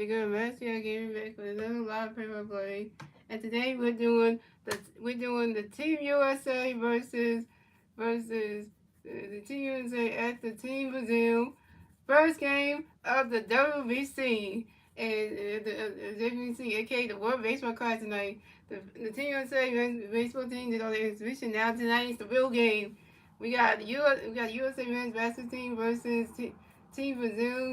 Good Messi, I gave back with another live paper play. And today we're doing the Team USA versus the Team USA at the Team Brazil. First game of the WBC. And the WBC, aka the World Baseball Classic tonight. The Team USA baseball team did all the exhibition. Now tonight is the real game. We got USA men's basketball team versus Team Brazil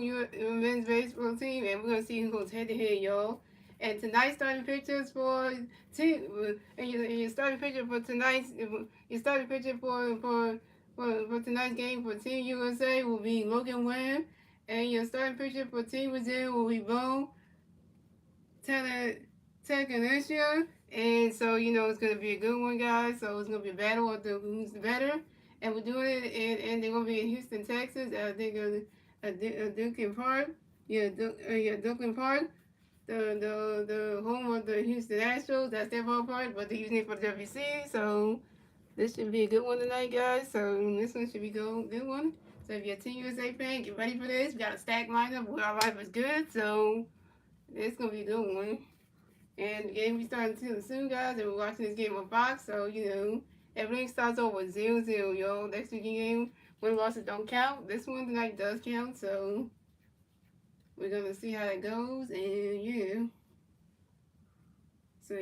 men's baseball team, and we're gonna see who goes head to head, y'all. And tonight's starting pitchers for team, and your starting pitcher for tonight's your starting pitcher for tonight's game for Team USA will be Logan Webb, and your starting pitcher for Team Brazil will be Bo Tecanacia. And so, it's going to be a good one, guys. So, it's going to be a battle of who's better. And we're doing it, and they're going to be in Houston, Texas. I think Duncan Park. Duncan Park. The home of the Houston Astros. That's their ballpark, but they're using it for the WC. So, this should be a good one tonight, guys. So, this one should be a good one. So, if you're a Team USA fan, get ready for this. We got a stacked lineup. Our life is good. So, it's going to be a good one. And the game we starting soon, guys. And we're watching this game on Fox, so everything starts over 0-0, yo. Next weekend game, win losses don't count. This one tonight does count, so we're gonna see how it goes. And so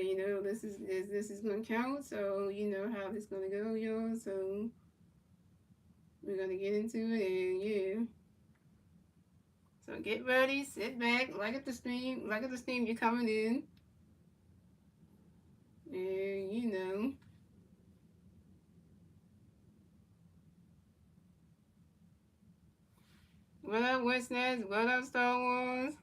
this is gonna count. So you know how this gonna go, yo. So we're gonna get into it, and So get ready, sit back, like at the stream, you're coming in, and What up, What's Next? What up, Star Wars?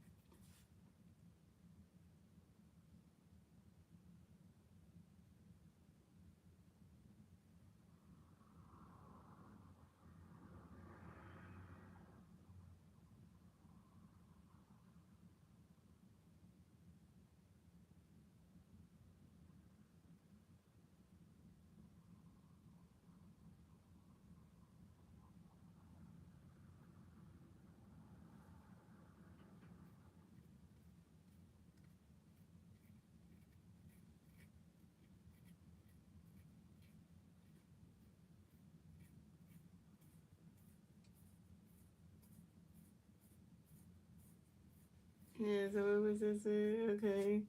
Yeah, so what was this? Okay.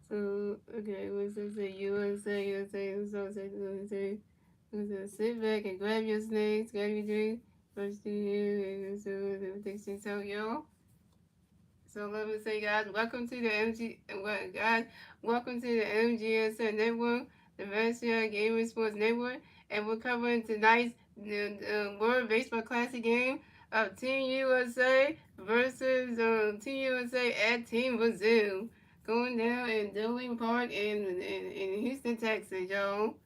So, okay, what's this? USA. Sit back and grab your snacks, grab your drink. First thing here, so everything so yo. So let me say, guys, welcome to the welcome to the MGSN Network, the Master Gaming Sports Network, and we're covering tonight's World Baseball Classic game of Team USA versus Team USA at Team Brazil, going down in Dillon Park in Houston, Texas, y'all.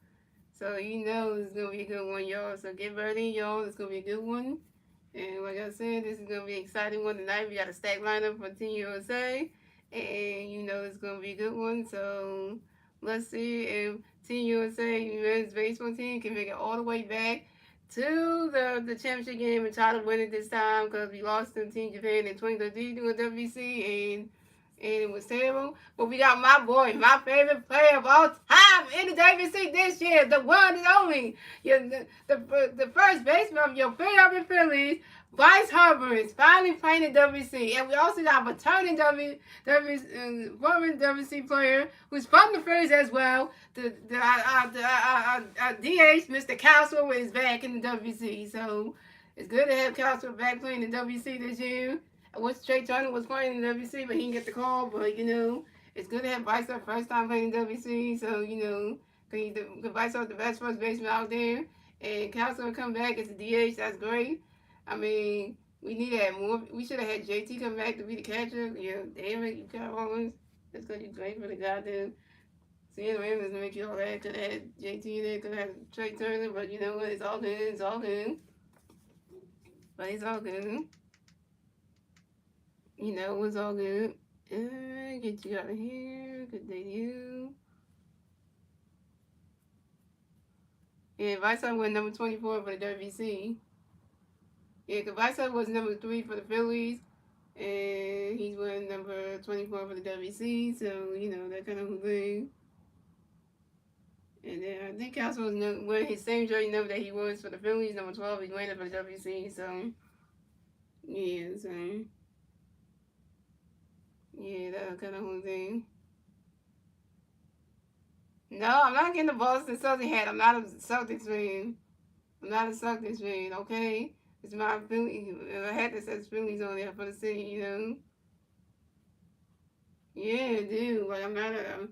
So it's gonna be a good one, y'all. So get ready, y'all. It's gonna be a good one. And like I said, this is gonna be an exciting one tonight. We got a stack lineup for Team USA, and it's gonna be a good one. So let's see if Team USA men's baseball team can make it all the way back to the championship game and try to win it this time because we lost to Team Japan in 2013 doing WBC, and it was terrible. But we got my boy, my favorite player of all time in the WBC this year, the one and only, the first baseman of your Philadelphia Phillies, Bryce Harper, is finally playing in WBC. And we also got a returning former WBC player who's from the Phillies as well. The DH, Mr. Castle, is back in the WBC. So it's good to have Castle back playing in the WBC this year. I wish Trey Turner was playing in the WBC, but he didn't get the call. But it's good to have Bryce up first time playing in the WBC. So because Bryce is the best first baseman out there, and Castle will come back as a DH. That's great. I mean, we need to have more. We should have had JT come back to be the catcher. Damn it, you got Owens. That's gonna be great for the goddamn. Seeing Rams make you all that. Could have had JT in there. Could have had Trey Turner. But you know what? It's all good. It's all good. But it's all good. It's all good. Get you out of here. Good day to you. Yeah, Vice went number 24 for the WBC. Yeah, because Vice was number 3 for the Phillies. And he's wearing number 24 for the WC, so, you know, that kind of thing. And then I think Castle was wearing his same jersey number that he was for the Phillies, number 12. He's wearing it for the WC, so, yeah, so, yeah, that kind of thing. No, I'm not getting the Boston Celtics hat. I'm not a Celtics fan. I'm not a Celtics fan, okay? It's my Philly, a hat that says Phillies on there for the city, you know? Yeah, dude. But I'm not a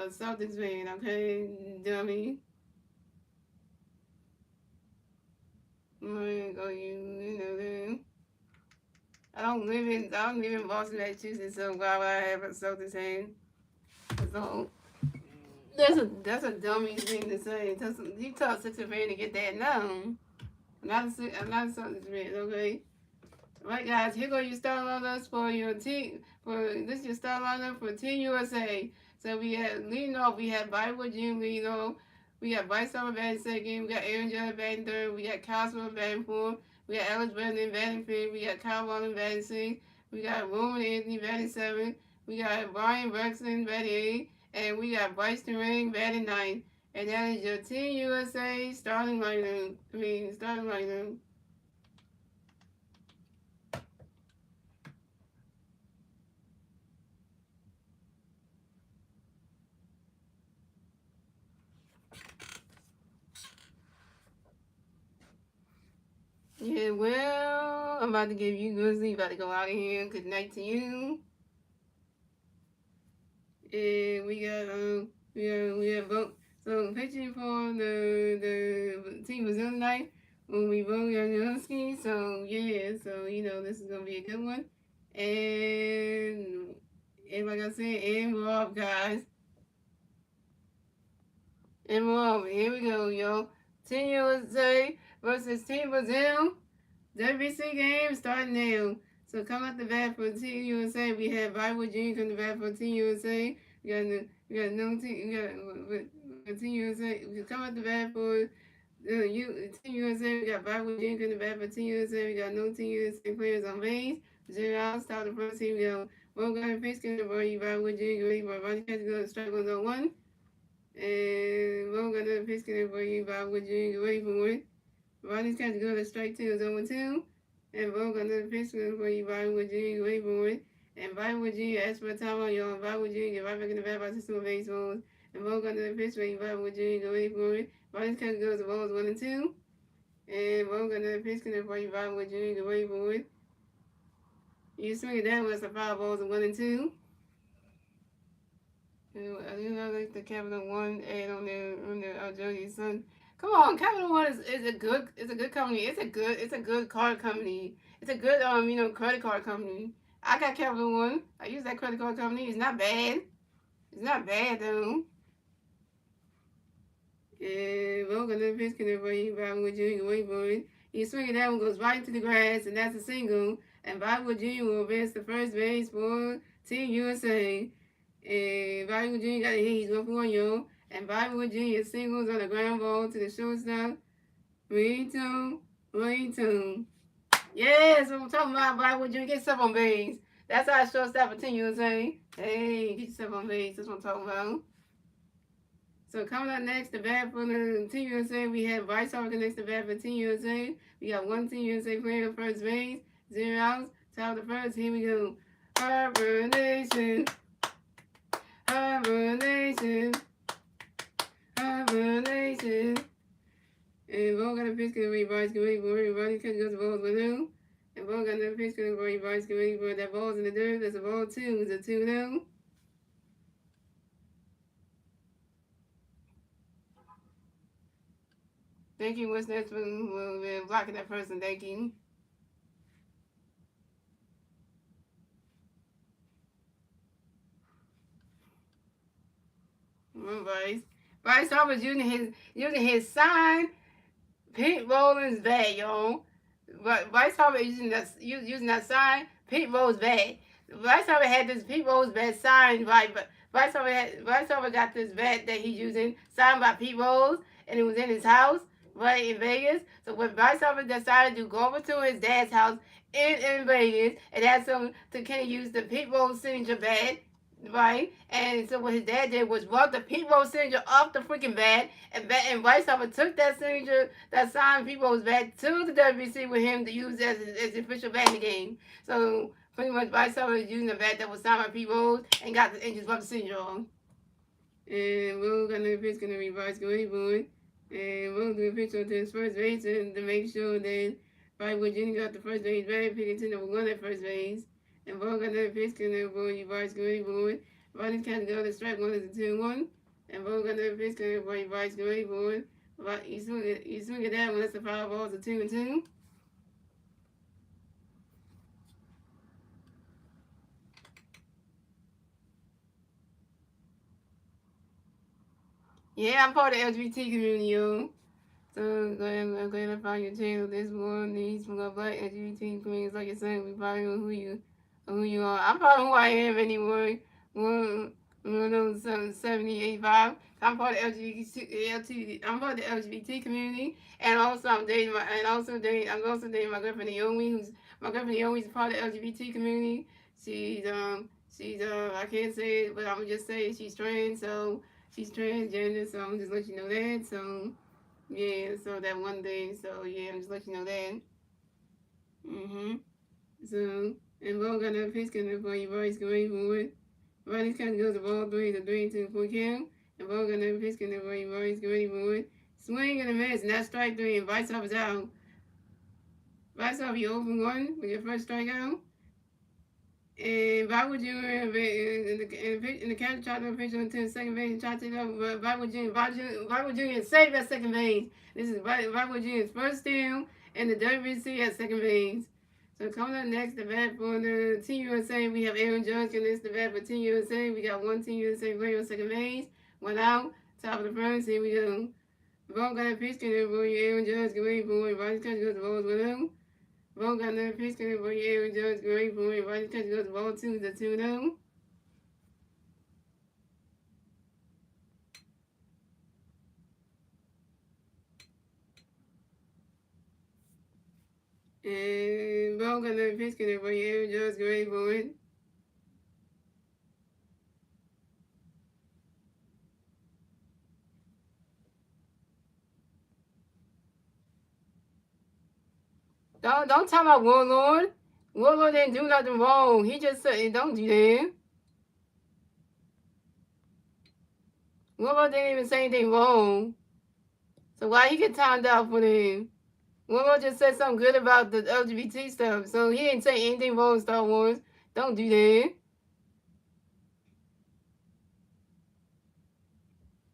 Celtics fan, okay, dummy. Go you know then. I don't live in Boston, Massachusetts, so why would I have a Celtics fan? So that's a dummy thing to say. You tell a Sixers fan to get that. No, I'm not a Celtics fan, okay? Right, guys, here go your star lineups for your team. This is your star lineup for Team USA. So we have leading off. We have Bible June leading off. We got Bryce Harper batting second. We got Aaron Judge batting third. We got Cosmo batting fourth. We got Alex Brennan batting fifth. We got Kyle Wallen batting sixth. We got Roman Anthony batting seventh. We got Brian Rexon batting eighth. And we got Bryce Durant batting ninth. And that is your Team USA starting lineup. Starting lineup. Yeah, well, I'm about to give you good sleep. About to go out of here. Good night to you. And we have vote. So pitching for the team was tonight when we vote Yanuski. So yeah, so you know this is gonna be a good one. And like I said, and we're off, guys. And we're off. Here we go, yo. Team USA versus Team Brazil. WBC game starting now. So come out the bat for Team USA. We have Bible Jr. come to bat for Team USA. We got no team. We got Team USA. We come out the bat for Team USA. We got Bible Jr. come to bat for Team USA. We got no Team USA players on base. Zero outs. Top of the first team. We got one guy in pitch coming to Bible Jr. Ready for Ronnie Catch go to strike 1-1. And one guy in pitch coming to Bible Jr. Ready for it. Ronnie's got to go to strike 2 is 0-2. And Vogue another pitch for you, Bobby with G, wait for it. And Bobby with G, as for time on y'all, Bobby with G, get right back in the bat by system of baseballs. And Vogue another pitch for you, Bobby with G, go wait for it. Ronnie's got to go to balls 1-2. And Vogue another pitch for you, Bobby with G, go wait for it. You swing it down with some 5 balls of 1-2. You know, like the Capital One ad on their jersey, son. Come on, Capital One is a good company. It's a good card company. It's a good credit card company. I got Capital One. I use that credit card company. It's not bad. It's not bad though. And we're gonna pitch for you, Bible Jr. Wait for it. You swing it, that one goes right into the grass, and that's a single. And Bible Jr. will advance the first base for Team USA. And Bible Jr. got a hit. He's going for 1, yo. And Bible Jr. singles on the ground ball to the shortstop. 3-2. Yeah, that's what I'm talking about. Bible Jr. Get yourself on base. That's how shortstop for Team USA. Hey, get yourself on base. That's what I'm talking about. So coming up next, the bat for the Team USA, we have Bryce Harper next to bat for Team USA. We got one Team USA player at first base, 0 outs. Top of the first, here we go. Harper Nation. Harper Nation. Harper Nation. And Bo got a pitch to Bryce get ready for everybody. Catch goes the balls with him. And Bo got another pitch to Bryce get ready for that ball's in the dirt. That's a ball 2. It's a 2-0. Thank you, what's next? We'll be blocking that person. Thank you. Bryce Harper's using his sign Pete Rollins bat, y'all. But Bryce Harper is using that sign Pete Rose bat. Bryce Harper had this Pete Rose bat signed by, but Bryce Harper got this bat that he's using signed by Pete Rose, and it was in his house. right, in Vegas. So when Bryce Harper decided to go over to his dad's house in Vegas and asked him to can he use the Pete Rose signature bat, right? And so what his dad did was brought the Pete Rose signature off the freaking bat, and Bryce Harper took that signature, that signed Pete Rose bat to the WBC with him to use as the official bat in the game. So pretty much Bryce Harper was using the bat that was signed by Pete Rose and just rubbed the signature on. And we're gonna pitch gonna be Bryce Boyd. And we'll do a pitch on his first base and to make sure that Brightwood Jr. got the first base bag, picking to number one at first base. And we're gonna pitch gonna be Bryce Boyd. Riding kind of go to strike one is a 2-1. And we're gonna pitch gonna be Bryce Boyd. But you swing at that one, that's the foul ball, it's a 2-2. Yeah, I'm part of the LGBT community, yo. So go ahead and find your channel. This one needs more black LGBT communities like you're saying. We probably know who you are. I'm probably who I am anyway. One of those 7085. I'm part of I'm part of the LGBT community, and also I'm also dating my girlfriend Naomi, who's my girlfriend Naomi's part of the LGBT community. She's I can't say it, but I'm gonna just say she's trans, so she's transgender, so I'm just let you know that. So yeah, so that one thing, so yeah, I'm just letting you know that. So, and we're gonna pitch gonna for you boys going forward. Ronnie's kind of goes the ball 3 4 count. And we're gonna pitch gonna for you boys going forward. Swing and a miss, and that's strike 3, and Vice off is out. Vice off, you open 1 with your first strikeout. And why would you in the catcher try to pitch on to the second base and try to take over? But why would you save that second base? This is why would you first steal and the WBC at second base. So coming up next, the bat for the Team USA, we have Aaron Judge, and this the bat for Team USA. We got one Team USA player on second base, one out, top of the first. Here we go. Ball got a pitch, and Aaron Judge, great boy. Right catch goes the balls with him. Ball got another pitch, and Aaron Judge, great boy. Right catch goes the ball 2 to 2-0. And ball got another pitch, and Aaron Judge, great boy. Don't talk about Warlord. Warlord didn't do nothing wrong. He just said, don't do that. Warlord didn't even say anything wrong. So why he get timed out for them? Warlord just said something good about the LGBT stuff. So he didn't say anything wrong in Star Wars. Don't do that.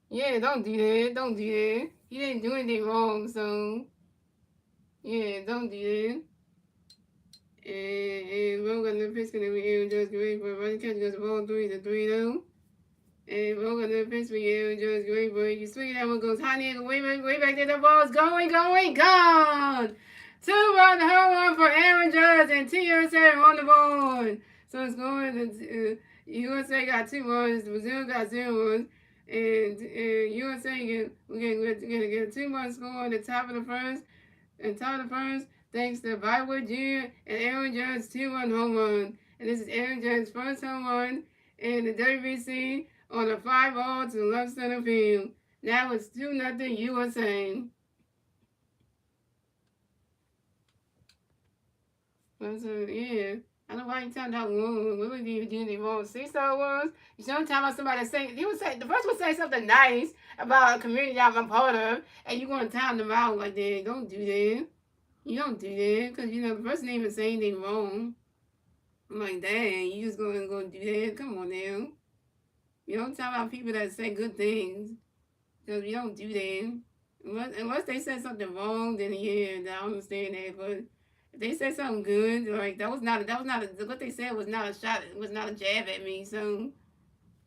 Yeah, don't do that. Don't do that. He didn't do anything wrong, so yeah, don't do that. And we're gonna pitch gonna be Aaron Judge great for running catch goes ball 3 to 3-0. And we're gonna pitch for Aaron Judge great boy. You swing that one goes high near way back there. The ball's going, gone. 2-1 home run for Aaron Judge and TUSA on the board. So it's going to USA got 2 runs, Brazil got 0 runs. And USA we're gonna get a 2-1 score on the top of the first. And top of the first, thanks to Bywood Jr. and Aaron Judge's 2-1 home run. And this is Aaron Judge's first home run in the WBC on a 5-ball to left center field. Now it's 2-0 USA. So yeah. I don't know why you talking about wrong. We wouldn't even do anything wrong. See Star Wars? You shouldn't talk about somebody saying he would say the first one say something nice about a community I'm a part of, and you gonna time them out like that. Don't do that. You don't do that, because you know the person didn't even say anything wrong. I'm like, dang, you just gonna go do that? Come on now. You don't talk about people that say good things. Because you don't do that. Unless they said something wrong, then yeah, I understand that. But if they said something good, like what they said was not a shot, was not a jab at me. So,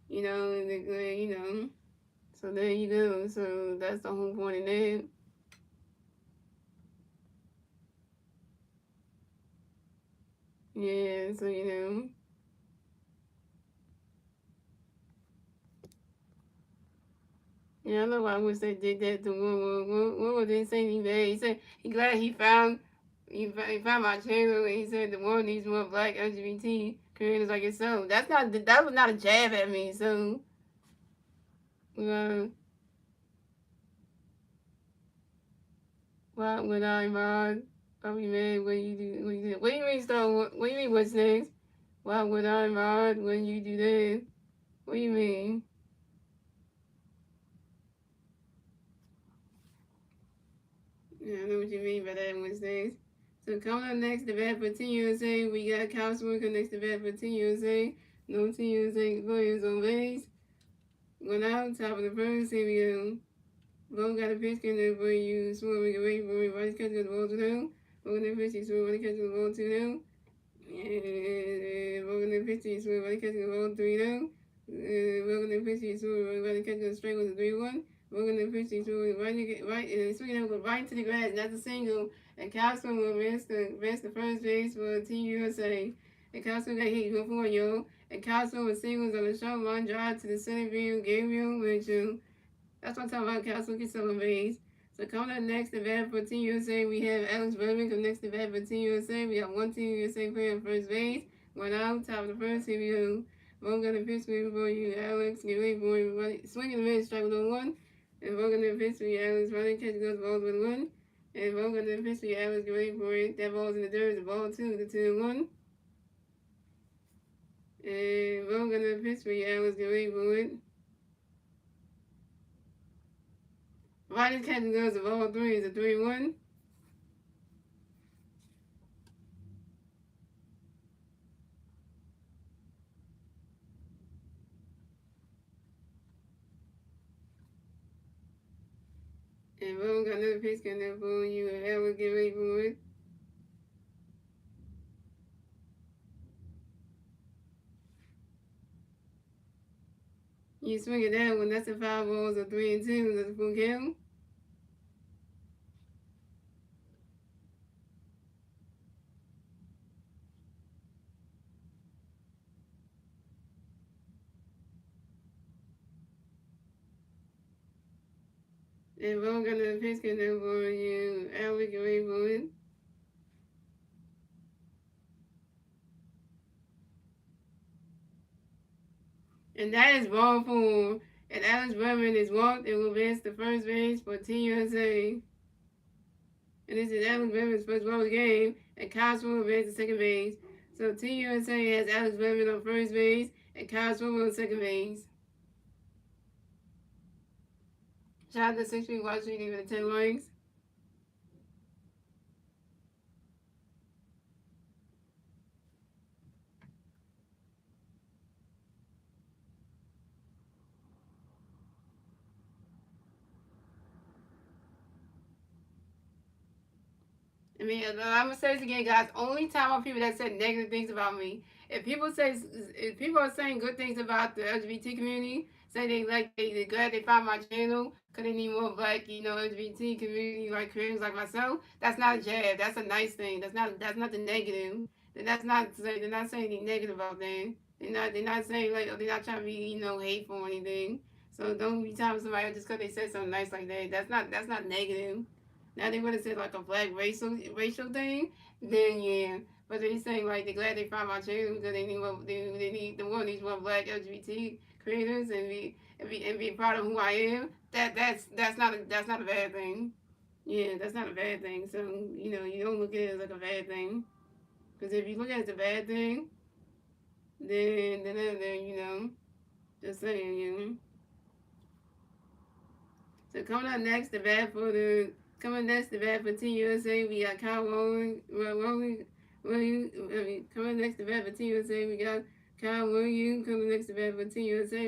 you know. So there you go. So that's the whole point of that. Yeah, so you know. Yeah, I know why I wish they did that to Woodward didn't say anything bad. He said he glad he found my channel, and he said the world needs more black LGBT creators like yourself. That was not a jab at me. So uh, why would I mind? I'll be mad when you do when you do. What do you mean what do you mean what's next? Why would I mind when you do that? What do you mean? Yeah, I know what you mean by that what's next. So coming up next, the bat for Team USA, we got Kyle Worker next to bat for Team USA. No Team USA players on base. Going out, top of the first, here we go. Bo got a pitch in there for you. Swore we can wait for everybody's catching the ball to them. Bo got a pitch, he swore when he catches the ball to them. And Bo got a pitch, he swore when he catches the ball 3-0. Bo got a pitch, he swore when he catches the strike with a 3-1. Bo got a pitch, he swore right, and swinging out, go right into the grass. That's a single. And Costco will advance the first base for Team USA. And Costco got hit 1-4, yo. And Costco with singles on the short line drive to the center field. Gabriel Mitchell. That's what I'm talking about. Castle get some base. So coming up next to bat for Team USA, we have Alex Bowman. Come next to bat for Team USA, we have one Team USA player on first base. One out, top of the first. Here we go. Ball got a pitch for you, Alex. Get ready for everybody. Swinging the mid, strike with a 1. And Ball got a pitch for you, Alex. Running, catch goes balls with 1. And Ball got a pitch for you, Alex. Get ready for it. That ball's in the dirt. The ball 2, the 2-1. And Ball got a pitch for you, Alex. Get ready for it. Riders catching goes of all 3 is a 3-1. And Boom got another pitch coming up for you, and Alex get ready for it. You swing at that one, that's a 5 balls, a 3-2, that's a full count. And Boom got another pitch coming up for you, Alex get ready for it. And that is ball 4. And Alex Bregman is walked and will advance to first base for Team USA. And this is Alex Bregman's first ball of the game, and Kyle will advance to second base. So Team USA has Alex Bregman on first base, and Kyle on second base. Shout out to 6 people watching, give it 10 likes. I mean, I'm gonna say this again, guys. Only time on people that said negative things about me. If people are saying good things about the LGBT community, say they're glad they found my channel because they need more black, LGBT community like creators like myself. That's not a jab. That's a nice thing. That's not the negative. They're not saying anything negative about them. They're not saying like they're not trying to be hateful or anything. So don't be telling somebody just because they said something nice like that. That's not negative. Now they would have said like a black racial thing, then yeah. But they saying like they're glad they found my channel because they need the world needs more black LGBT creators and be proud of who I am. That's not a bad thing. Yeah, that's not a bad thing. So you don't look at it as like a bad thing. Because if you look at it as a bad thing, then just saying So coming next to bat for Team USA, we got Kyle Williams. Coming next to bat for Team USA, we got Kyle Williams. Coming next to bat for Team USA,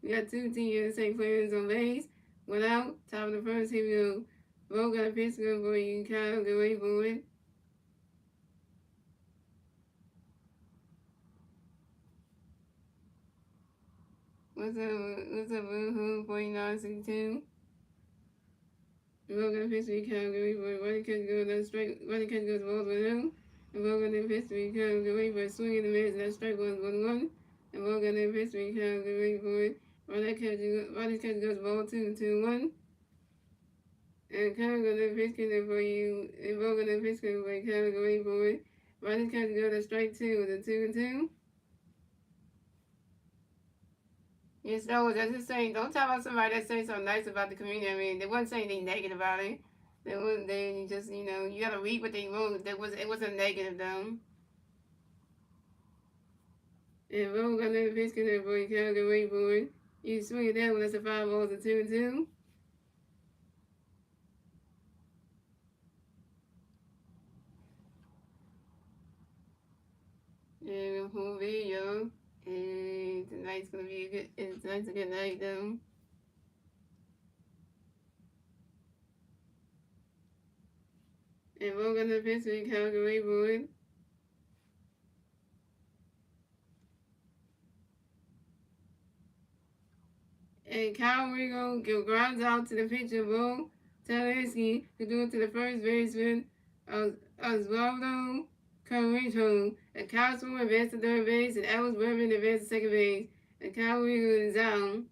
we got 2 Team USA players on base. One out, top of the first. Here we go. Bo got a pitch good for you, Kyle. Get ready for it. What's up, Woohoo 4962? We're gonna pitch Calgary for running catch goes that strike running catch goes balls with him. And we're gonna pitch Calgary for swinging the mids and that strike was 1-1. And we're gonna pitch Calgary for it. Ronnie catch goes ball 2-1. And Kyle got the pitch for you. And Bo got the pitch for you. Kyle go wait for it. Ronnie catch go to strike 2 with a 2-2. Yes, no, that's just saying. Don't talk about somebody that say something nice about the community. I mean, they wasn't saying anything negative about it. They just, you gotta read what they wrote. It wasn't negative though. And Bo got the pitch for you. Kyle go wait for it. You swing it down when it's a 5 balls, a 2-2. And home video. And tonight's gonna be tonight's a good night though. And we're gonna visit Calgary Wood. And Calgary go grounds out to the pitcher Bo Telesky to do it to the first baseman Oswaldo Carrito. And Cosmo advanced to third base and Ellis Berman advanced to second base. And Calgary is out.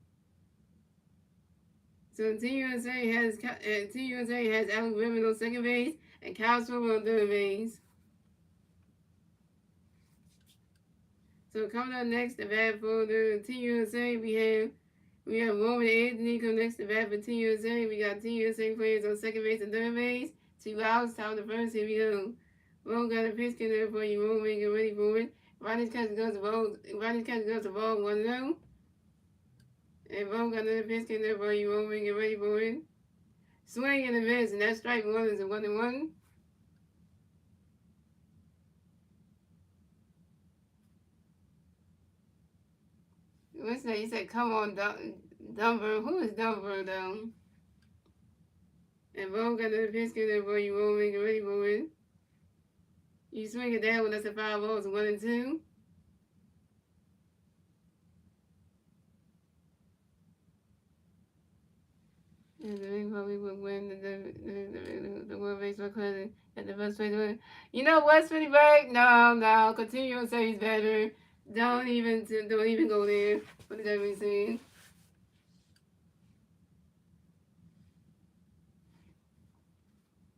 So Team USA has Alex Berman on second base and Cosmo on third base. So coming up next to bat for the Team USA, we have Roman Anthony come next to bat for Team USA. We got Team USA players on second base and third base. 2 outs, top of the first. Here we go. Roman got a pitch there for you. Roman, get ready for it. Ronnie's catch goes to ball. 1-0. And Roman got another pitch there for you. Roman, get ready for it. Swing and a miss, and that strike 1 is a 1-1. What's that? You said, come on, Dunbar. Who is Dunbar, though? And Bo got another pitch there for you. Roman, get ready for it. You swing it down when that's a 5 balls, 1-2. And then probably would win the World Baseball Classic at the best place to win. You know what, Spinny Bird? No. Continue to say he's better. Don't even go there for the WC.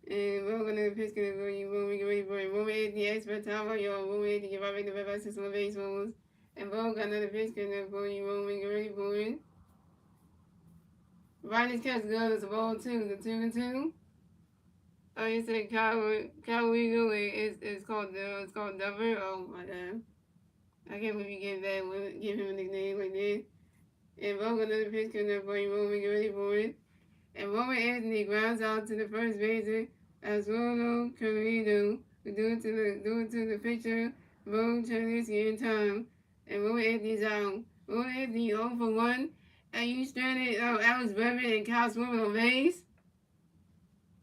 And we're gonna pitch for you. We're get ready for it. Roman Anthony expert time on y'all. Roman Anthony get right back to back 6 on baseballs. And Bo got another pitch for you. Roman get ready for it. Ronnie's catch goes to ball 2, the 2-2. Oh, you said Cal Eagle is called Dover. Oh my god, I can't believe you give him a nickname like that. And Bo got another pitch coming up for you. Roman, get ready for it. And Roman Anthony grounds out to the first baseman Oswaldo Carrito to do it to the pitcher Bo Chalisky in time. And Roman Anthony's out. Roman Anthony 0 for 1. And you stranded Alex Berman and Kyle Swimmer on base.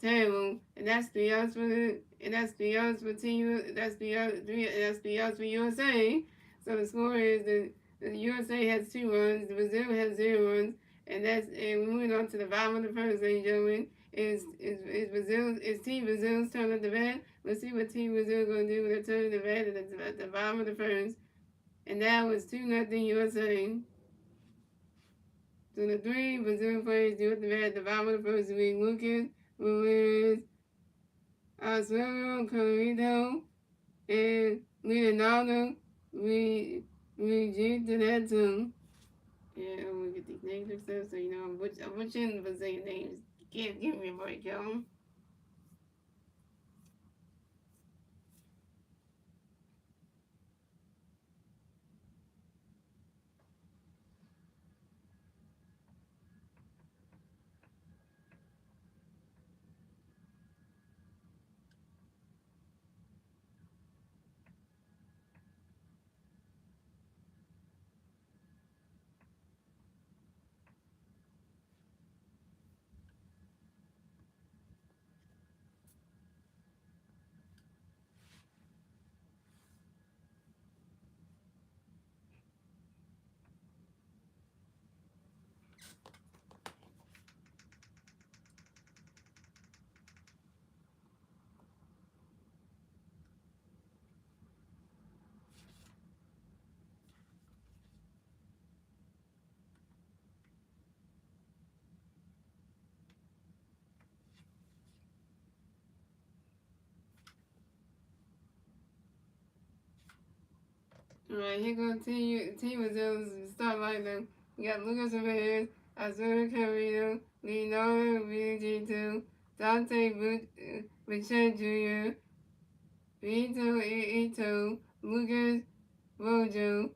Terrible. And that's 3 outs for team. That's 3 outs for USA. So the score is the USA has 2 runs, the Brazil has 0 runs, and moving on to the bottom of the first, ladies and gentlemen, is Team Brazil's turn at the bat. Let's see what Team Brazil is going to do with their turn at the bat at the bottom of the first. And that was 2-0 USA. So the 3 Brazil players do at the bat at the bottom of the first week. Lucas Ruiz, Oswaldo Carrito, and Leonardo Regineto. Yeah, I'm gonna get these names and stuff, so I'm butchering Brazilian names. Give me a break, y'all. Alright, here goes Team Brazil's start lineup. We got Lucas Ramirez, Azura Carrino, Leonardo Villagito, Dante Bichette Jr., Vito Ito, Lucas Rojo,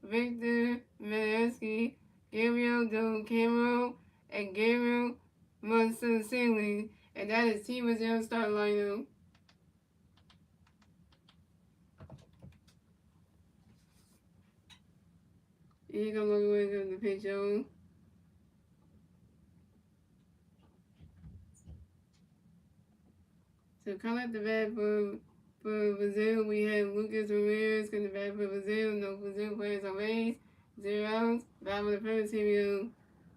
Victor Meneski, Gabriel Del Camero, and Gabriel Monsancelli. And that is Team Brazil's start lineup. Here you go, look away the picture. So coming at the bat for Brazil, we have Lucas Ramirez coming to bat for Brazil. No Brazil players on base. 0 outs. Bottom of the first, here we go.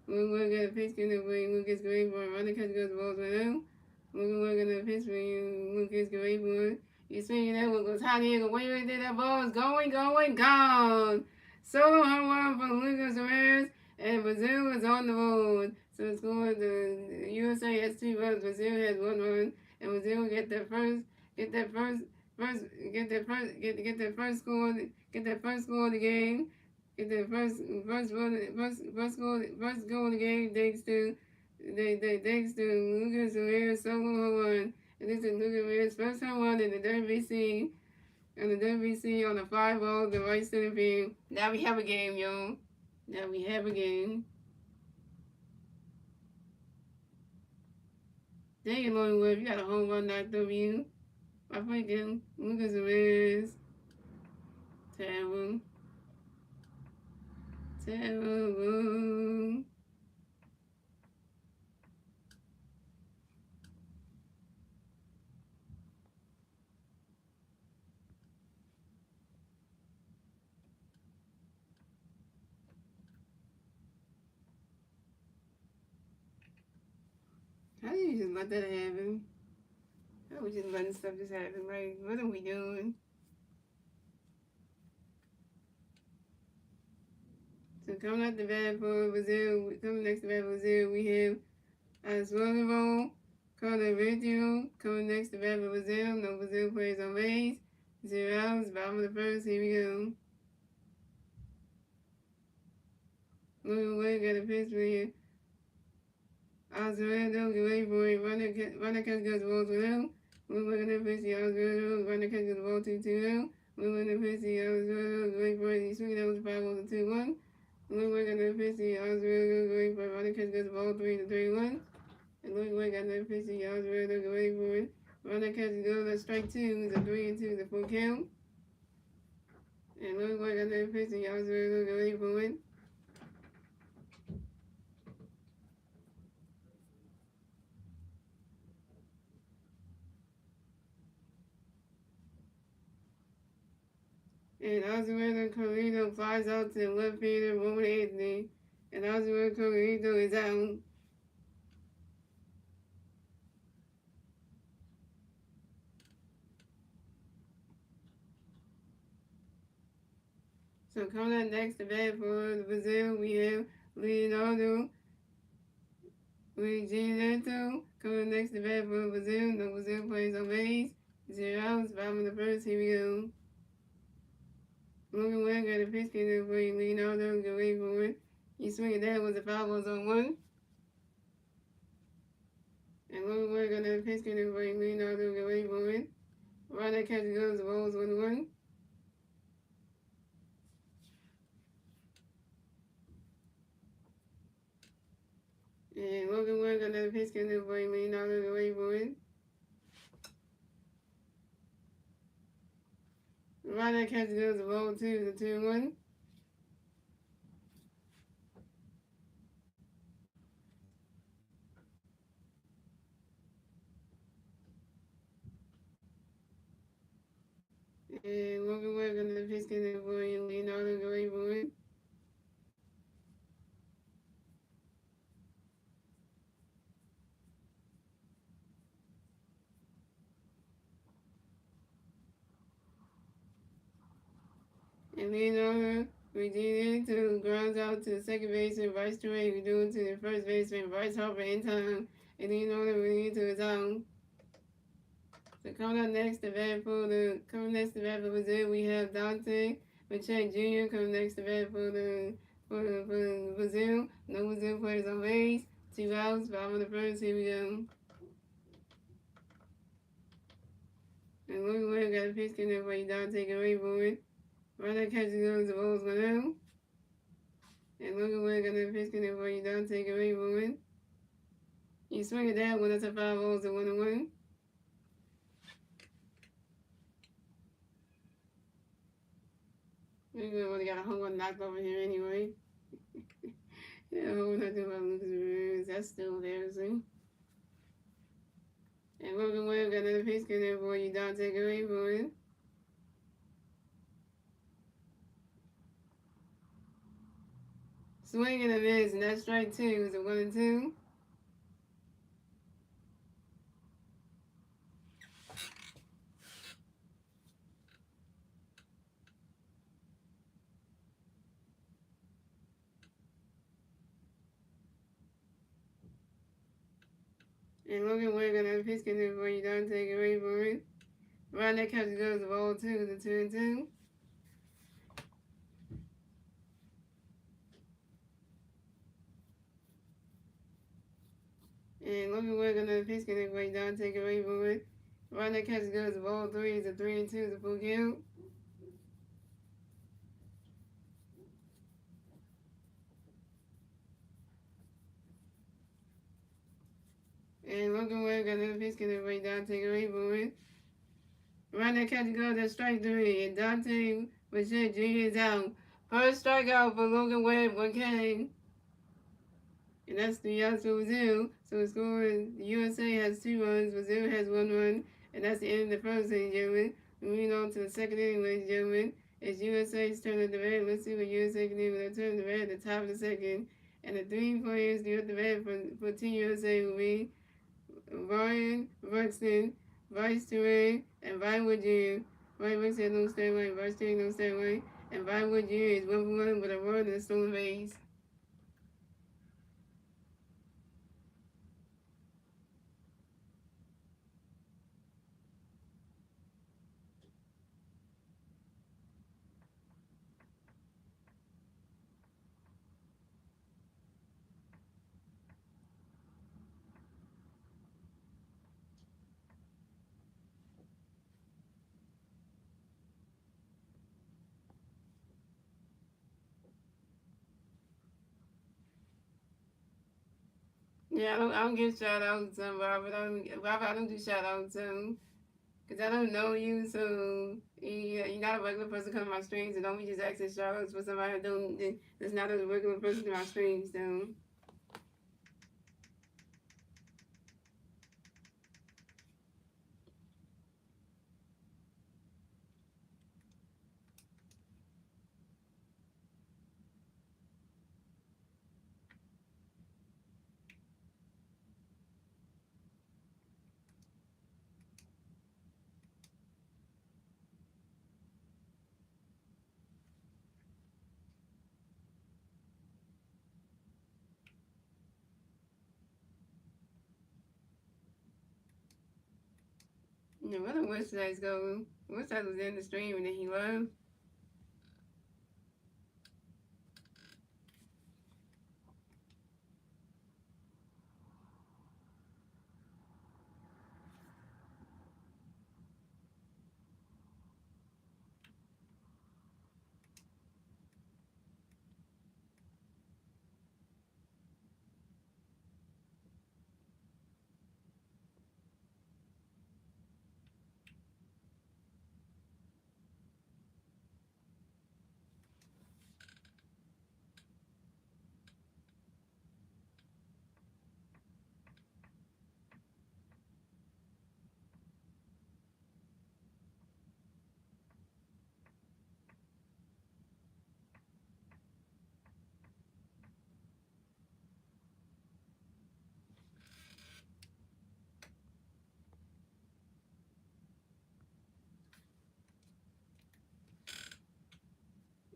We're going to pitch in the way Lucas Grayboy. Running catch goes balls right now. We're going to pitch for Lucas Grayboy. You swinging that one goes high here. Way right there. That ball is going, gone. Solo home run for Lucas Ramirez. And Brazil is on the road. So the score, the USA has 2 runs. Brazil has 1 run. And Brazil get that first score of the game. Get the first goal of the game thanks to Lucas Ramirez solo home run. And this is Lucas Ramirez first home run in the WBC on the 5-0 the right center field. Now we have a game, y'all. Now we have a game. Dang it, Lloyd Webb, you got a home run knocked over you. I freaking Lucas Ramirez. Terrible. How do you just let that happen? How are we just letting stuff just happen? Like, what are we doing? So coming out the bat for Brazil, coming next to bat for Brazil, we have Oswaldo Caldeirão coming next to bat for Brazil. No Brazil players on base. 0 outs, bottom of the first, here we go. Moving away, got a pitch for you. Oswaldo, get ready for it. Runner catch goes the ball to him. Moving the pitch, Oswaldo, runner catch goes the ball to him. Moving the pitch, Oswaldo, get ready for it. He's swinging out with 5 to 2-1. Moving the pitch, Oswaldo, get ready for it. Runner catch goes the ball 3-1. And Louis Wade got another pitch, Oswaldo, get ready for it. Runner catch goes at strike 2. It's a 3-2, the full count. And Louis Wade got another pitch, Oswaldo, get ready for it. And Oswaldo Carrino flies out to the left fielder, Roman Anthony. And Oswaldo Carrino is out. So coming up next to bat for Brazil, we have Leonardo Villagito coming next to bat for Brazil. No Brazil plays on base. 0 outs, bottom of the first, here we go. Logan Webb got a pitch kicker for Leonardo, get ready for it. He swinging that was a foul balls on 1. And Logan Webb got another pitch kicker for Leonardo, get ready for it. Runner catch goes the balls 1-1. And Logan Webb got another pitch kicker for Leonardo, get ready for it. Runner catch goes the ball 2-1. And Logan Webb got another pitch kicker for Leonardo, get ready for it. And Leonardo redeemed to grounds out to the second baseman, Bryce Turey, redoing to the first baseman, Bryce Harper in time. And Leonardo redeemed to his own. So coming next to bat for Brazil, we have Dante Pacheco Jr. comes next to bat for Brazil. No Brazil players on base. 2 outs, 5 on the first. Here we go. And Logan Webb got a pitch in there for you, Don, take away for it. Right that catch goes, the ball's going out. And Logan Webb got that pitch in there for you, Don, take away for it. You swing it that one, that's a 5 balls to 1-1. We would have got a home run knocked over here anyway. Yeah, home run about Lucas Ramirez. That's still embarrassing. And Logan Webb got another pitch in there for you, Don, take away for it. Swing and a miss, and that's strike 2. It's a 1-2. And Logan Webb got another pitch in there for you, Don, take away for it. Right that catch goes the ball 2. It's a 2-2. And Logan Webb got another pitch in there for you, Don, take away for it. Right that catch goes the ball 3. It's a 3-2. It's a full count. And Logan Webb got another pitch in there for you, Don, take away for it. Right that catch goes, that's strike 3. And Dante Bichette Jr. is out. First strikeout for Logan Webb, 1K. And that's 3 outs for Brazil. So the score is the USA has 2 runs, Brazil has 1 run. And that's the end of the first, ladies and gentlemen. Moving on to the second inning, ladies and gentlemen. It's USA's turn at the bat. Let's see what USA can do with their turn at the bat at the top of the second. And the 3 players due at the bat for Team USA will be Ryan Buxton, Bryce Turang, and Vinewood Jr. Ryan Buxton has no stand away, Bryce Turang no stand away, and Vinewood Jr. is 1-for-1 with a run and a stolen base. Yeah, I don't give shout outs to Robert. I don't do shout outs because I don't know you, so you're not a regular person coming to my streams, and don't be just asking shout outs for somebody that's not a regular person to my streams, so. Yeah, where the West Sides go? West Side was in the stream and then he left.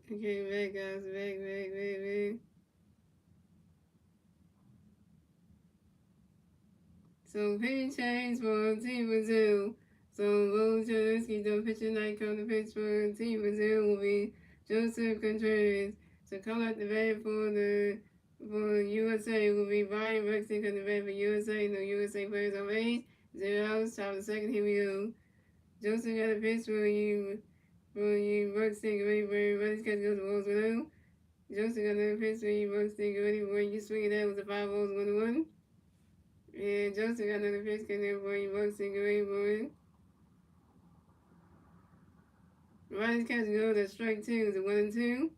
Okay, back guys, back. So pitching change for Team Brazil. So Will Cherinsky, the pitching night come to pitch for Team Brazil will be Joseph Contreras. So come out the bat for USA will be Brian Buxton come the bat for USA. No USA players on base. 0 outs. Top of the second. Here we go. Joseph got a pitch for you Buxton. Ready for everybody's catch goes the balls below. Joseph got another pitch for you Buxton. Ready for you swing it out with the 5 balls 1-1. And Joseph got another pitch coming for you Buxton. Ready for it. Riley's catch goes at strike 2 is a 1-2.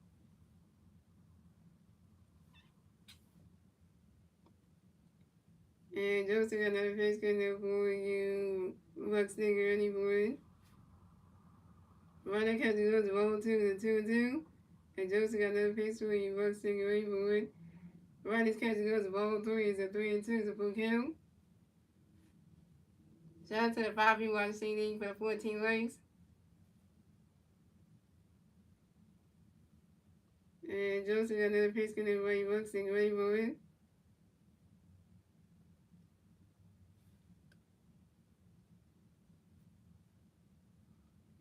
And Joseph got another pitch coming for you Buxton. Ready for it. Riley catch goes the ball 2 is a 2-2. And Joseph got another pitch for you Buxton. Ready for it. Riley's catch goes the ball 3 is a 3-2. It's a full count. Shout out to the 5 people on CD for 14 likes. And Joseph got another pitch coming for you Buxton. Ready for it.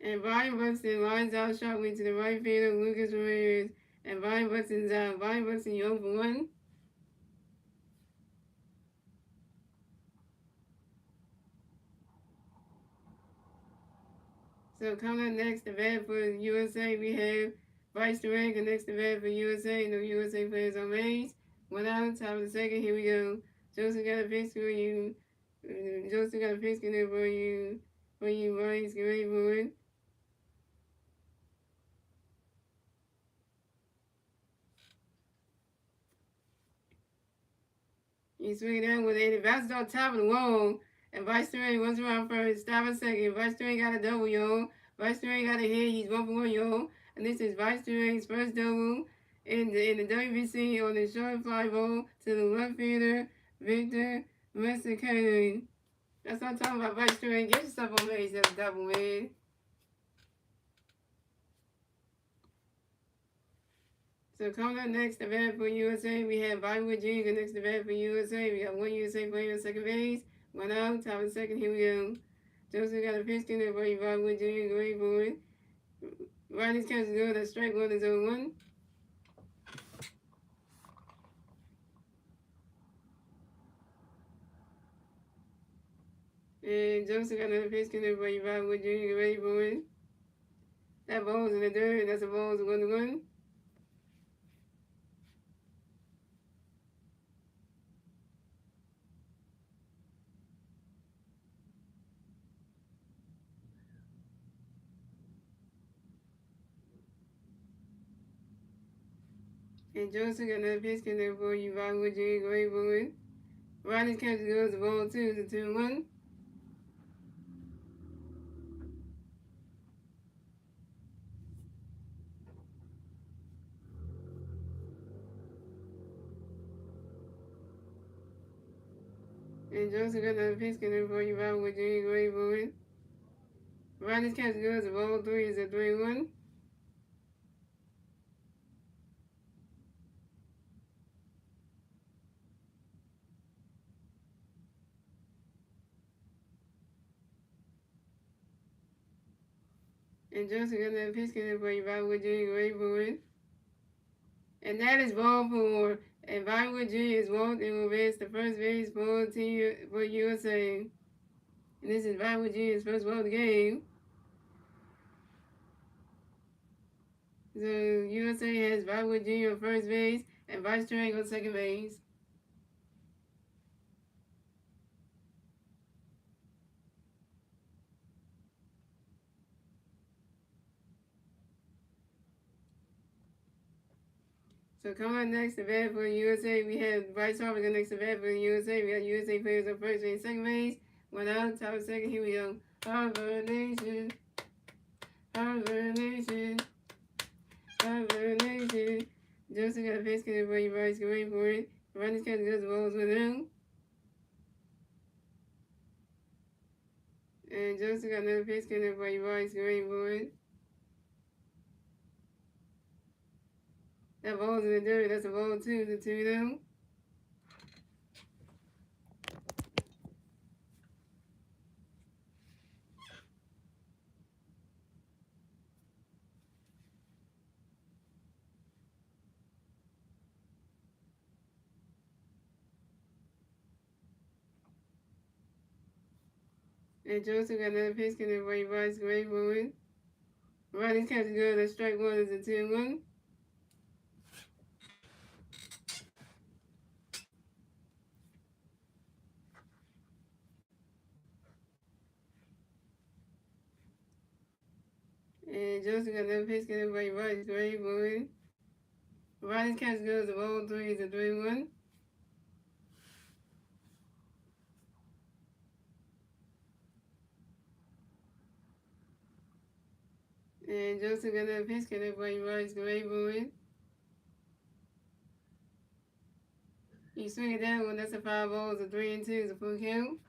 And Brian Buxton lines out sharply to the right fielder, Lucas Ramirez. And Brian Buxton's out. Brian Buxton, you 0 for 1. So coming up next to bat for USA, we have Bryce Durant next to bat for USA. No USA players on base. 1 out, top of the second. Here we go. Joseph got a pitch for you. Joseph got a pitch for you. Bryce. Get ready for it. You swing it down with it. It bounces on top of the wall. And Bryce Durant runs around first. Stop a second. Bryce Durant got a double, y'all. Bryce Durant got a hit. He's 1 for 1, y'all. And this is Bryce Durant's first double in the WBC on the short fly ball to the left fielder, Victor Messacaden. That's what I'm talking about, Bryce Durant. Get yourself on base. That's a double, man. So coming up next to bat for USA, we have Bollywood Jr. next to bat for USA. We got 1 USA player on second base. 1 out, top of the second. Here we go. Joseph got a pitch in there for you, Bollywood Jr. Great for it. Riley's catch is good. That's strike 1 is 0-1. And Joseph got another pitch in there for you, Bollywood Jr. Ready for it. That ball's in the dirt. That's a ball's 1-1. And Joseph got another pitch in there for you, Bollywood Jr. Great for it. Riley's catch is good. The ball 2 is a 2-1. And Joseph got another pitch in there for you, Bollywood Jr. Great for it. Riley's catch is good. The ball 3 is a 3-1. And Joseph got another pitch in there for you, Bollywood Jr. Great for it. And that is ball 4. And Bollywood Jr. is walked and will advance the first base for USA. And this is Bollywood Jr.'s first ball of the game. So USA has Bollywood Jr. on first base and Bryce Durant on second base. So coming up next to bat for USA, we have Bryce Harper next to bat for USA. We got USA players on first base, second base. 1 out, top of second. Here we go. Harper Nation, Harper Nation, Harper Nation. Joseph got a pitch in for you, Bryce. Get ready for it. Ronnie's catch goes the balls with him. And Joseph got another pitch in for you, Bryce. Get ready for it. That ball's in the dirt. That's a ball 2. The 2-0. And Joseph got another pitch, can everybody rise great forward. Riding catches good, that strike one is a 2-1. And Joseph got another pitch, can everybody rise great forward. Riding catches good, the ball 3 is a 3-1. And Joseph got another pitch, can everybody rise great forward. You swing it down when that's a 5-0, it's a 3-2, it's a full count.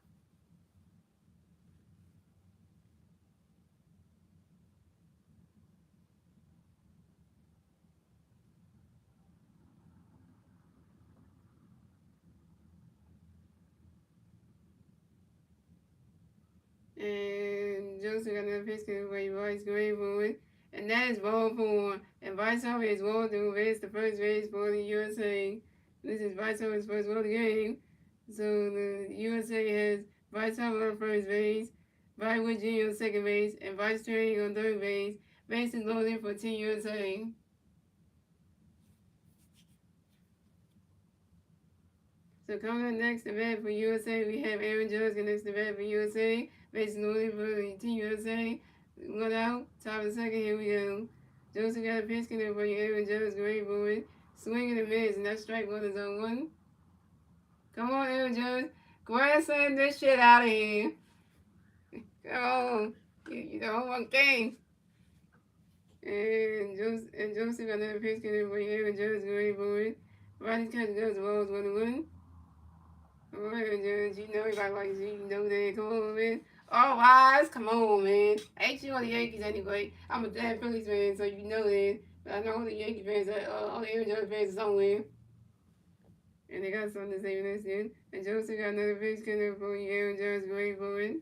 And Joseph got another pitch, can everybody rise great forward. And that is ball 4. And Vice is ball to base, the first base for the USA. This is Vice first ball of the game. So the USA has Vice on first base, Vice Virginia on second base, and Vice Training on third base. Base is loaded for Team USA. So coming up next to bat for USA, we have Aaron Judge next to bat for USA. Base is loaded for the Team USA. 1 out, top of the second, here we go. Joseph got a pitch connect for you, Aaron Judge, great boy. Swinging and miss, and that strike one is on 1. Come on, Aaron Judge. Go ahead and slam this shit out of here. Come on. You know, one game. And Joseph got another pitch connect for you, Aaron Judge, great boy. Riding catch goes the balls 1-1. Alright, Judge, you know everybody likes you, you know that. Come on, man. All Wise, come on, man. I ain't you on the Yankees anyway. I'm a dead Phillies fan, so you know that. But I know all the Yankee fans, all the Aaron Judge fans are somewhere. And they got something to say with this, dude. And Joseph got another pitch coming for you, Aaron Judge, great for it.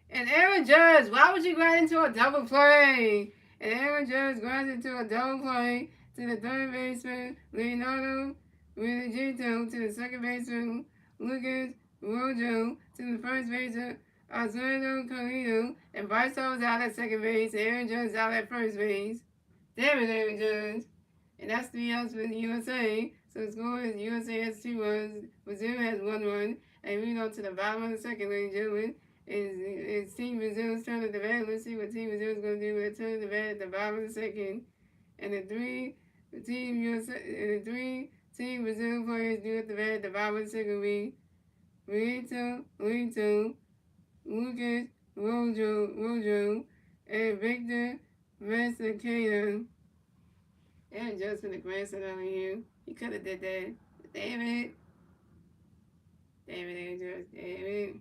And Aaron Judge, why would you grind into a double play? And Aaron Judge grinds into a double play to the third baseman, Leonardo Rinaldo, to the second baseman, Lucas Rojo, to the first baseman, Osvaldo Carrillo, and Bryce was out at second base, and Aaron Judge out at first base. Damn it, Aaron Judge. And that's 3 outs for the USA. So the score is USA has 2 runs, Brazil has 1 run, and we go to the bottom of the second, ladies and gentlemen. It's Team Brazil's turn at the bat. Let's see what Team Brazil's going to do with a turn at the bat at the bottom of the second. And the three Team Brazil players do at the bat at the bottom of the second week. Rito, Lucas Rojo, and Victor Masakeda. And just for the grandson over here. He could have did that. Damn it. Damn it, Andrew. Damn it.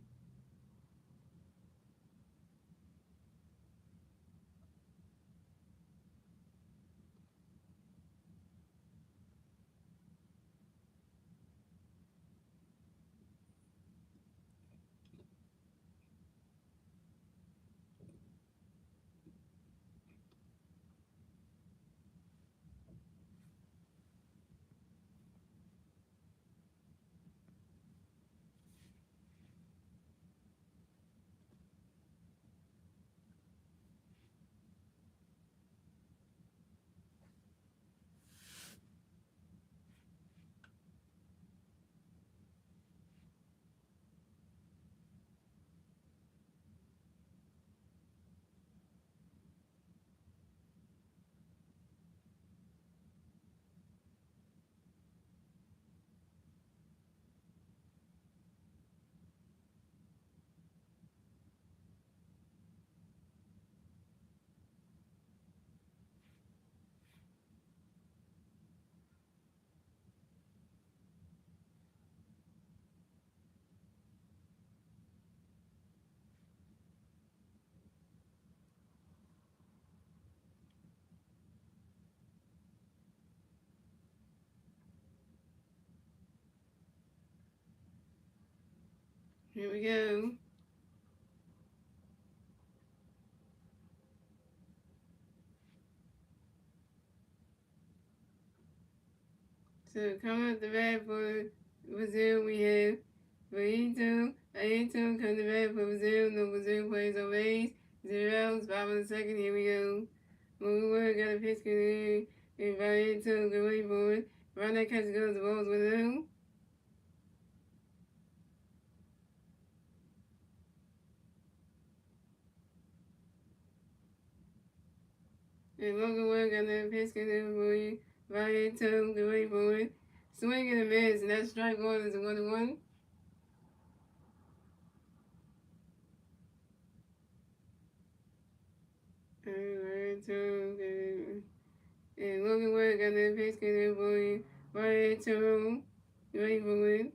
Here we go. So coming up the bat for Brazil, we have Ayrton. Ayrton come to bat for Brazil. No Brazil plays on base. 0 outs, 5 in the second. Here we go. Moving word, got a pitch in there. And Ayrton, good way for it. Right that catch goes, the ball's with him. And Logan Webb got that pitch in there for you. Ayrton, good way for it. Swing and a miss, and that strike one is a 1-1. And Logan Webb got that pitch in there for you. Ayrton, good way for it.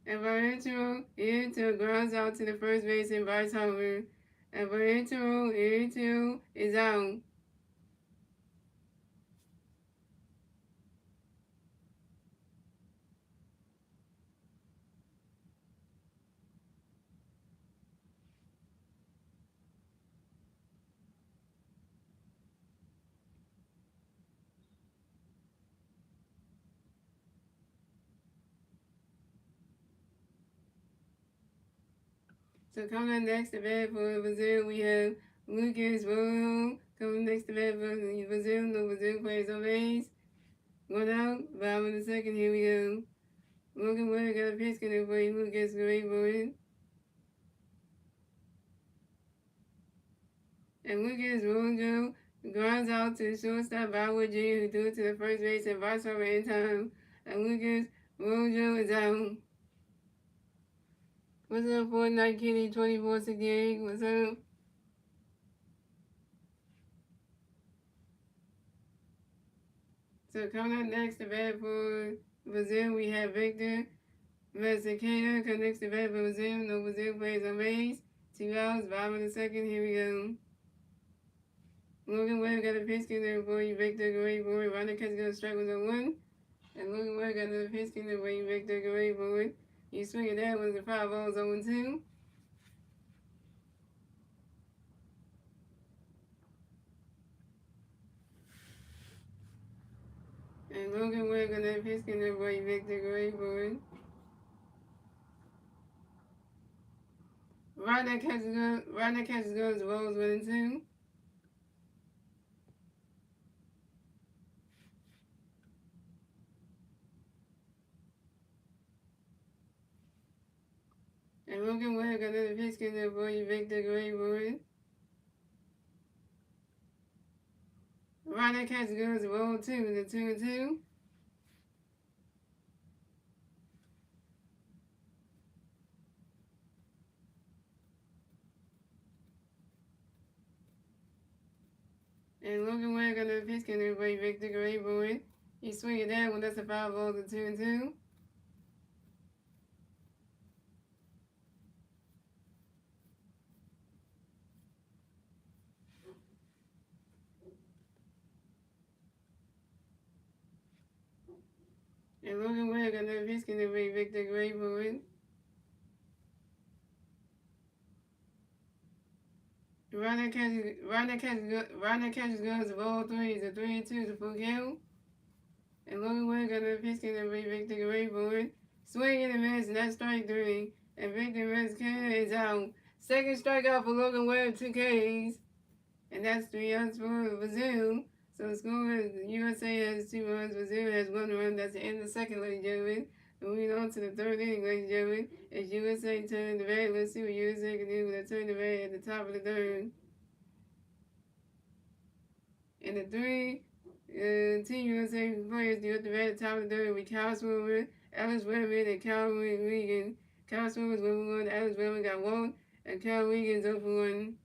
And Barrentero grounds out to the first base and Bryce Harper. And Barrentero is out. So coming up next to bat for Brazil, we have Lucas Rojo. Coming next to bat for Brazil, no Brazil plays on base. 1 out, 5 in the second, here we go. Logan Webb got a pitch in there for you, Lucas, great for it. And Lucas Rojo grounds out to the shortstop, Bauer Jr., who threw it to the first base and Bryce Harper in time. And Lucas Rojo is out. What's up, Fortnite Kitty 2468? What's up? So coming up next to bat for Brazil, we have Victor Mezquita. Come next to bat for Brazil. No Brazil plays on base. 2 outs, 5 in the second. Here we go. Logan Webb got a pitch in there for you, Victor. Great boy. Ronda Catch got a strike with a 1. And Logan Webb got another pitch in there for you, Victor. Great boy. You swing at that was the 5 balls 0-2. And Logan Webb got another pitch in there for you, Victor. Great boy. Ronda catches goes, rolls 1-2. And Logan Webb got another pitch in there for you, Victor. Great boy. Ronda catches goes, roll 2, the 2-2. And Logan Webb got another pitch in there for you, Victor. Great boy. You swing it that one, that's a 5 ball, the 2-2. And Logan Webb got another pitch in there for you, Victor. Great boy. Ronda catches goes, roll 3, the 3-2, the full count. And Logan Webb got another pitch in there for you, Victor. Great boy. Swing and a miss, and that's strike 3. And Victor Mezquita is out. Second strikeout for Logan Webb, 2 Ks. And that's 3 runs for Brazil. So the score is USA has 2 runs, Brazil has 1 run. That's the end of the second, ladies and gentlemen. Moving on to the third inning, ladies and gentlemen. It's USA turning the bat. Let's see what USA can do with a turn the bat at the top of the third. And the 3 Team USA players do at the bat at the top of the third with Kyle Swimmer, Alex Redmond, and Kyle Regan. Kyle Swimmer's 1-1, Alex Redmond got 1, and Kyle Regan's 0-1.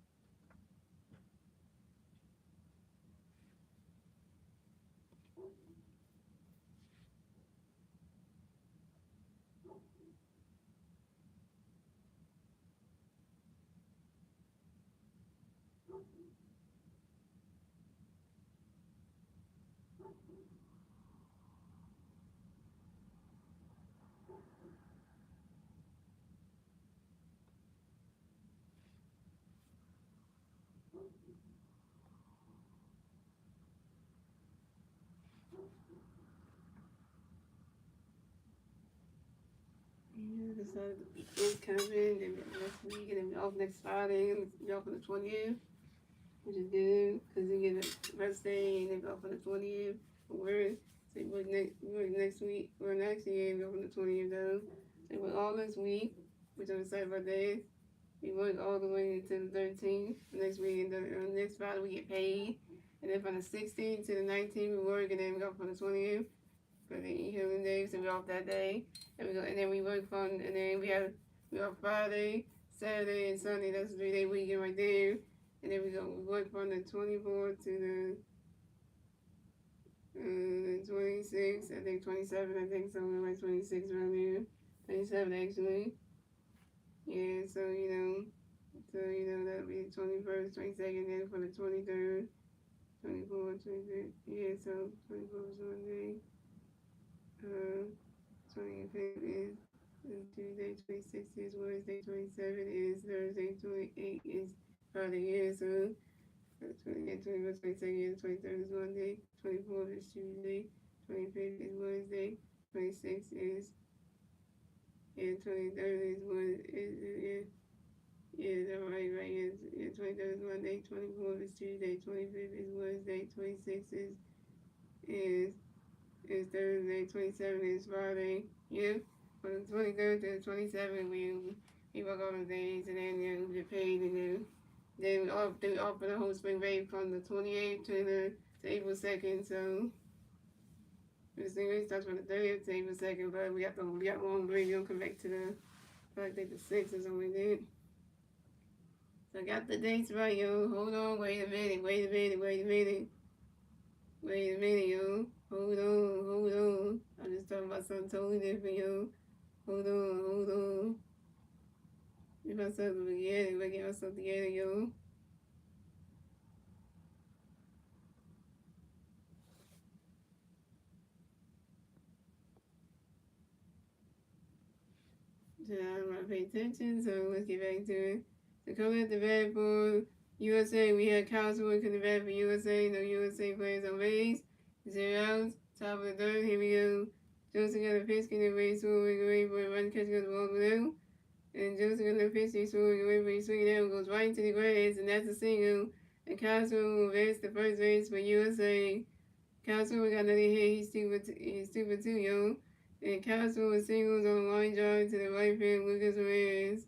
So the weekend's coming, and next week, and then we off next Friday, and we off on the 20th, which is good, because we get a rest day, and then we off on the 20th. We're, so we work next week, or next year, we off on the 20th, though. So we work all this week, which I'm excited about that. We work all the way until the 13th. Next week, and the next Friday, we get paid. And then from the 16th to the 19th, we work, and then we go from the 20th for the healing day, so we off that day. And we go, and then we work from, and then we off Friday, Saturday, and Sunday. That's a 3-day weekend right there. And then we work from the 24th to the 26th, I think 27th, I think somewhere like 26 around there. 27 actually. Yeah, so that'll be the 21st, 22nd, then for the 23rd, 24th, 25th. Yeah, so 24th is Monday. 25th is Tuesday, 26th is Wednesday, 27th is Thursday, 28th is Friday. Yeah, so 21st, 22nd, 23rd is Monday, 24th is Tuesday, 25th is Wednesday, 26th is, yeah, 23rd is Wednesday, yeah, that's right, yeah, 23rd is Monday, 24th is Tuesday, 25th is Wednesday, 26th is Thursday, 27th is Friday, yeah. From the 23rd to the 27th, we work all the days, and then we get paid, and then we off for the whole spring break from the 28th to April 2nd. So the spring break starts from the 30th to April 2nd, but we got long break. We don't come back to I think the 6th or something like that. So I got the dates right, yo. Hold on, wait a minute, yo. Hold on. I'm just talking about something totally different, yo. Hold on. Get myself together, yo. So I'm gonna pay attention, so let's get back to it. So coming at the bat for USA, we had Kyle Sword coming the bat for USA. No USA players on base. 0 outs. Top of the third. Here we go. Johnson got a pitch, getting away, swinging away for a run, catching the ball below. And Johnson got a pitch, he's swinging away, but he's swinging out, goes right into the grass, and that's a single. And Kyle Sword will advance the first base for USA. Kyle Sword got another hit. He's 2 for 2, yo. And Kyle Sword with singles on the line drive to the right field, Lucas Reyes.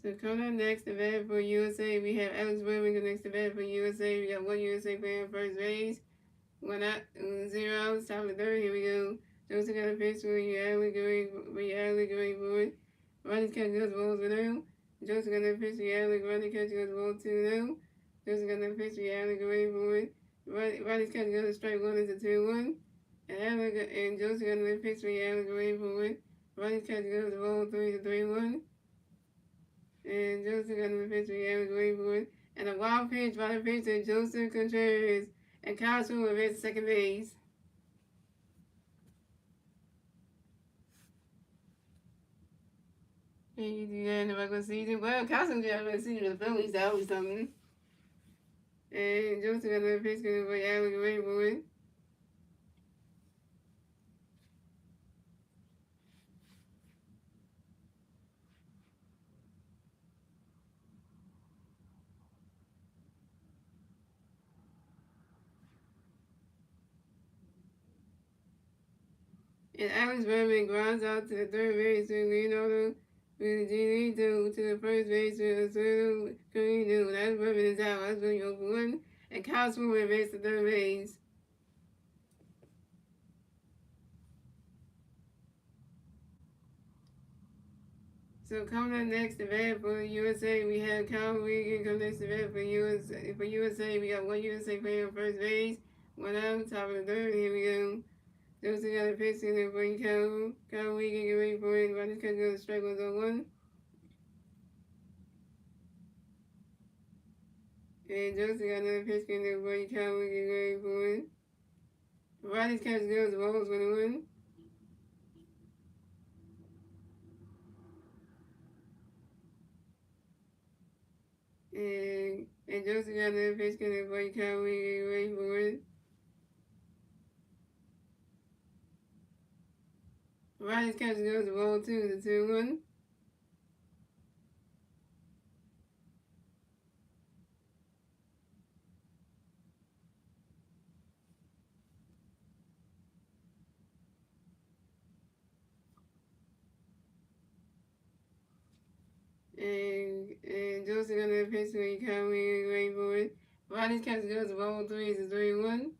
So coming up next, the bat for USA, we have Alex Bowman next to bat for USA. We got one USA player on first base. 1 out, 0 outs, top of the third. Here we go. Joseph got a pitch for you, Alec Gray for it. Ronnie's catching those balls for now. Joseph got a pitch for you, Alec. Ronnie catching those balls 2-0. Joseph got a pitch for you, Alec Gray for it. Ronnie's catching those strike one is a 2-1. And Joseph got a pitch for you, Alec Gray for it. Ronnie's catching those balls 3-1. And Joseph got the pitch for Alex Waywood. And a wild pitch by the pitcher, Joseph Contreras. And Kyle Sword advanced to second base. And you do that in the regular season. Well, Kyle Sword did that in the regular season with the Phillies. That was something. And Joseph got the pitch for Alex Waywood. And Alex Berman grounds out to the third base to Leonardo Giolito to the first base to Alfredo Carino. Alex Berman is out. Alex Berman 0 for 1. And Kyle Sword advanced to third base. So coming up next, the bat for USA, we have Kyle Regan come next to bat for USA. For USA, we got one USA player on first base. 1 out, top of the third. Here we go. Joseph got a pitch in there for Kyle Regan, get ready for it. Ronnie's catching go to strike 1-1. And Joseph got another pitch in there for Kyle Regan, get ready for it. Ronnie's catching goes to balls 1-1. And And Joseph got another pitch connected by Kawhi away for it. Riley's catch goes to ball 2, the 2-1. And Joseph got another pitch when Kawhi away for it. Riley's catch goes to ball 3, it's a 3-1.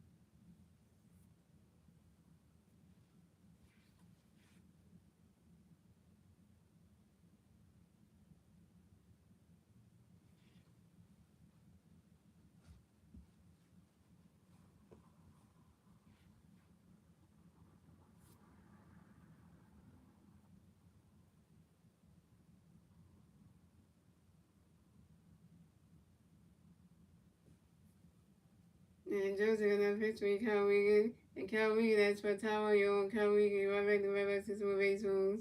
And Joseph got another pitch when Kawhi and Kawhi that's for Tower Yo and Kawhi right back to right back to some baseballs.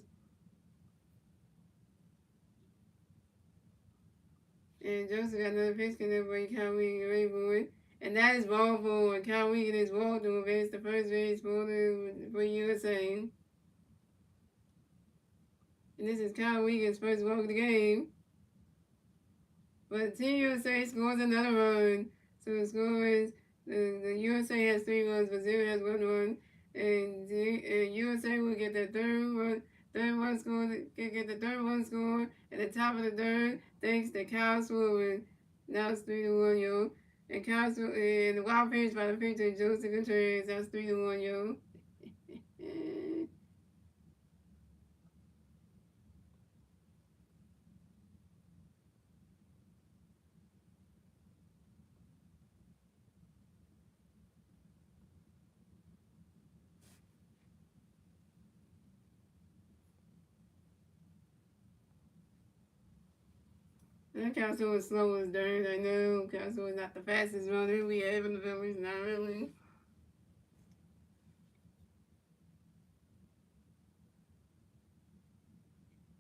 And Joseph got another pitch connected by Kawhi away for it. And that is ball 4. And Kawhi is ball to advance the first base for USA. And this is Kyle Wiegand's first walk of the game. But Team USA scores another run. So the score is the USA has 3 runs, Brazil has 1 run. And USA will get the third one score, get the third one score at the top of the third, thanks to Kyle Swilling. Now it's 3-1, yo. And and the wild pitch by the pitcher Joseph Contreras. That's 3-1, yo. That Castle was slow as dirt. I know Castle was not the fastest runner we have in the village, not really.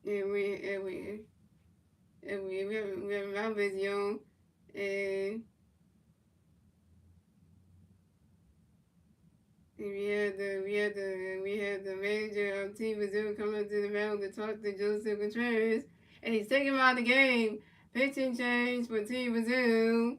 We have Malvis Young, and we had the manager of Team Brazil coming up to the mound to talk to Joseph Contreras, and he's taking him out of the game. Pitching change for Team Brazil.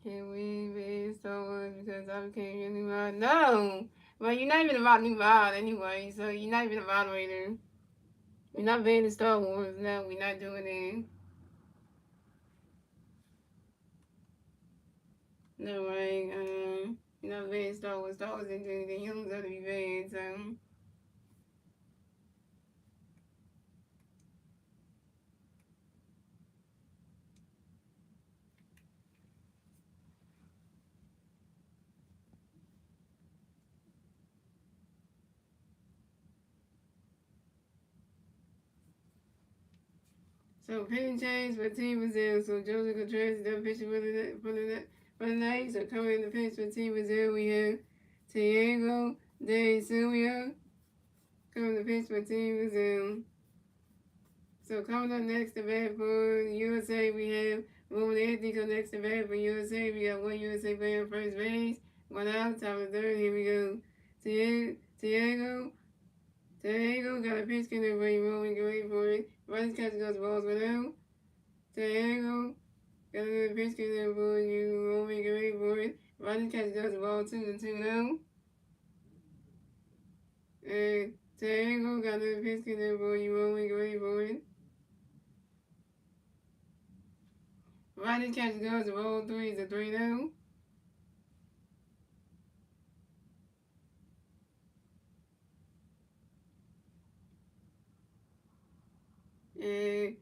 Can we be so because I became your new mod? No! Well, you're not even about new mod anyway, so you're not even a moderator. We're not banning Star Wars. No, we're not doing it. No, right? You're not banning Star Wars. Star Wars didn't do anything. You don't deserve to be banned, so. So pitching change for Team Brazil. So Joseph Contreras is done pitching for the night. So coming in the pitch for Team Brazil, we have Thiago De Silva coming to pitch for Team Brazil. So coming up next to bat for USA, we have Roman Anthony come next to bat for USA. We got 1 USA player on first base. 1 out, top of the third. Here we go. Thiago Diego got a pitch in the way, rolling away for it. Riley's catching those balls without. Diego got a pitch in the way, rolling away for it. Riley's catching those balls 2-2 now. And Diego got a pitch in the way, rolling away for it. Riley's catching those balls 3-3 now. And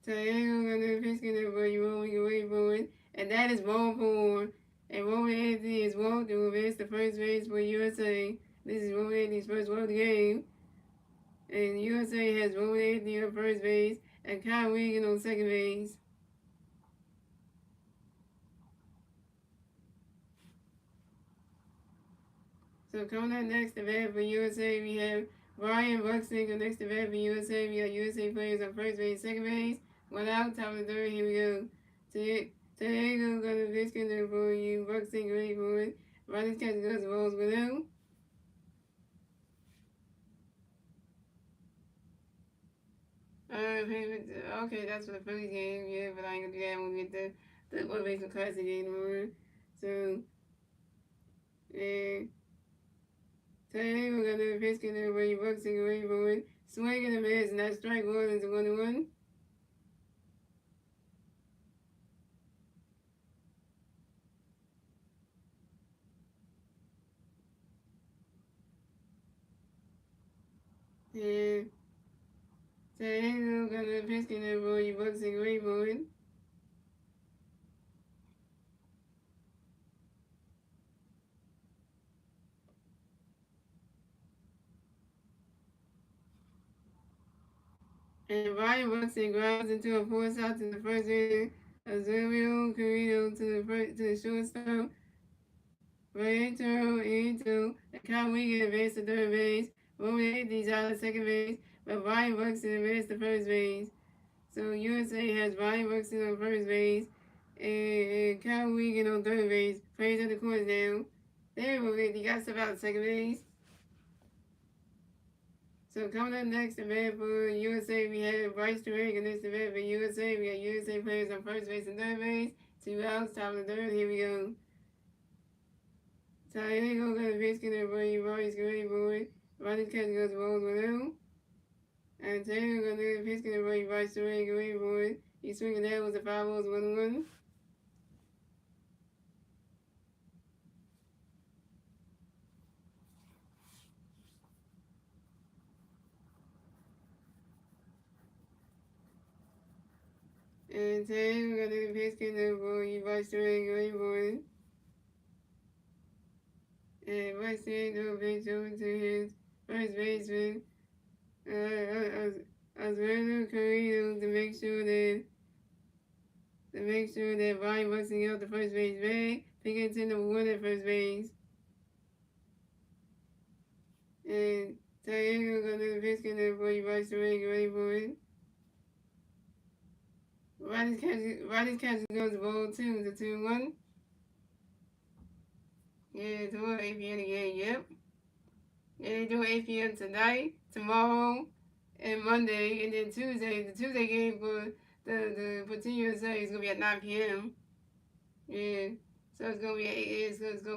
Diego got a pitch in the way, rolling away for it. And that is ball 4. And Roman Anthony is walked to advance the first base for USA. This is Roman Anthony's first World game. And USA has Roman Anthony on first base and Kyle Wigan on second base. So coming up next to bat for USA, we have Brian Buxton next to bat for USA. We got USA players on first base, second base. One out, top of the third. Here we go. Diego got a pitch in there for you. Buxton ready for it. Riley's catching those balls below. Okay, that's for the Phillies game, yeah, but I ain't gonna do that when we get the Motivation Classic game tomorrow. So, Diego got a pitch in there where you Buxton ready for it. Swing and a miss, and that strike one is a 1-1. Yeah. Diego got a pitch in there where you Buxton ready for it. And Brian Buxton grounds into a force out to the first inning. Azurio Carrillo to the shortstop. Rancho into and Kyle Wigan advanced to third base. Roman Anthony's out at second base, but Brian Buxton advanced to first base. So USA has Brian Buxton on first base and Kyle Wigan on third base. Players at the course now. There, Roman Anthony got stuff out at second base. So coming up next to bat for USA, we have Bryce Turang against the bat for USA. We got USA players on first base and third base. 2 outs, top of the third. Here we go. Diego got a pitch in there for you. Bryce ready for it. Riley's catching goes balls below. And Diego got a pitch in there for you. Bryce Turang ready for it. He's swinging that with the 5 balls, 1-1. And Diego got a pitch in there for you. Bryce Turang ready for it. And Bryce Turang threw a pitch over to his first baseman. Oswaldo Carrillo to make sure that Brian Buxton got the first base bag. Picking to number 1 at first base. And Diego got another pitch in there for you. Bryce Turang ready for it. Riley's catching goes the ball 2 to 2-1. Yeah, tomorrow 8 p.m. again, yep. Yeah, they do 8 p.m. tonight, tomorrow, and Monday, and then Tuesday. The Tuesday game for for Team USA is gonna be at 9 p.m. Yeah, so it's gonna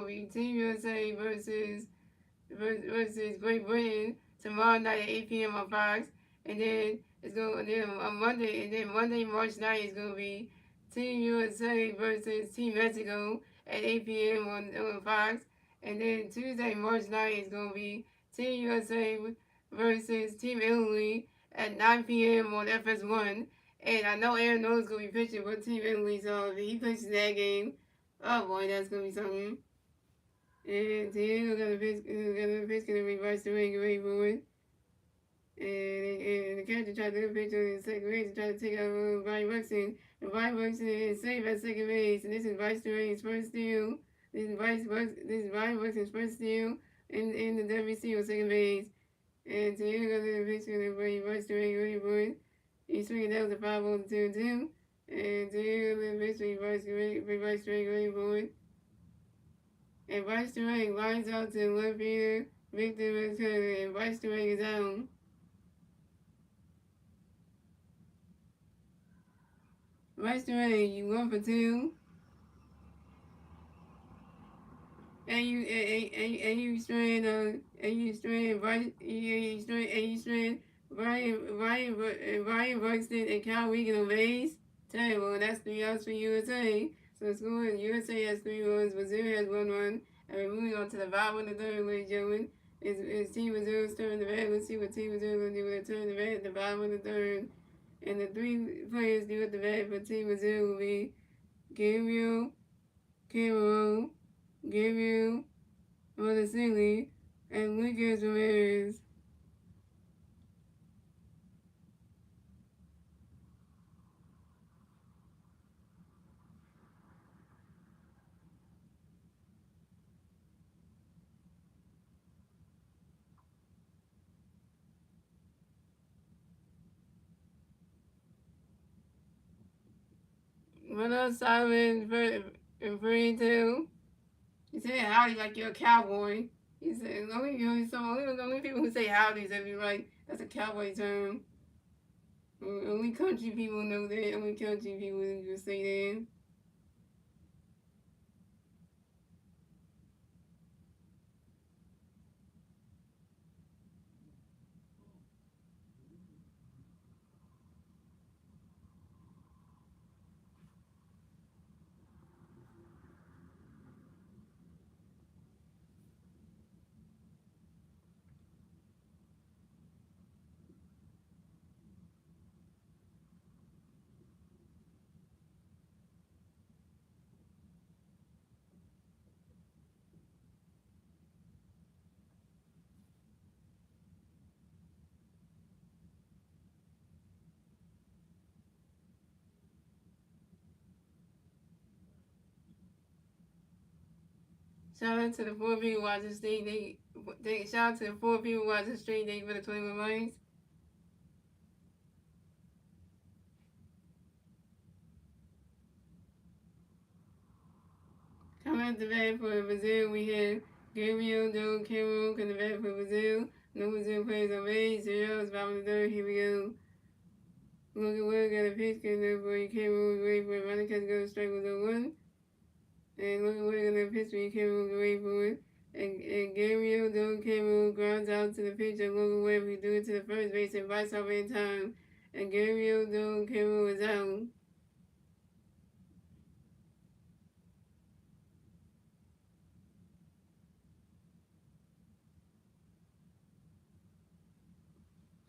be Team USA versus Great Britain tomorrow night at 8 p.m. on Fox, and then on Monday March 9th is gonna be Team USA versus Team Mexico at 8 p.m. on Fox, and then Tuesday March 9th is gonna be Team USA versus Team Italy at 9 p.m. on FS1. And I know Aaron Nolan's gonna be pitching for Team Italy, so if he pitches that game, oh boy, that's gonna be something. And Diego got a pitch gonna reverse the ring away for it. And the catcher tried to pitch on the second base and tried to take out Brian Buxton. And Brian Buxton is safe at second base. And this is Bryce Turang's first steal. This is Brian Buxton's first steal in the WC on second base. And Diego got a pitch gonna Bryce Turang away for it. He's swinging down the 5-0-2-2. And Diego got a pitch for Bryce Turang away for it. And Bryce Turang lines out to the left fielder Victor is good and Bryce to make his own. Bryce to you 1 for 2. And you strain Brian Buxton and Kyle Regan on base. Well, that's 3 outs for USA. So the score is USA has 3 runs, Brazil has 1 run. And we're moving on to the bottom of the third, ladies and gentlemen. It's Team Brazil's turn to bat. Let's see what Team Brazil going to do with their turn to bat at the bottom of the third. And the 3 players do at the bat for Team Brazil will be Gabriel, Cameron, Gabriel, Montesilli, and Lucas Ramirez. What else, Simon? And Free too. He said howdy like you're a cowboy. He said only people who say howdy said be right. That's a cowboy term. Only country people know that. Only country people will say that. Shout out to the 4 people watching Street Day. Shout out to the 4 people watching Street Day for the 21 likes. Coming at the bat for Brazil, we have Gabriel Joe Cameron coming the bat for Brazil. No Brazil players on base. 0 bottom of the third. Here we go. Logan Wood got a pitch coming up for Cameron. Wait for it. Ronnie Catch go strike with a 1. And Logan Wood got a pitch for Cameron. Wait for it. And Gabriel Joe Cameron grounds out to the pitch of Logan Webb, who threw it to the first base and bites off in time. And Gabriel Joe Cameron was out.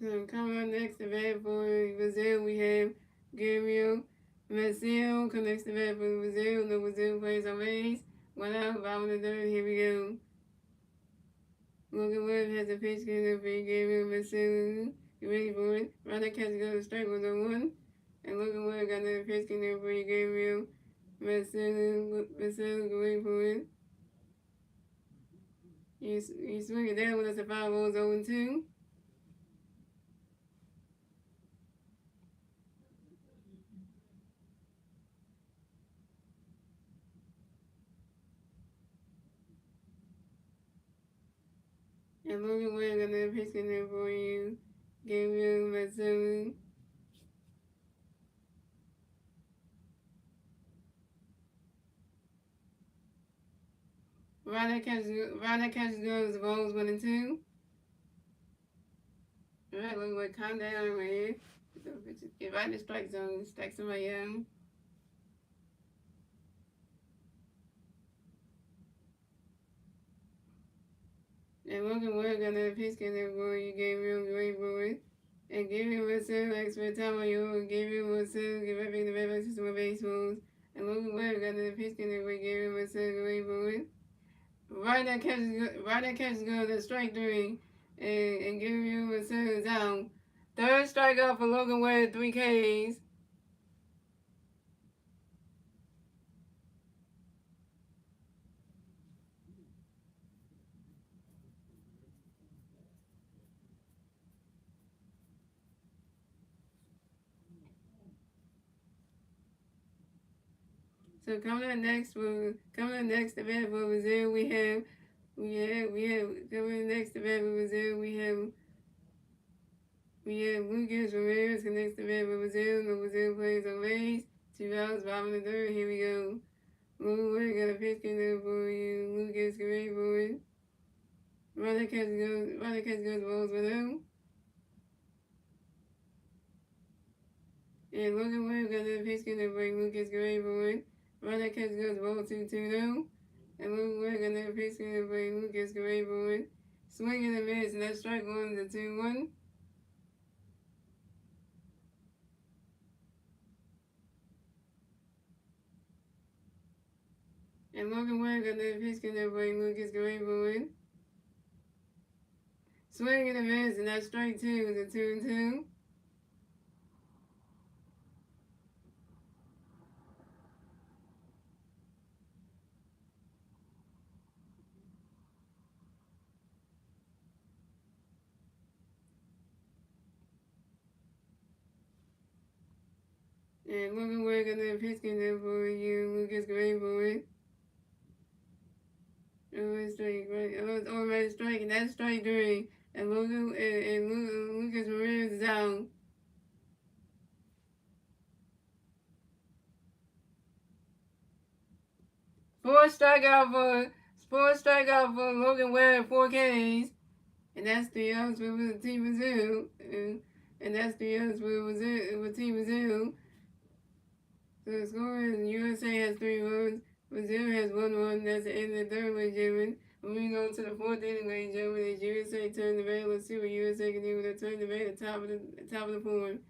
So coming up next to bat for Brazil, we have Gabriel Marcel connects the bat for Brazil. No Brazil plays on base. 1 out, bottom of the third. Here we go. Logan Webb has a pitch coming up for Gabriel Marcel. You ready for it? Ronnie Catch goes to strike with a 1. And Logan Webb got another pitch coming up for Gabriel Marcel. Go wait for it. You swing it down when it's a 5 balls 0-2. And Logan Webb got another pitch coming up for you. Gabriel Marcel. Ronnie Catch goes balls 1-2. Alright, look what calm down, man. Get right in the strike zone, stack somebody out. And Logan Wood got another pitch in there for you, Gabriel Great Boy. And Gabriel Marcel, expert time on you, Gabriel Marcel, get right back in the back system of baseballs. And Logan Wood got another pitch in there for Gabriel Marcel, Great Boy. Right that catches goes to strike 3. And Gabriel Marcel is out. Third strikeout for Logan Webb, 3 Ks. So coming up next, the bat for Brazil, we have we have coming next to bat with Brazil. We have Lucas Ramirez connects to bat with Brazil. No Brazil plays on base. 2 outs, bottom of the third. Here we go. Moving, got a pitch in there for you. Lucas, great for it. Runner catch goes balls with him. And Logan Webb got a pitch in there for Lucas, great for it. Runner catch goes ball 2-2 now. And Logan Webb got a pitch in there for Lucas, great for it. Swing and a miss, and that's strike one to 2-1. And Logan Webb got that pitch in there for Lucas, great for it. Swing and a miss, and that's strike two to 2-2. And Logan Webb got that pitch in there for you, Lucas, great for it. Strike, right? Automatic strike, and that's strike three. And Lucas Ramirez is out. Four strikeout for Logan Webb, 4 Ks. And that's 3 outs with Team Brazil. And that's 3 outs with Team Brazil. So the score is USA has 3 runs. Brazil has 1 run. That's the end of the third, ladies and gentlemen. Moving on to the fourth inning, ladies and gentlemen, as USA turn the bat. Let's see what USA can do with a turn the bat at the top of the fourth.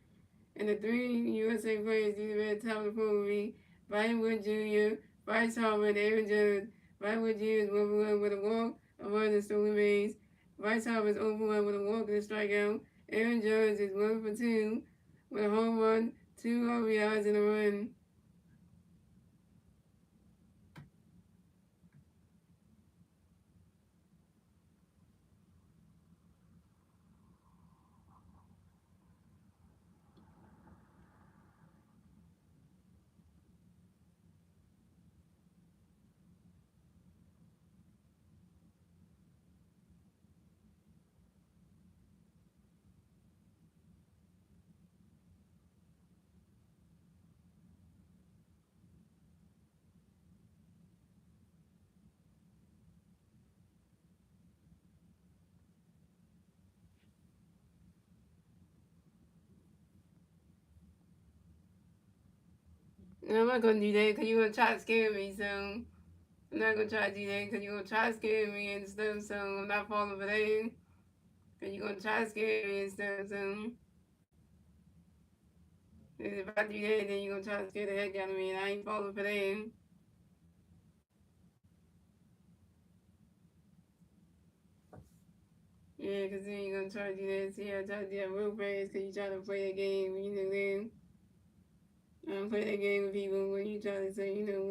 And the 3 USA players do the bat at the top of the fourth will be Brian Wood Jr., Bryce Harper, and Aaron Judge. Brian Wood Jr. is 1-for-1 with a walk, a run, and stolen base. Bryce Harper is 0-for-1 with a walk and a strikeout. Aaron Judge is 1-for-2 with a home run, 2 RBIs, and a run. No, I'm not gonna do that because you're gonna try to scare me, so I'm not gonna try to do that because you're gonna try to scare me and stuff, so I'm not falling for that. Because you're gonna try to scare me and stuff, so if I do that, then you're gonna try to scare the heck out of me, and I ain't falling for that. Yeah, because then you're gonna try to do that. See, I try to do that real fast because you try to play that game, then play that game with people where you try to say, you know.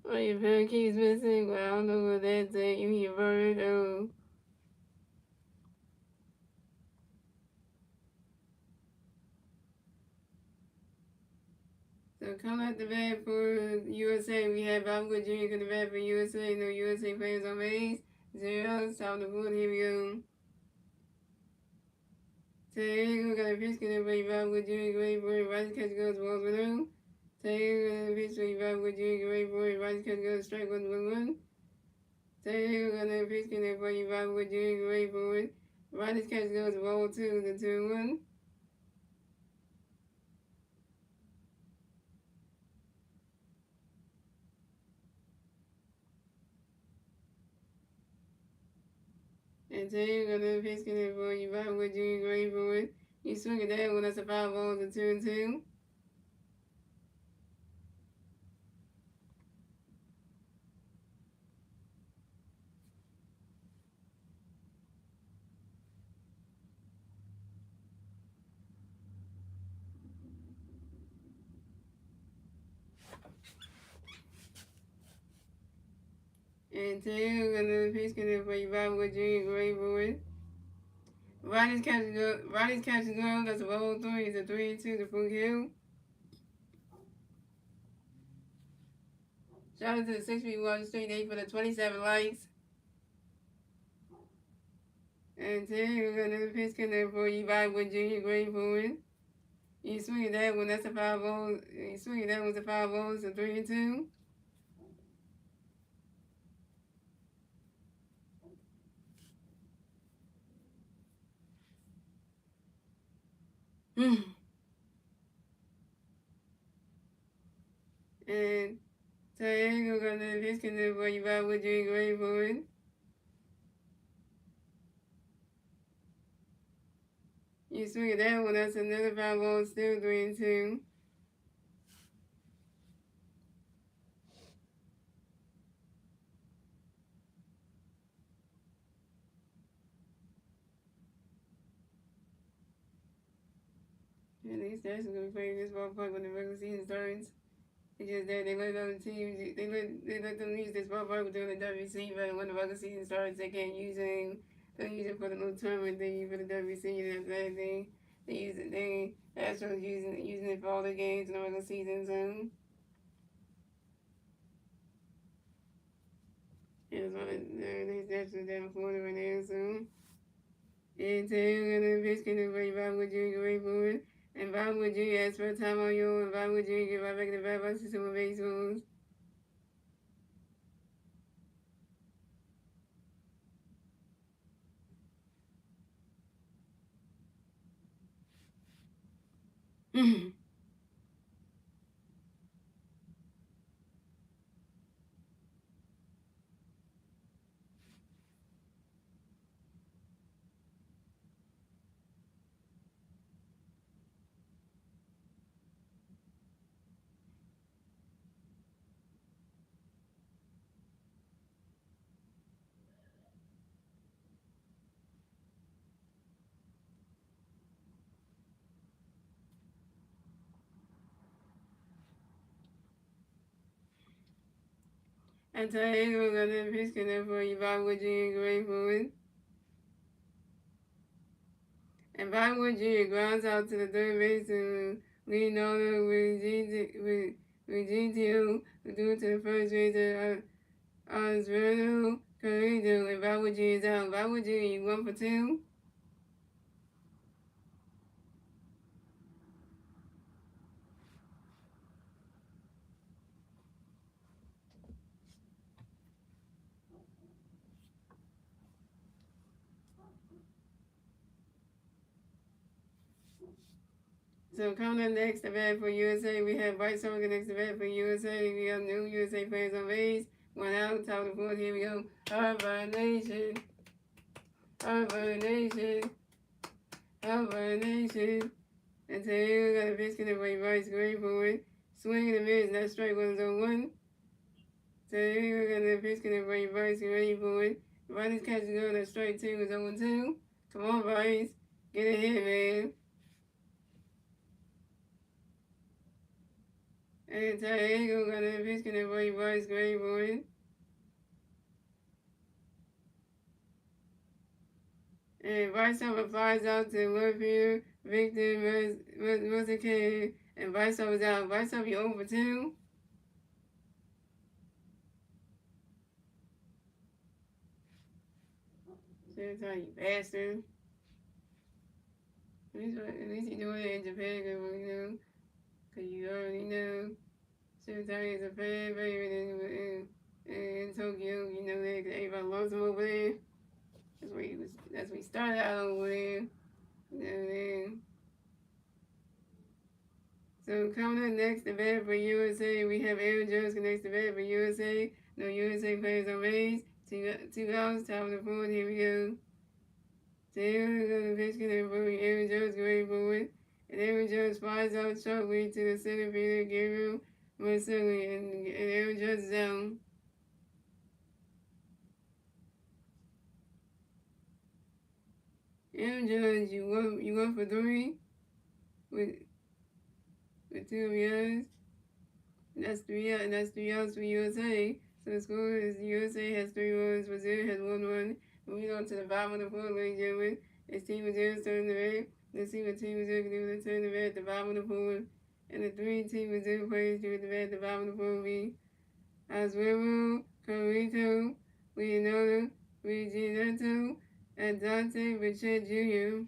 Oh, your parakeet's missing? Well, I don't know what that's at. You mean a bird? Oh. So come at the bat for USA. We have Bob Wood Jr. at the bat for USA. No USA players on base. 0. Top of the fourth. Here we go. Diego got a pitch in everybody. Bob Wood Jr. Great for it. Right catch goes balls with him. Diego got a pitch for Bob Wood Jr. Great for it. Right catch goes strike 1-1. Diego got a pitch in everybody. Bob Wood Jr. Great for it. Right catch goes ball 2 to 2-1. And Diego got a pitch in everybody. Bob Wood Jr. Great for it. You swing at that one. That's a 5 ball to 2-2. And today we're gonna pitch connect for you Bob with Junior Great Board. Ronnie's catching girl, that's a level 3, it's a 3-2 to full kill. Shout out to the 6 people watching Street 8 for the 27 likes. And today we're gonna pitch connect for you Bob with Junior Great Board. You swing that one, that's a 5-0. You swing that one's a 5-0, it's a 3-2. And today we're gonna pitch connect for you Bob with Junior Great Board. You swing that one, that's another 5-0, still 3-2. And these guys are gonna be playing this ballpark when the regular season starts. It's just that they let other teams, they let them use this ballpark during the WC, but when the regular season starts, they can't use it. They use it for the little tournament thing for the WC and that thing. They use it. Astros using it for all the games in the regular season. So it's one of these Astros down in Florida right now. So and today we're gonna pitch connect for Bob Jr. Great Board. And Bob Jr. asked for a time on you, and Bob Jr. get right back in the bat box to some baseballs. And today we're gonna pitch connect for Bob Jr. Great Board. And Bob Jr. grounds out to the third base and leading over with GTO due to the first base Osvaldo Carrillo, and Bob Jr. is out. Bob Jr. 1 for 2. So coming up next, the bat for USA, we have Bryce Harper next to bat for USA. We have new USA players on base. 1 out, top of the fourth. Here we go. Harper Nation. Harper Nation. Harper Nation. And today we got a pitch connect for Bryce Great Board. Swing and a miss, that strike 1-1. Today we got a pitch connect for Bryce Great Board. Bryce catches go, that strike 2 is 0-2. Come on, Bryce. Get a hit, man. And Diego got a pitch connect for Bryce Great Board. And Bryce Harper flies out to left fielder Victor Muzikane. And Bryce Harper's out. Bryce Harper, you 0 for 2. Same time, you bastard. At least you doing it in Japan, you know, because you already know. Shintai is a fan favorite in Tokyo, you know that, because everybody loves him over there. That's where he started out over there. You know that. So coming up next, the bat for USA, we have Aaron Judge next to bat for USA. No USA players on base. Two outs, top of the fourth, here we go. Taylor going to pitch connect for Aaron Judge going forward. And Aaron Judge flies out sharply to the center fielder, Gabriel Marcelli, and Aaron Judge is down. Aaron Judge, you won for 3 with 2 yards. That's 3 outs for USA. So the score is USA has 3 1, Brazil has 1-1. Moving on to the bottom of the pool, ladies and gentlemen. It's Team Brazil starting the red. Let's see what Team Brazil can do with the turn the red at the bottom of the pool. And the 3 Team Brazil players do with the red at the bottom of the pool be Azuero, Carlito, Leonardo, Reginaldo, and Dante Richard Jr.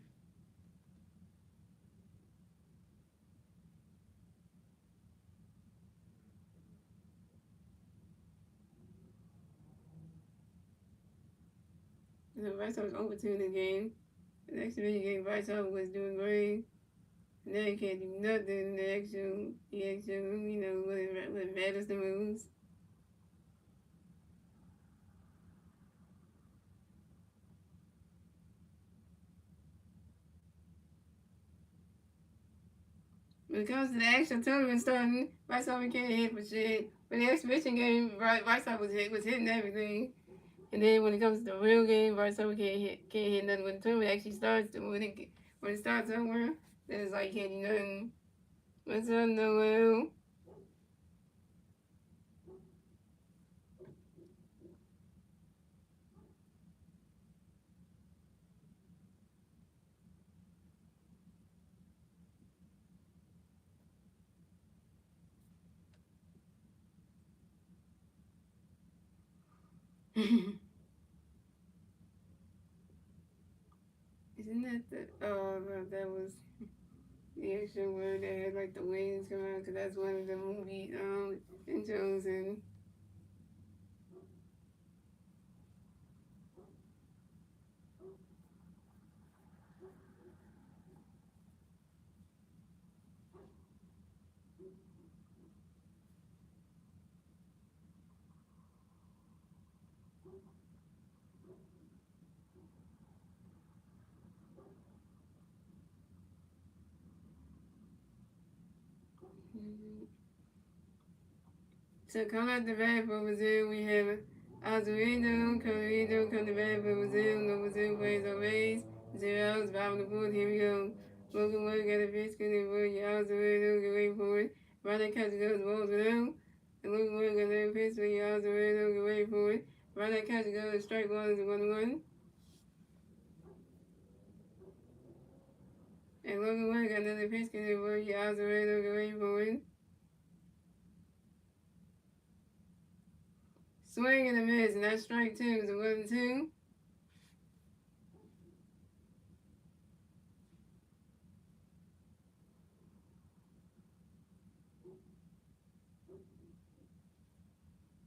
The White Sox overturned the game. The next video game, White Sox was doing great. Now you can't do nothing in the actual, what matters the most. When it comes to the actual tournament starting, White Sox can't hit for shit. But the exhibition game, White Sox was hitting everything. And then when it comes to the real game, White Sox can't hit nothing. When the tournament actually starts, when it starts somewhere, then it's like you can't do nothing. What's up, Noel? Isn't that the no, that was the actual word that had like the wings come out? Cause that's one of the movie intros and. So come out the bat for Brazil, we have Azuindo, Corrido, come the bat for Brazil, no Brazil plays on base, 0 outs, bottom of the fourth, here we go. Logan Wood got a pitch, get it for you, Azuindo, get ready for it. Running catch goes, balls around. And Logan Wood got a pitch for you, Azuindo, get ready for it. Running catch goes, strike one is 1-1. And Logan Wood got another pitch, get it for you, Azuindo, get ready for it. Swing and a miss, and that's strike two, so 1-2.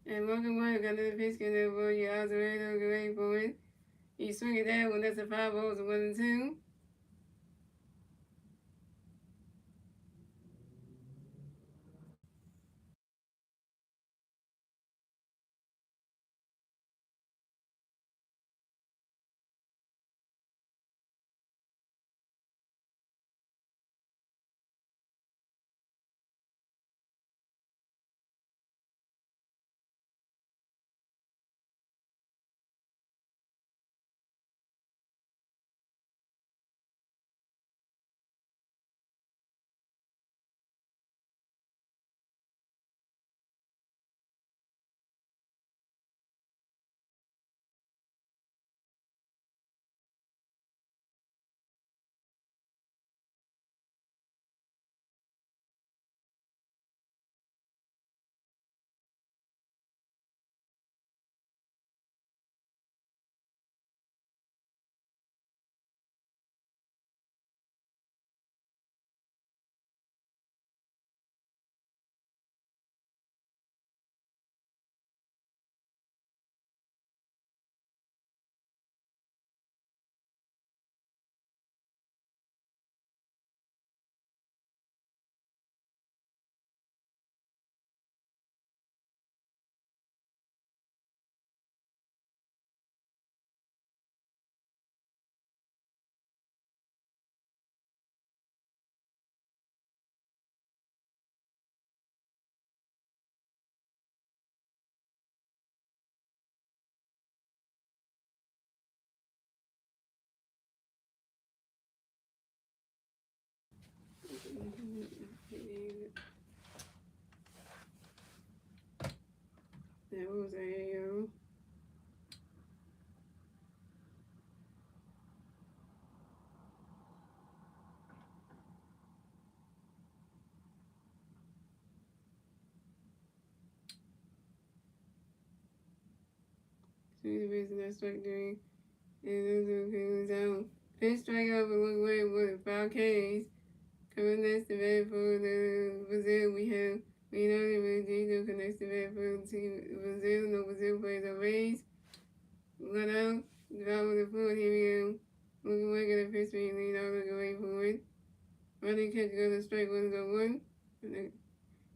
And Logan White got another pitch, get it for you, Azuindo, get ready for it. You swing it down when that's a 5-0, so 1-2. what was that? Yo. See the reason I strike during and those who feelings out. Pitch strike out and look away with 5 Ks. Coming next to bat for the Brazil, we have Leonardo Rodrigo connects to bat for the team Brazil. No Brazil plays on base. Let out. Drop with the foot. Here we go. Looking away at the pitch speed. Leonardo go away for it. Running catch go to strike 1-1. And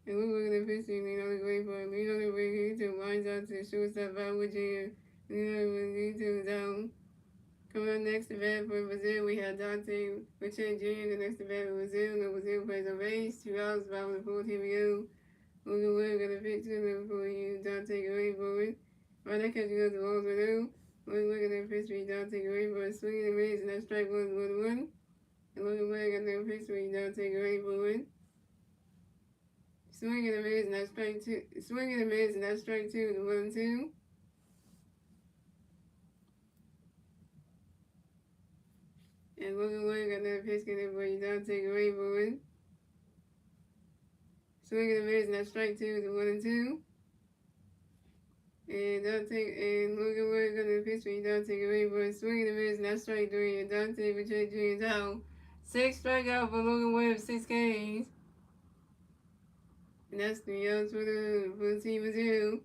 looking at the pitch speed. Leonardo go away for it. Leonardo Rodrigo lines out to the shortstop out with Jr. Leonardo Rodrigo down. Coming up next to bat for Brazil, we have Dante Richard Jr. The next to bat for Brazil. No Brazil plays on base. 2 outs, bottom of the fourth. Here we go. Logan Wood got a pitch to for you. Dante go away for it. Right now, catch goes to balls with you. Logan at that pitch for you. Dante go away for it. Swinging and miss, and that strike 1-1. And Logan Wood got that pitch for you. Dante go away for it. Swinging and miss, and that strike 2. Swinging and miss, and that strike 2 to 1-2. And Logan Wood got that pitch for you. Dante go away for it. Swinging and miss, and that strike 2 to 1-2. And Dante and Logan Wood got the pitch for you. Dante go away for it. Swinging and miss, and that strike 3. And Dante Richard Jr. down. 6 strikeout for Logan Wood, 6 Ks. And that's 3 outs for the team Brazil.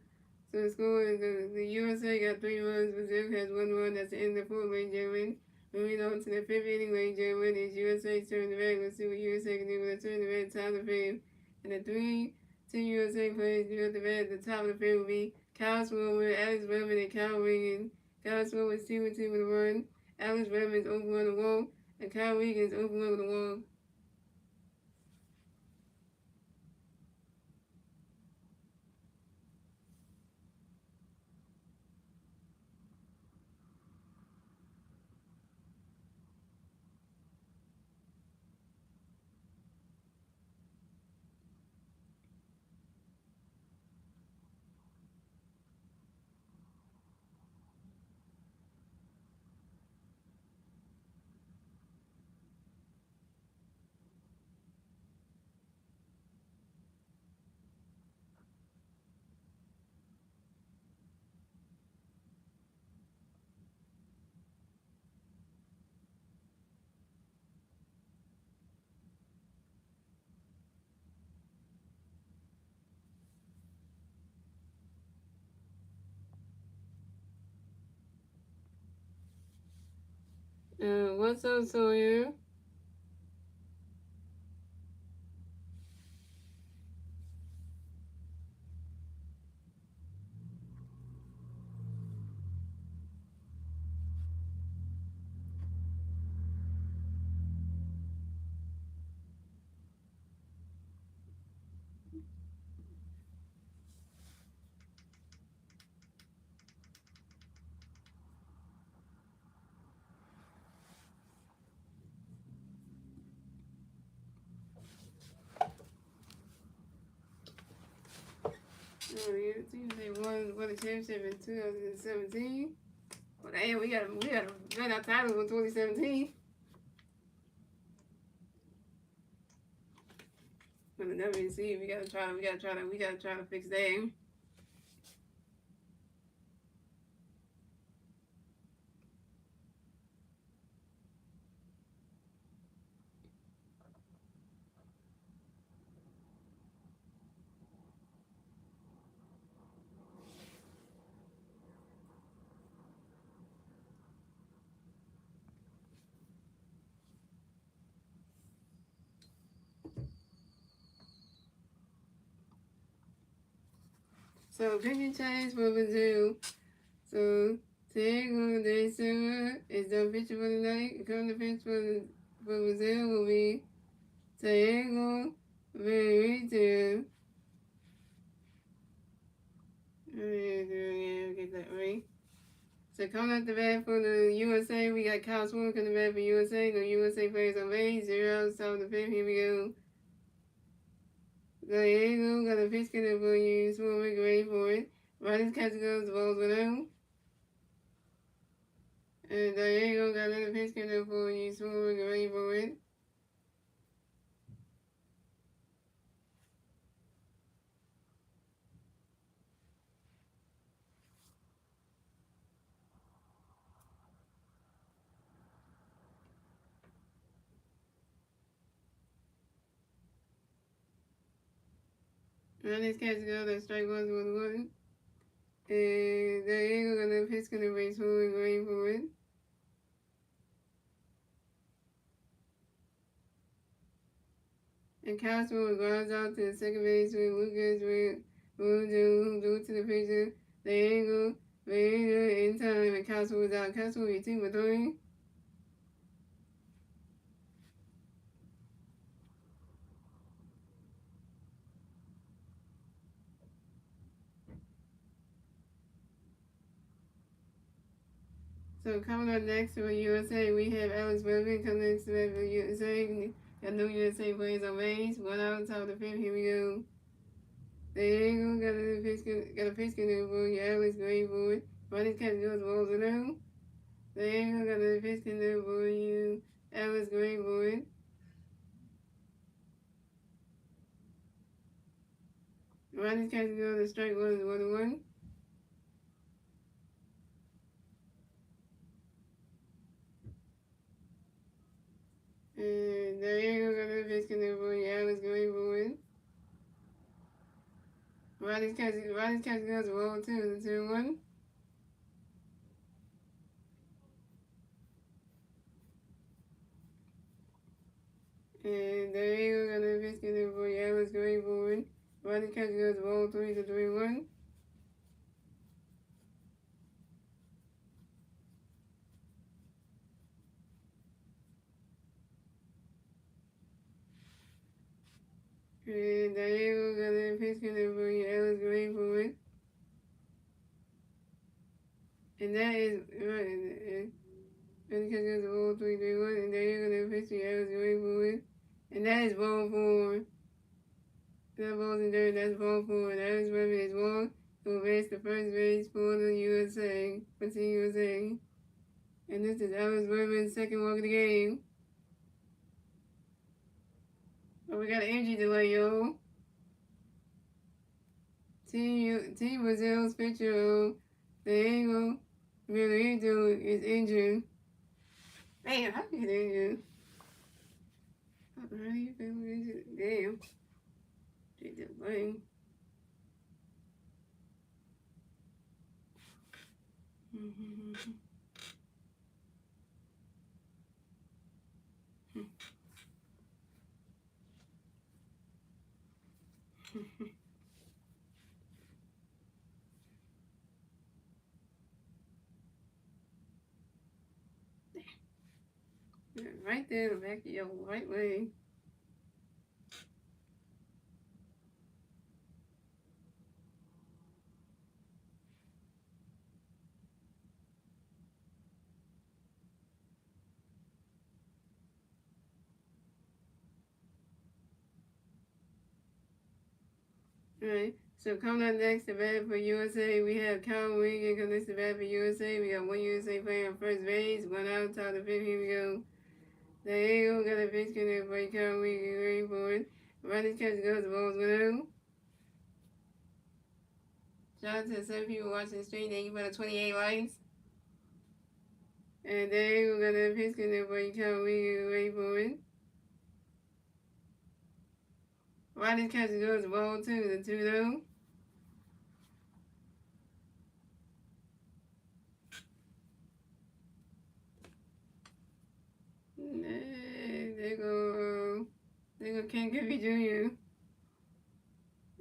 So the score is the USA got 3 runs. Brazil has 1 run. That's the end of the 4th, ladies and gentlemen. Moving on to the 5th inning, ladies and gentlemen, is USA's turn to bat. Let's see what USA can do with a turn to bat, top of the field. And the 3 USA players do at the bat at the top of the field will be Kyle Swirler, Alex Redmond, and Kyle Wiggins. Kyle Swirler is 2-2 with a run. Alex Redmond is over on the walk. And Kyle Wiggins over on the walk. What's up, Sawyer? The team they won the championship in 2017. Well, damn, we got our title in 2017. But the WC, we gotta try to fix that. So pitching change for Brazil. So Diego De Silva is the pitcher for the night. Coming to pitch for Brazil will be Diego Verito. Get that right. So coming up the bat for the USA, we got Kyle Swirler coming the bat for USA. The USA players on base. 0 outs, top of the 5th. Here we go. Diego got a pitch coming for you. Swirler ready for it. Ronnie's catch goes the balls with him. And Diego got another pitch coming for you, smooth and ready for it. Ronnie's catch goes, that strike goes with one. And Diego got another pitch coming for you, smooth and ready for it. And Castro grounds out to the second base with Lucas with Mojo due to the pitcher. Diego, in time, and Castro was out. Castro with 2 for 3. So coming up next for USA, we have Alex Bevin coming next to bat for USA. Got no USA players on base. 1 out, top of the 5th. Here we go. Diego got a pitch in for you. Alex Gray for it. Ronnie's catch goes balls around. Diego got a pitch in there for you. Alex Gray for it. Ronnie's catch goes to strike 1-1. And Diego got a pitch in there for you. Alex Gray for it. Ronnie's catch goes to ball 2, 2-1. And Diego got a pitch in there for you. Alex Gray for it. Ronnie's catch goes to ball 3, 3-1. And Diego got a pitch in there for you. Alex Gray for it. And that is right. And catch goes to ball 3, 3-1. And Diego got a pitch to Alex Gray for it. And that is ball 4. That ball's in there. That's ball 4. And Alex Gray is walk. Who advanced the first base for the USA. For Team USA. And this is Alex Berman's second walk of the game. Oh, we got an injury delay, yo. Team Brazil's pitcher, Diego Milito, is injured. Man, how you get injured? How you feel injured? Damn. Take that blame. Right there in the back of your right leg. Alright, so coming up next to bat for USA, we have Kyle Wigan coming next to bat for USA. We got 1 USA player on first base, 1 out, top of the 5th. Here we go. Diego got a pitch in there for Kyle Wigan, ready for it. Ronnie's catch goes, the ball's with him. Shout out to the 7 people watching the stream. Thank you for the 28 likes. And Diego got a pitch in there for Kyle Wigan, ready for it. Ronnie's catch goes, the ball 2, the 2-0. There go Ken Griffey Jr.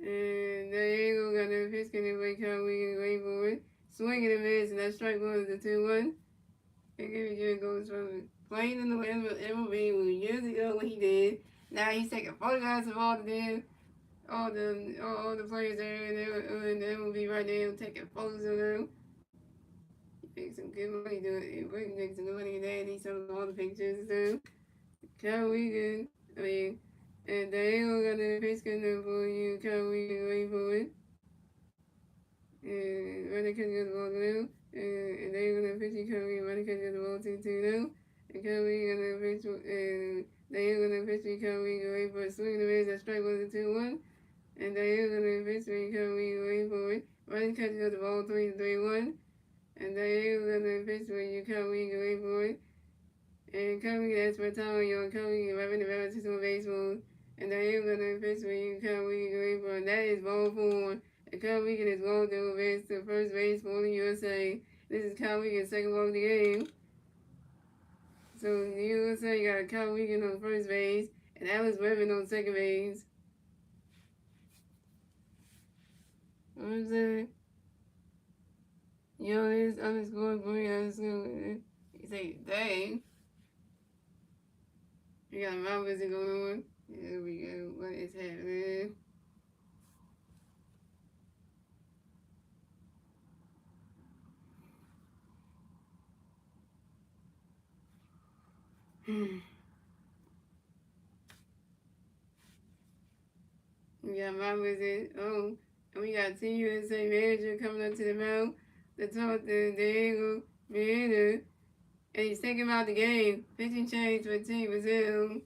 And Diego got a pitch in there for Kyle Wigan, ready for it. Swing and a miss, and that strike one is the 2-1. Ken Griffey Jr. goes from playing in the MLB years ago when he did. Now he's taking photographs of all the players there in the MLB right now, taking photos of them. He makes some good money doing it. He really makes some good money in that. He sells all the pictures and stuff. Kyle Wigan, and Diego got the pitch in there for you. Kyle Wigan, wait for it. and running catch the ball now. And they're gonna officially come running catch the ball 2-2 now. And Curry gonna officially and they're gonna officially come away for a swing and a miss. That strike was a 2-1. And they're gonna officially come away for it. Running catch the ball 3-1. And they're gonna officially you come away for it. And coming as for time, you're coming 11 to baseball. And they're gonna officially come away for it. That is ball 4. And Kyle Weekend is going to advance to first base for the USA. This is Kyle Weekend's second ball of the game. So the USA got Kyle Weekend on first base and Alex Webber on second base. What is that? This underscore green underscore. You say, dang. You got a mouth visit going on. Here we go. What is happening? We got my visit. Oh, and we got Team USA manager coming up to the mound to talk to Diego Miranda. And he's thinking about the game. Pitching change for Team Brazil.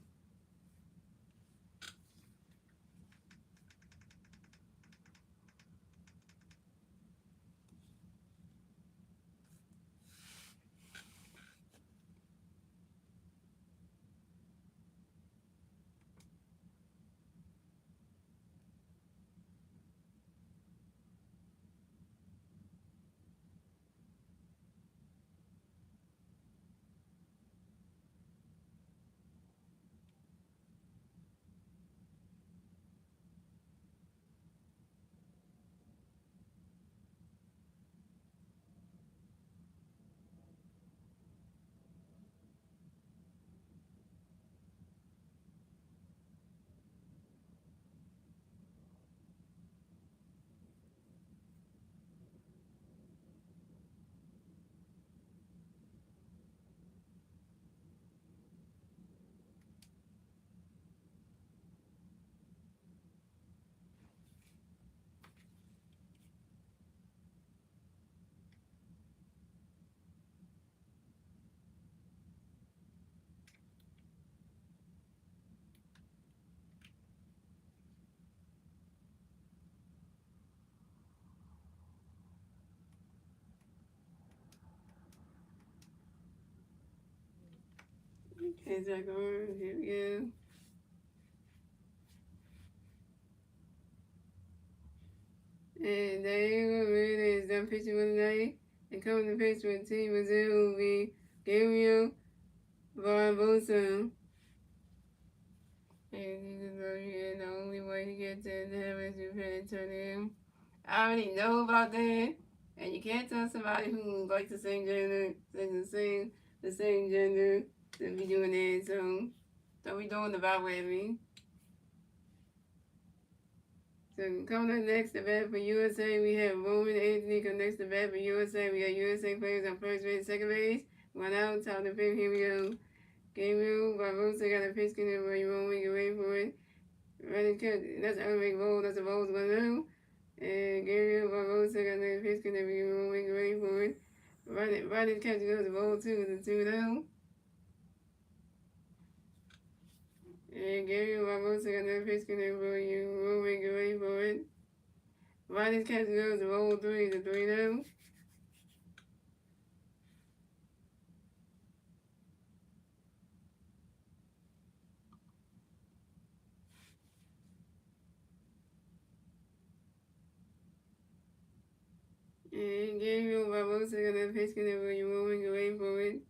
Okay, Jack, here we go. And Diego Miranda is done pitching for the night. And coming to pitch for Team Brazil will be Gabriel Barbosa. And he's the only way to get to heaven is to pay to him. I already know about that. And you can't tell somebody who likes the same gender, the same gender, to be doing that. So don't be doing the about with me. So coming up next to bat for USA, we have Roman Anthony come next to bat for USA. We got USA players on first base, second base. One out, top of the fifth. Here we go. Gabriel Barbosa got a pitch in there where you won't make it wait for it. Running catch, that's an unmake ball, that's a ball's going down. And Gabriel Barbosa got another pitch in there where you won't make it wait for it. Running catch goes the ball 2 to 2 down. And Gabriel Barbosa got another pitch in there where you won't make it wait for it. Running catch goes the ball 3 to 3 down. And Gabriel Barbosa got that pitch in there where you won't make it wait for it.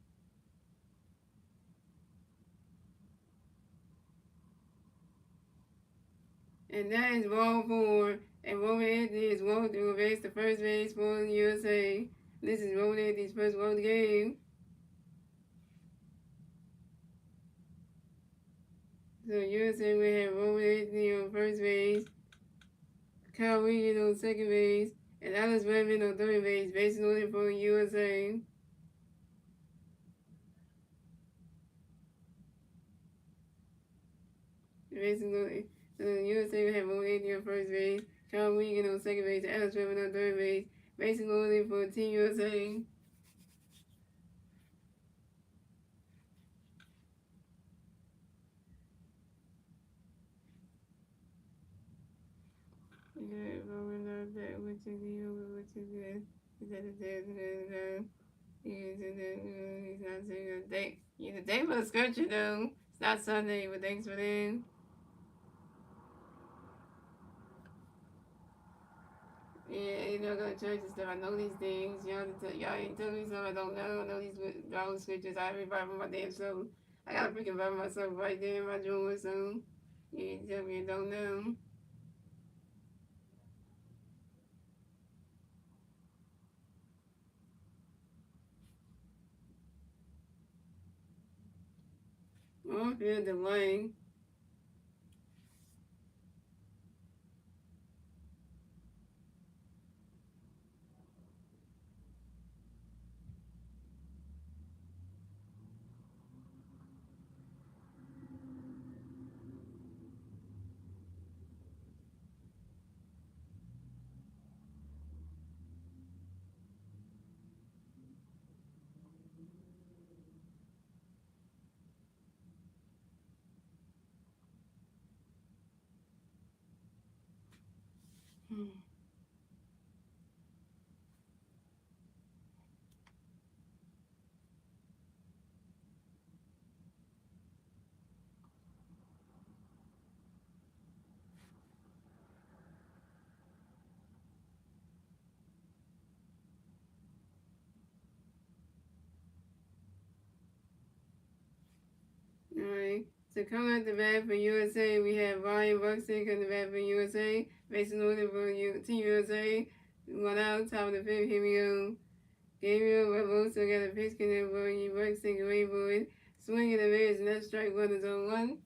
And that is ball 4. And Roman Anthony is walked to a base to first base for the USA. This is Roman Anthony's first ball of the game. So USA will have Roman Anthony on first base, Kyle Wiggins on second base, and Alex Redmond on third base. Bases loaded for USA. Bases loaded. So the USA will have Roman Anthony on first base, Kyle Wiggins on second base, Alex Redmond on third base. basically for Team USA. Yeah, but we're not that which is you, which is good. Is that the day good? He's not saying a day. Yeah, the day for the scripture though. It's not Sunday, but thanks for that. Yeah, you know, go to church and stuff. I know these things. Y'all ain't tell me something I don't know. I know these Bible scriptures. I every Bible my damn soul. I gotta freaking Bible myself right there in my drawer. So you ain't tell me you don't know. Oh, I feel the way. Hmm. Alright. So coming at the bat for USA, we have Ryan Buxton coming at the bat for USA. Mason Norton for Team USA. One out, top of the fifth. Here we go. Gabriel Barbosa got a pitch connect for you. Buxton, great boy. Swinging the miss, and that's strike one is on one.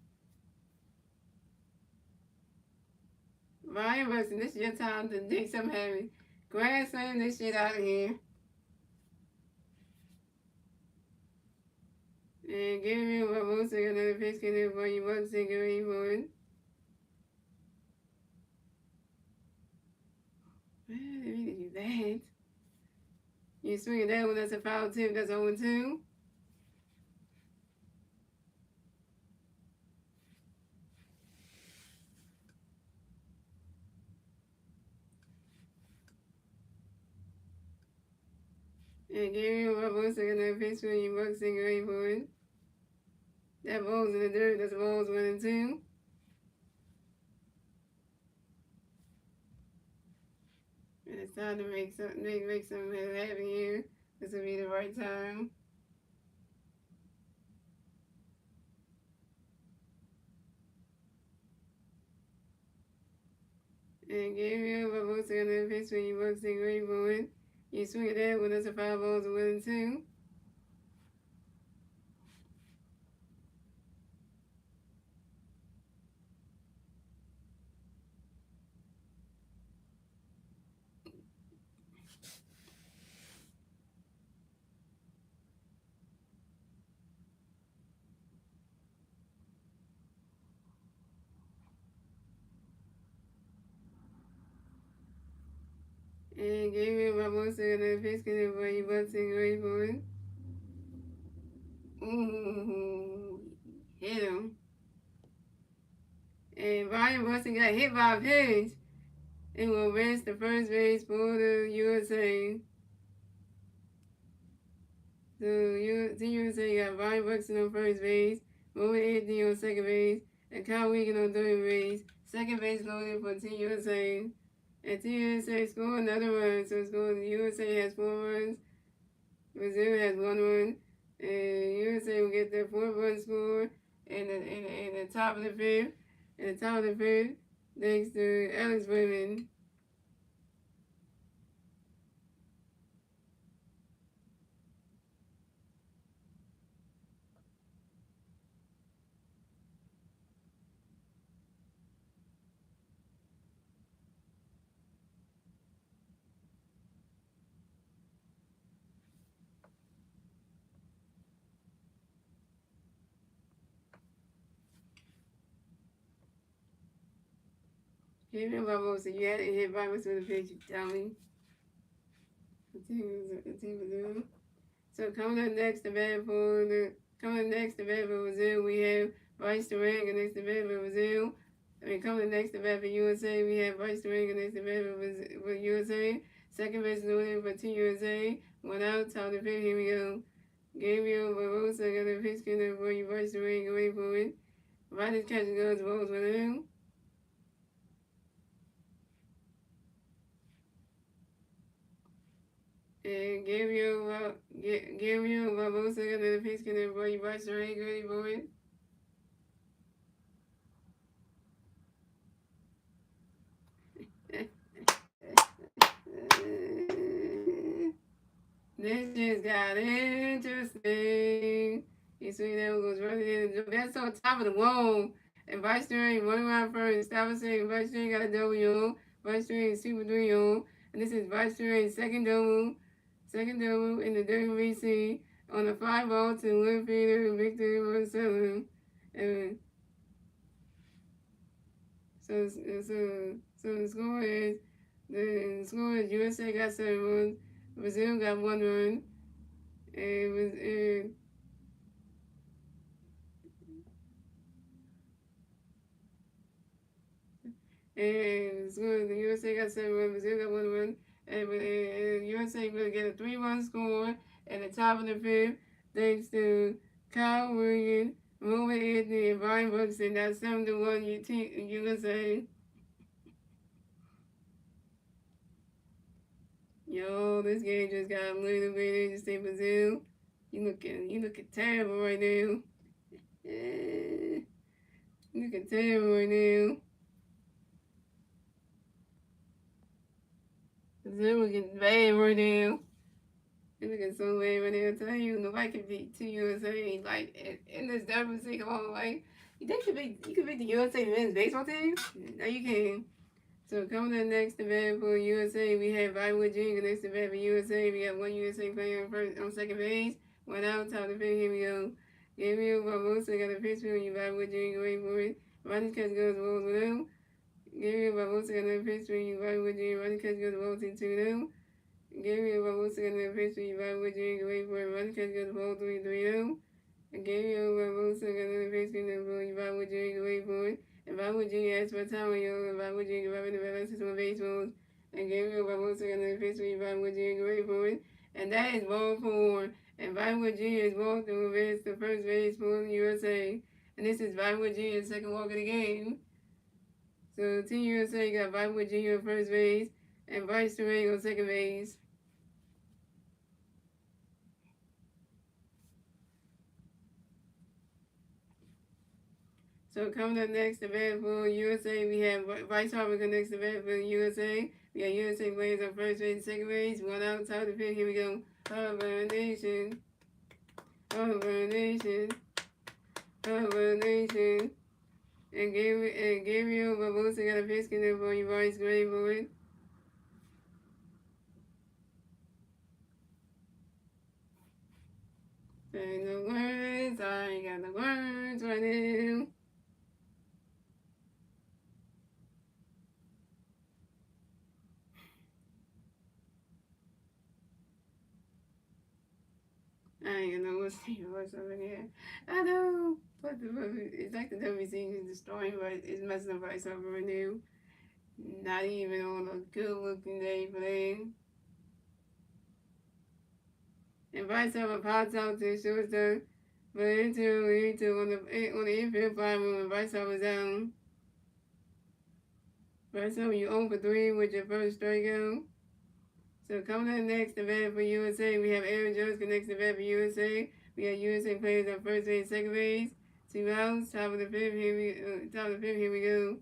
Ryan Buxton, this is your time to dig some heavy. Grand slam this shit out of here. And Gabriel Barbosa got another pitch connect for you. Buxton, great boy. Man, they really do that. You swing that one, that's a foul tip, that's 0-2. And Gabriel Barbosa got another pitch for you. Buxton, great boy. That ball's in the dirt, that's balls 1-2. And it's time to make something happen here. This will be the right time. And Gabriel Barbosa on the pitch when you bucks and great boy. You swing it that when that's a 5 balls a 1-2. And Gabriel Barbosa on the pitch when you bucks and great boy. Ooh, hit him. And Ryan Buxton got hit by a pitch. It will rest the first base for the USA. So the USA got Ryan Buxton on first base, Roman Anthony on second base, and Kyle Wiegand on third base. Second base loaded for Team USA. And Team USA scored another run, so the USA has 4 runs, Brazil has 1 run, and USA will get their 4th run score in the top of the fifth. In the top of the fifth, thanks to Alex Bregman. Hit me, Barbosa. You had to hit Barbosa with a pitch, you dummy. So coming up next to bat for Brazil, we have Bryce Durant next to bat for Brazil. Coming next to bat for USA, we have Bryce Durant next to bat for USA. Second base loaded for Team USA. One out, top of the fifth. Here we go. Gabriel Barbosa got a pitch killer for you. Bryce Durant, go wait for it. Riders catching goes, balls with him. And Gabriel Barbosa got a pitch killer for you. Bryce Durant, go wait for it. This just got interesting. You see that goes right in. That's on top of the wall. And Vice String, one round first. Stop saying Vice String got a W. Vice String Super 3 on. And this is Vice String second double in the WBC on a 5-ball to Will Peter victory over 7. And so the score is USA got 7 runs, Brazil got 1 run, and the USA got 7 runs, Brazil got 1 run, and USA will get a 3-run score at the top of the fifth, thanks to Kyle Williams, Roman Anthony, and Brian Buxton. That's 7-1 USA. Yo, this game just got a little bit interesting. Brazil, you looking terrible right now. You looking terrible right now. Brazil looking bad right now. You looking so bad right now. I tell you, nobody can beat Team USA. Like in this WC, come on, like you think you can beat the USA men's baseball team? No, you can. So coming up next to bat for USA, we have Iowa Jr. next to bat for USA. We got one USA player on second base. One out, top of the fifth. Here we go. Gabriel Barbosa got a pitch for you. Iowa Jr. Wait for it. Ronnie catch goes balls with him. Gabriel Barbosa got a pitch for you. Iowa Jr. Ronnie catch goes balls in 2-0. Gabriel Barbosa got a pitch for you. Iowa Jr. Wait for it. Ronnie catch goes balls 3-0. Gabriel Barbosa got a pitch for you. Iowa Jr. Wait for it. If I would you ask for time, yo, if I would you give up the balance of baseball and Gabriel Barbosa got the pitch, if I would you great for it. And that is ball 4. And Vinewood Jr. is ball 2 against the first base for the USA. And this is Vinewood Jr.'s second walk of the game. So Team USA got Vinewood Jr. on first base and Bryce Durant on second base. So coming up next to bat for USA, we have Bryce Harper next to bat for USA. We got USA players on first base and second base. One out, top of the fifth. Here we go. Harper Nation. Harper Nation. Harper Nation. And Gabriel Barbosa got a pitch in for you, Bryce. Great for it. I got the words right now. I ain't gonna know what's over there. I know, but it's like the WC is destroying, but it's messing up Bryce Harper right now. Not even on a good looking day for them. And Bryce Harper pops out to the shortstop, but into on the infield fly when Bryce Harper's down. Bryce Harper, you 0 for 3 with your first strikeout. So coming up next to bat for USA, we have Aaron Judge next to bat for USA. We have USA players on first base, second base, 2 outs, top of the fifth. Here we go.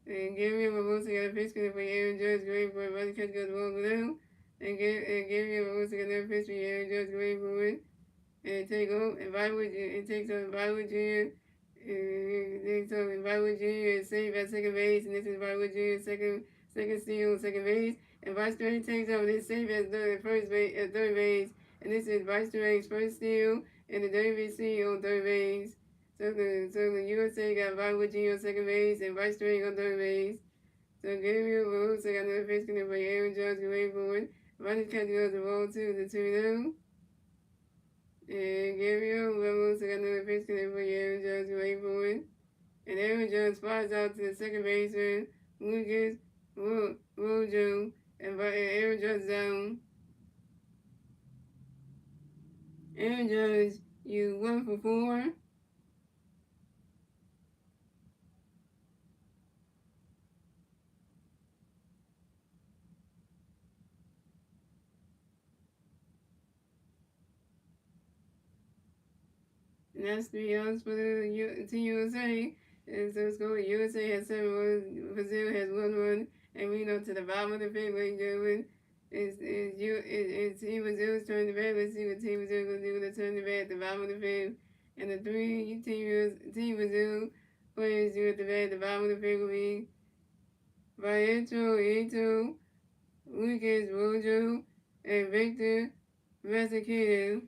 And Gabriel Barbosa got a pitch for Aaron Judge, great for it. Running catch goes ball below. And Gabriel Barbosa got another pitch for Aaron Judge, great for it. And it takes on Vinewood Jr. And Vinewood Jr. is safe at second base, and this is Vinewood Jr. second steal, second base. And Bryce Durant takes over this save as third base, and this is Bryce Durant's first steal in the WBC on third base. So the USA got Vinewood Jr. on second base and Bryce Durant on third base. So Gabriel Barbosa got another pitch for Aaron Judge, wait for it. Ronnie catch goes to roll 2 to 2 and Gabriel Ramos got another pitch connect for Aaron Judge wait for it. And Aaron Judge flies out to the second baseman, Lucas Rojo, and Aaron Judge down. Aaron Judge, you 1 for 4. And that's 3 outs for the Team USA. And so it's going USA has 7 1, Brazil has 1 1, and we know to the bottom of the fifth, ladies and gentlemen. It's Team Brazil's turn to bat. Let's see what Team Brazil going to do with the turn to bat at the bottom of the fifth. And the 3 Team Brazil players do at the bat at the bottom of the fifth will be Barreto, Ito, Lucas Rojo, and Victor Mazzucato.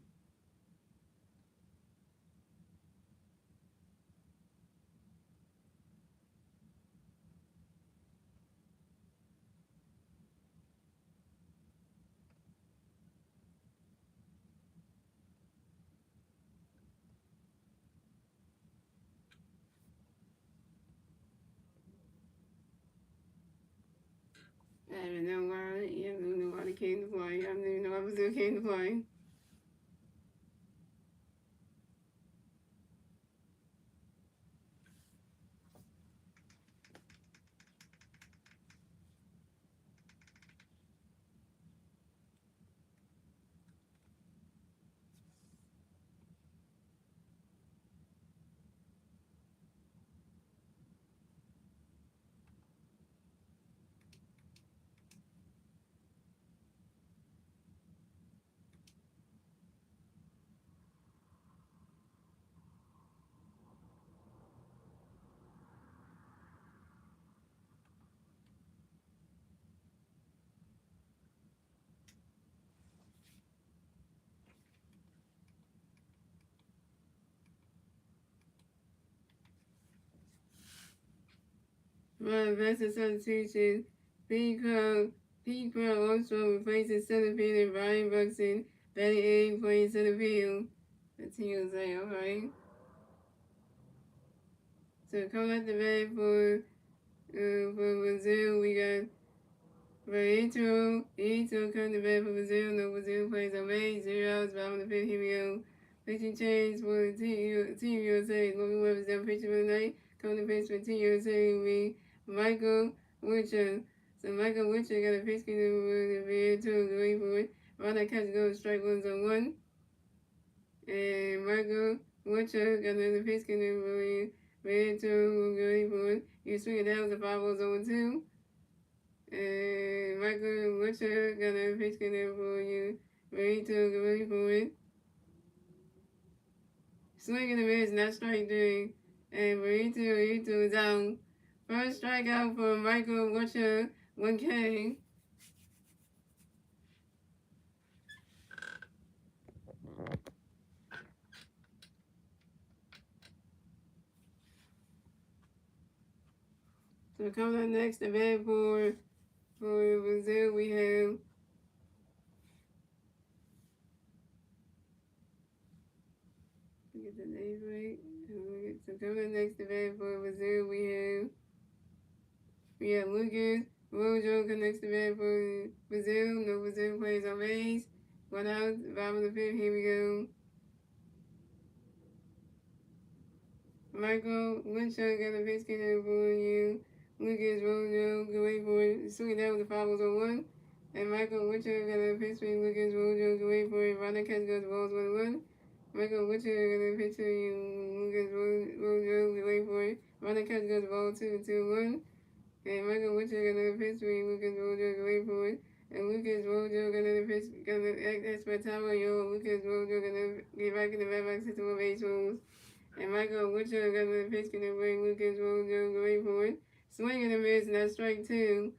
I don't even know why. Yeah, I don't even know why they came to play. I don't even know why Brazil came to play. My best substitution, Pete Crow also replaces center fielder Brian Buxton, batting 8 playing center field. That's USA, alright. So come at the bat for Brazil, we got Ito come to bat for Brazil. No, Brazil plays on May, 0 outs, bottom of the fifth, here we go. Pitching change for Team USA. Logan Webber's down pitching for the night. Coming to pitch for Team USA will be Michael Witcher. So Michael Witcher got a pitch for the to go for it. Ronald catch goes strike 1 and Michael Witcher got another pitch for the to go for it. You swing it down to 5-0-2. And Michael Witcher got a pitch for you. Ready for it. Swing and a miss, not strike 3. And Ito is out. First strikeout for Michael Witcher, 1K. So coming up next, the bat for Brazil, we have get the names right. So coming up next, the bat for Brazil, we have Lucas Rojo connects the bat for Brazil. No Brazil plays on base. 1 out, bottom of the fifth. Here we go. Michael Winchell got a pitch for you. Lucas Rojo, go wait for it. Swing down with the 5-0-1. And Michael Winchell got a pitch for you. Lucas Rojo, go wait for it. Ronald catch goes balls 1-1. Michael Winchell got a pitch for you. Lucas Rojo, go wait for it. Ronald catch goes ball 2-1. And Michael Winchell got another pitch for you. Lucas Rojo, go wait for it. And Lucas Rojo got another pitch. Got an extra time on you. Lucas Rojo gonna get back in the back system of base rules. And Michael Witcher got the pitch in the ring. Lucas Rojo going for it. Swing and a miss, not strike 2.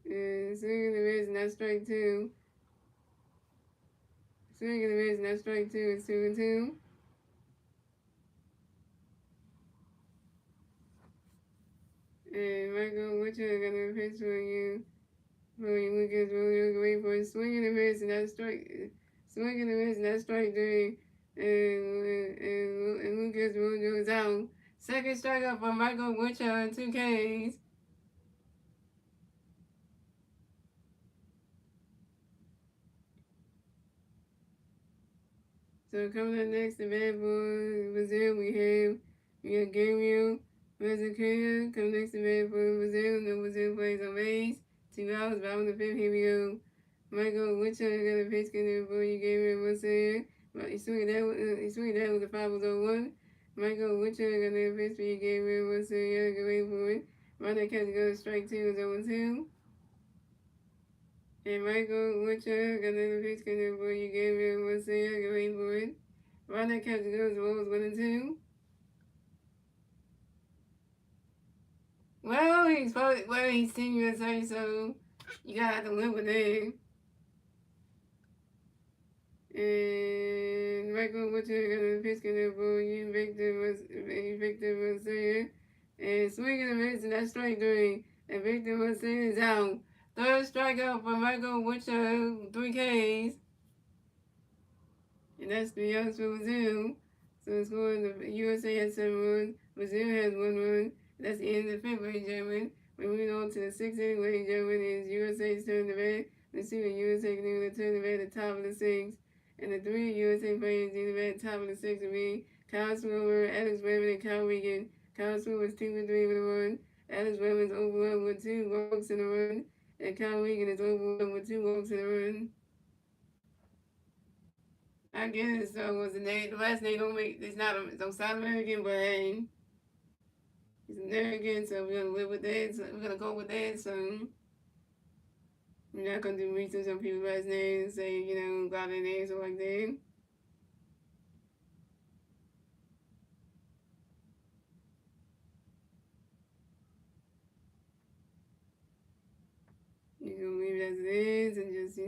Swing and a miss, not strike 2. Swing and a miss, not strike 2. It's 2-2. And Michael Witcher got the pitch for you. William Lucas, William wait for a swing and a miss and that strike, swing and a miss and that strike three, and Lucas goes out. Second strikeout for Michael Winchell and 2 Ks. So coming up next, the bad boy Brazil, we got Gabriel Mazzucato. Coming next to bad boy Brazil, no Brazil plays on base. 2 outs, bottom of the fifth, here we go. Michael Winchell got a pitch in there for you, Gabriel Mazzucato. He swung that with a 5-0-1. Michael Winchell got a pitch for you, Gabriel Mazzucato. Go wait for it. Ronda catch goes strike 2 is 0-2. And Michael Winchell got another pitch in there for you, Gabriel Mazzucato. Go wait for it. Ronda catch goes rolls 1-2. He's Team USA, so you gotta have to live with it. And Michael Butcher got a pitch in there for you, Victor was saying. And swinging a miss, and that's strike 3. And Victor was saying is out. Third strikeout for Michael Butcher, 3 Ks. And that's 3 outs for Brazil. So it's going the USA has 7 runs, Brazil has 1 run. That's the end of the 5th, ladies and gentlemen. We're moving on to the 6th inning, ladies and gentlemen. It's USA's turn to bat. Let's see what USA can do. They turn to bat at the top of the 6th. And the 3 USA players in the bat at the top of the 6th will be Kyle Swimmer, Alex Webber, and Kyle Regan. Kyle Swimmer is 2 for 3 with a run. Alex Webber is over 1 with 2 walks in a run. And Kyle Regan is over 1 with 2 walks in a run. I guess was the name. The last name don't sound American, but hey, he's American, so we're gonna live with that. So we're gonna go with that. So we're not gonna do research on people's last names, say got their names or like that. You're gonna leave it as it is, and just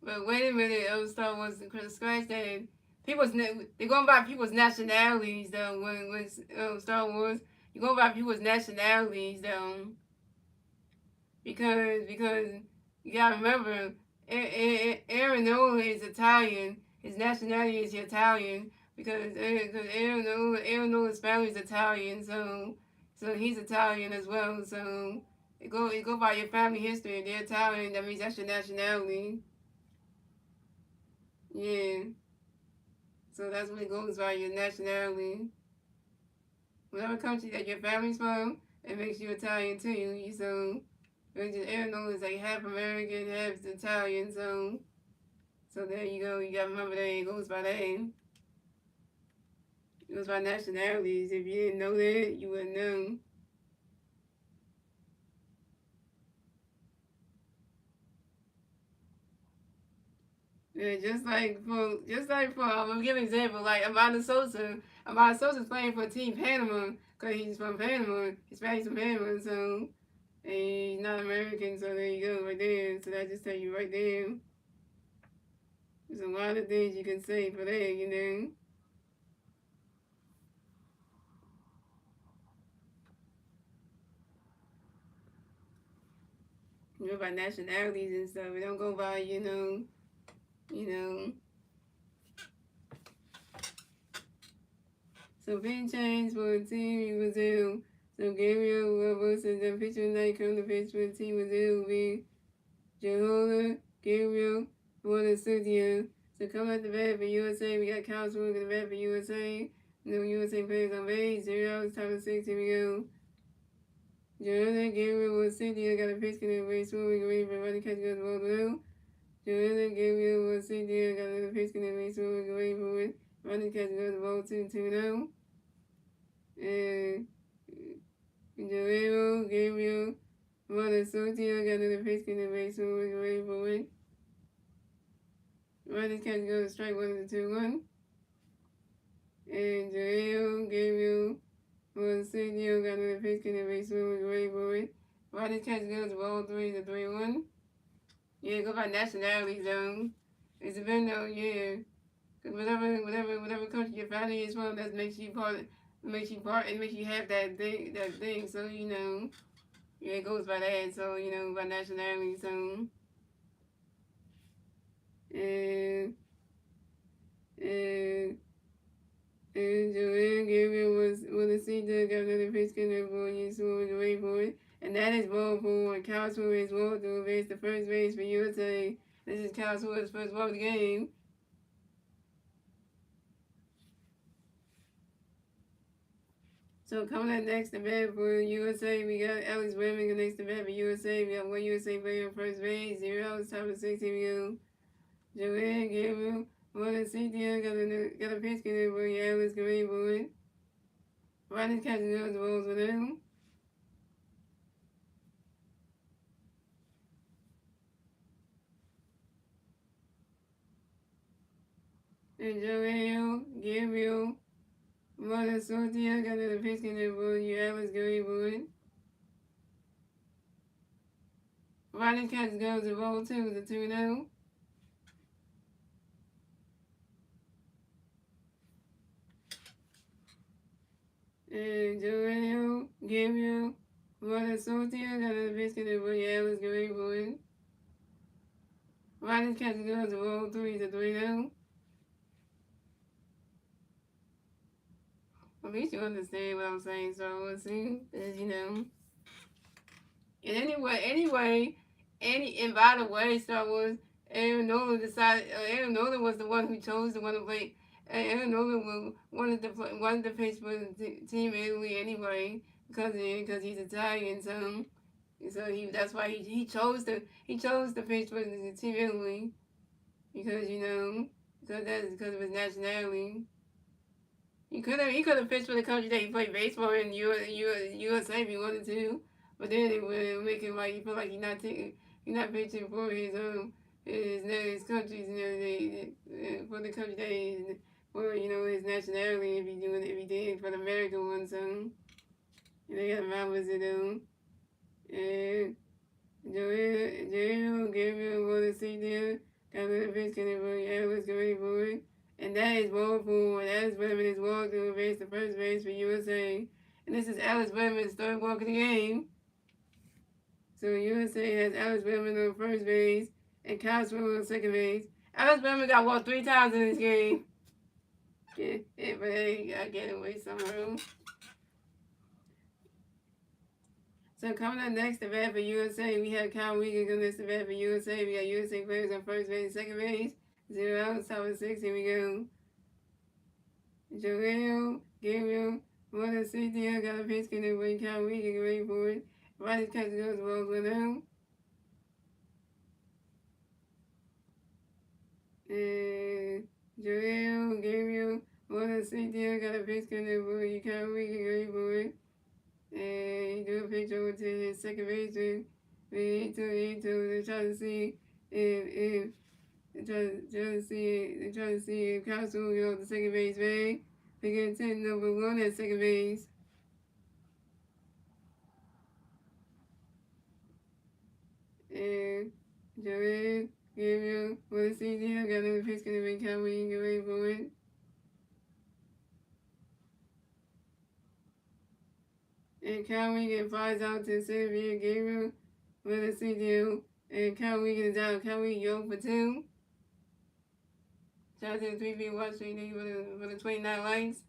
But wait a minute, Star Wars scratch that. They're going by people's nationalities though. When Star Wars, you're going by people's nationalities though. Because you gotta remember, Aaron Nola is Italian. His nationality is Italian because Aaron Nola's family is Italian, so he's Italian as well. So it go by your family history. If they're Italian, that means that's your nationality. Yeah. So that's what it goes by, your nationality. Whatever country that your family's from, it makes you Italian too. So Aaron Nola is like half American, half Italian. So there you go. You gotta remember that it goes by that. It goes by nationalities. If you didn't know that, you wouldn't know. Yeah, just like for I'm gonna give an example. Like Amanda Sosa's playing for Team Panama because he's from Panama. His family's from Panama, so and he's not American. So there you go, right there. So that just tell you right there. There's a lot of things you can say for that, You know, by nationalities and stuff. We don't go by, So pin change for Team Brazil. So Gabriel versus the pitcher tonight come to pitch for Team Brazil will be Jehola Gabriel for the studio. So come at the bat for USA. We got Kyle Swing at the bat for USA. No USA players on base. 0 outs, top of 6. Here we go. Jehola Gabriel for the studio got a pitch in the base. Swing ready for running catch goes ball blue. Joanna Gabriel was sitting there, got a little pitch in the race, away from it. Running catch goes the ball 2-0. And Joanna Gabriel won a Sotia, got a little pitch in the race, away from it. Running catch goes strike 1 to 2-1. And Joanna Gabriel was sitting there, got a little pitch in the race, away from it. Running catch goes the ball 3-1. Yeah, go by nationality zone. It's a window, yeah. Cause whatever country your family is from, that makes you part. It makes you have that thing. So yeah, it goes by that. So by nationality zone. And and and Joanne Gabriel was a seat got another pitch for you, so away for it. And that is ball for Kyle Suarez walk to base the first base for USA. This is Kyle Suarez's first ball of the game. So coming up next to bat for USA, we got Alex Bregman next to bat for USA. We got one USA player on first base, 0 outs, top of 6. Here we go. Joanne Gabriel, one of Cynthia, got a pitch in there for Alex Gray boy. Riding catching those balls with him. And Joanne Gabriel, one of Cynthia, got a pitch in there for Alex Gray boy. Riding catch goes the ball 2 to 2-0. And Joanne Gabriel, one of Cynthia, got a pitch in there for Alex Gray boy. Riding catch goes the ball 3 to 3-0. At least you understand what I'm saying, so let's see. And and by the way, Star Wars, Aaron Nolan Aaron Nolan was the one who chose the one to play. Aaron Nolan wanted to pitch for the team Italy anyway, because he's Italian, so that's why he chose to pitch for the team Italy, because because of his nationality. He could have pitched for the country that he played baseball in USA if he wanted to, but then it would make him like he feel like he's not pitching for his countries for the country that he's for his nationality if he did for the American one. So they got Mamas to do. And Joel Gabriel want to see them. Got a little pitch in it for Alex Gray boy. And that is ball four. And Alex Bregman is walked to base the first base for USA. And this is Alex Bregman's third walk of the game. So USA has Alex Bregman on first base and Kyle Swimmer on second base. Alex Bregman got walked 3 times in this game. Yeah, but hey, I get away somehow. So coming up next to bat for USA, we have Kyle Wiegand on this to bat for USA. We got USA players on first base and second base. 0 outs, top of 6. Here we go. Joel Gabriel, one of Cynthia, got a pitch in there for Kyle Wiegand, ready for it. Riding catch goes balls with him. And Joel Gabriel, one of Cynthia, got a pitch in there for Kyle Wiegand, ready for it. And he do a pitch over to his second baseman. He to try to see if trying to see if Kyle Swimmer get off the second base bag. They get 10 number 1 at second base. And Joel Gabriel for the CDL got another pitch gonna make Kyle Wiegand get ready for it. And Kyle Wiegand flies out to center field. Gabriel for the CDL. And Kyle Wiegand is out. Kyle Wiegand 0 for 2. Shout out to the 3 watch for the 29 likes.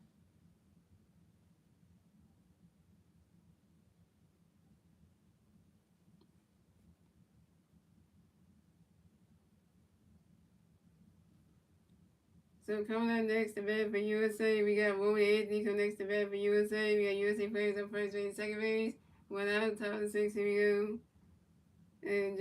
So coming up next to bat for USA, we got Roman Anthony come next to bat for USA. We got USA players on first base and second base. 1 out, top of 6. Here we go. And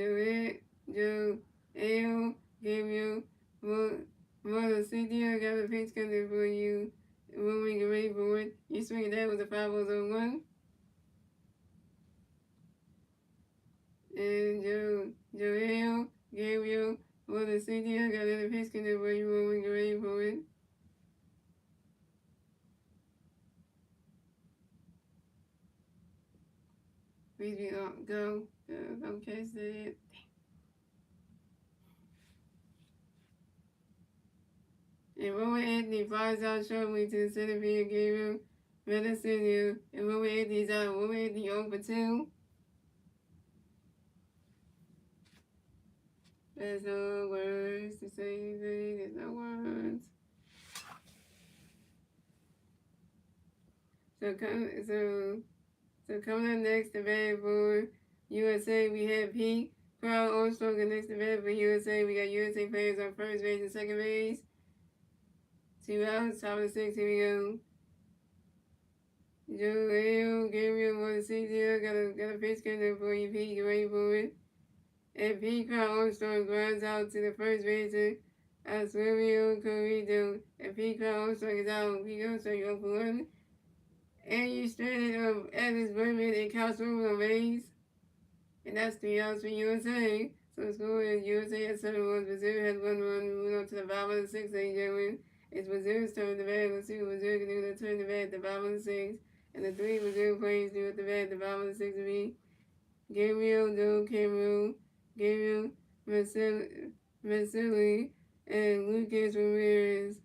Joel Gabriel, Mother Cynthia got a pitch coming for you. When we get ready for it, you swing that with a 501. And Joel, Gabriel, Mother Cynthia got a pitch coming for you when we get ready for it. Please be go. Don't catch that. And Rowan Anthony flies out sharply to the center field, Gabriel, Medicine, and Rowan Anthony's out. Rowan Anthony 0 for 2. There's no words to say anything. There's no words. So coming up next to bat for USA, we have Pete Crow Armstrong. Next to bat for USA, we got USA players on first base and second base. 2 outs, top of the 6. Here we go. Joel, Gabriel, 1-6-0. Got a pitch coming for you, Pete. Get ready for it. And Pete Crow Armstrong grinds out to the first baser. Oswaldo Corrido. And Pete Crow Armstrong is out. Pete Armstrong 0 for 1. And you stranded Atlas Berman and Kyle Swirl on base. And that's 3 outs for USA. So the score is USA has 7 runs. Brazil has 1 run. Moving on to the bottom of the 6th, ladies and gentlemen. It's Brazil's turn to bat. Let's see what Brazil can do to turn the bat at the bottom of the 6th. And the 3 Brazil players do at the bat at the bottom of the 6th will be Gabriel Joe Cameron, Gabriel Maselli, and Lucas Ramirez.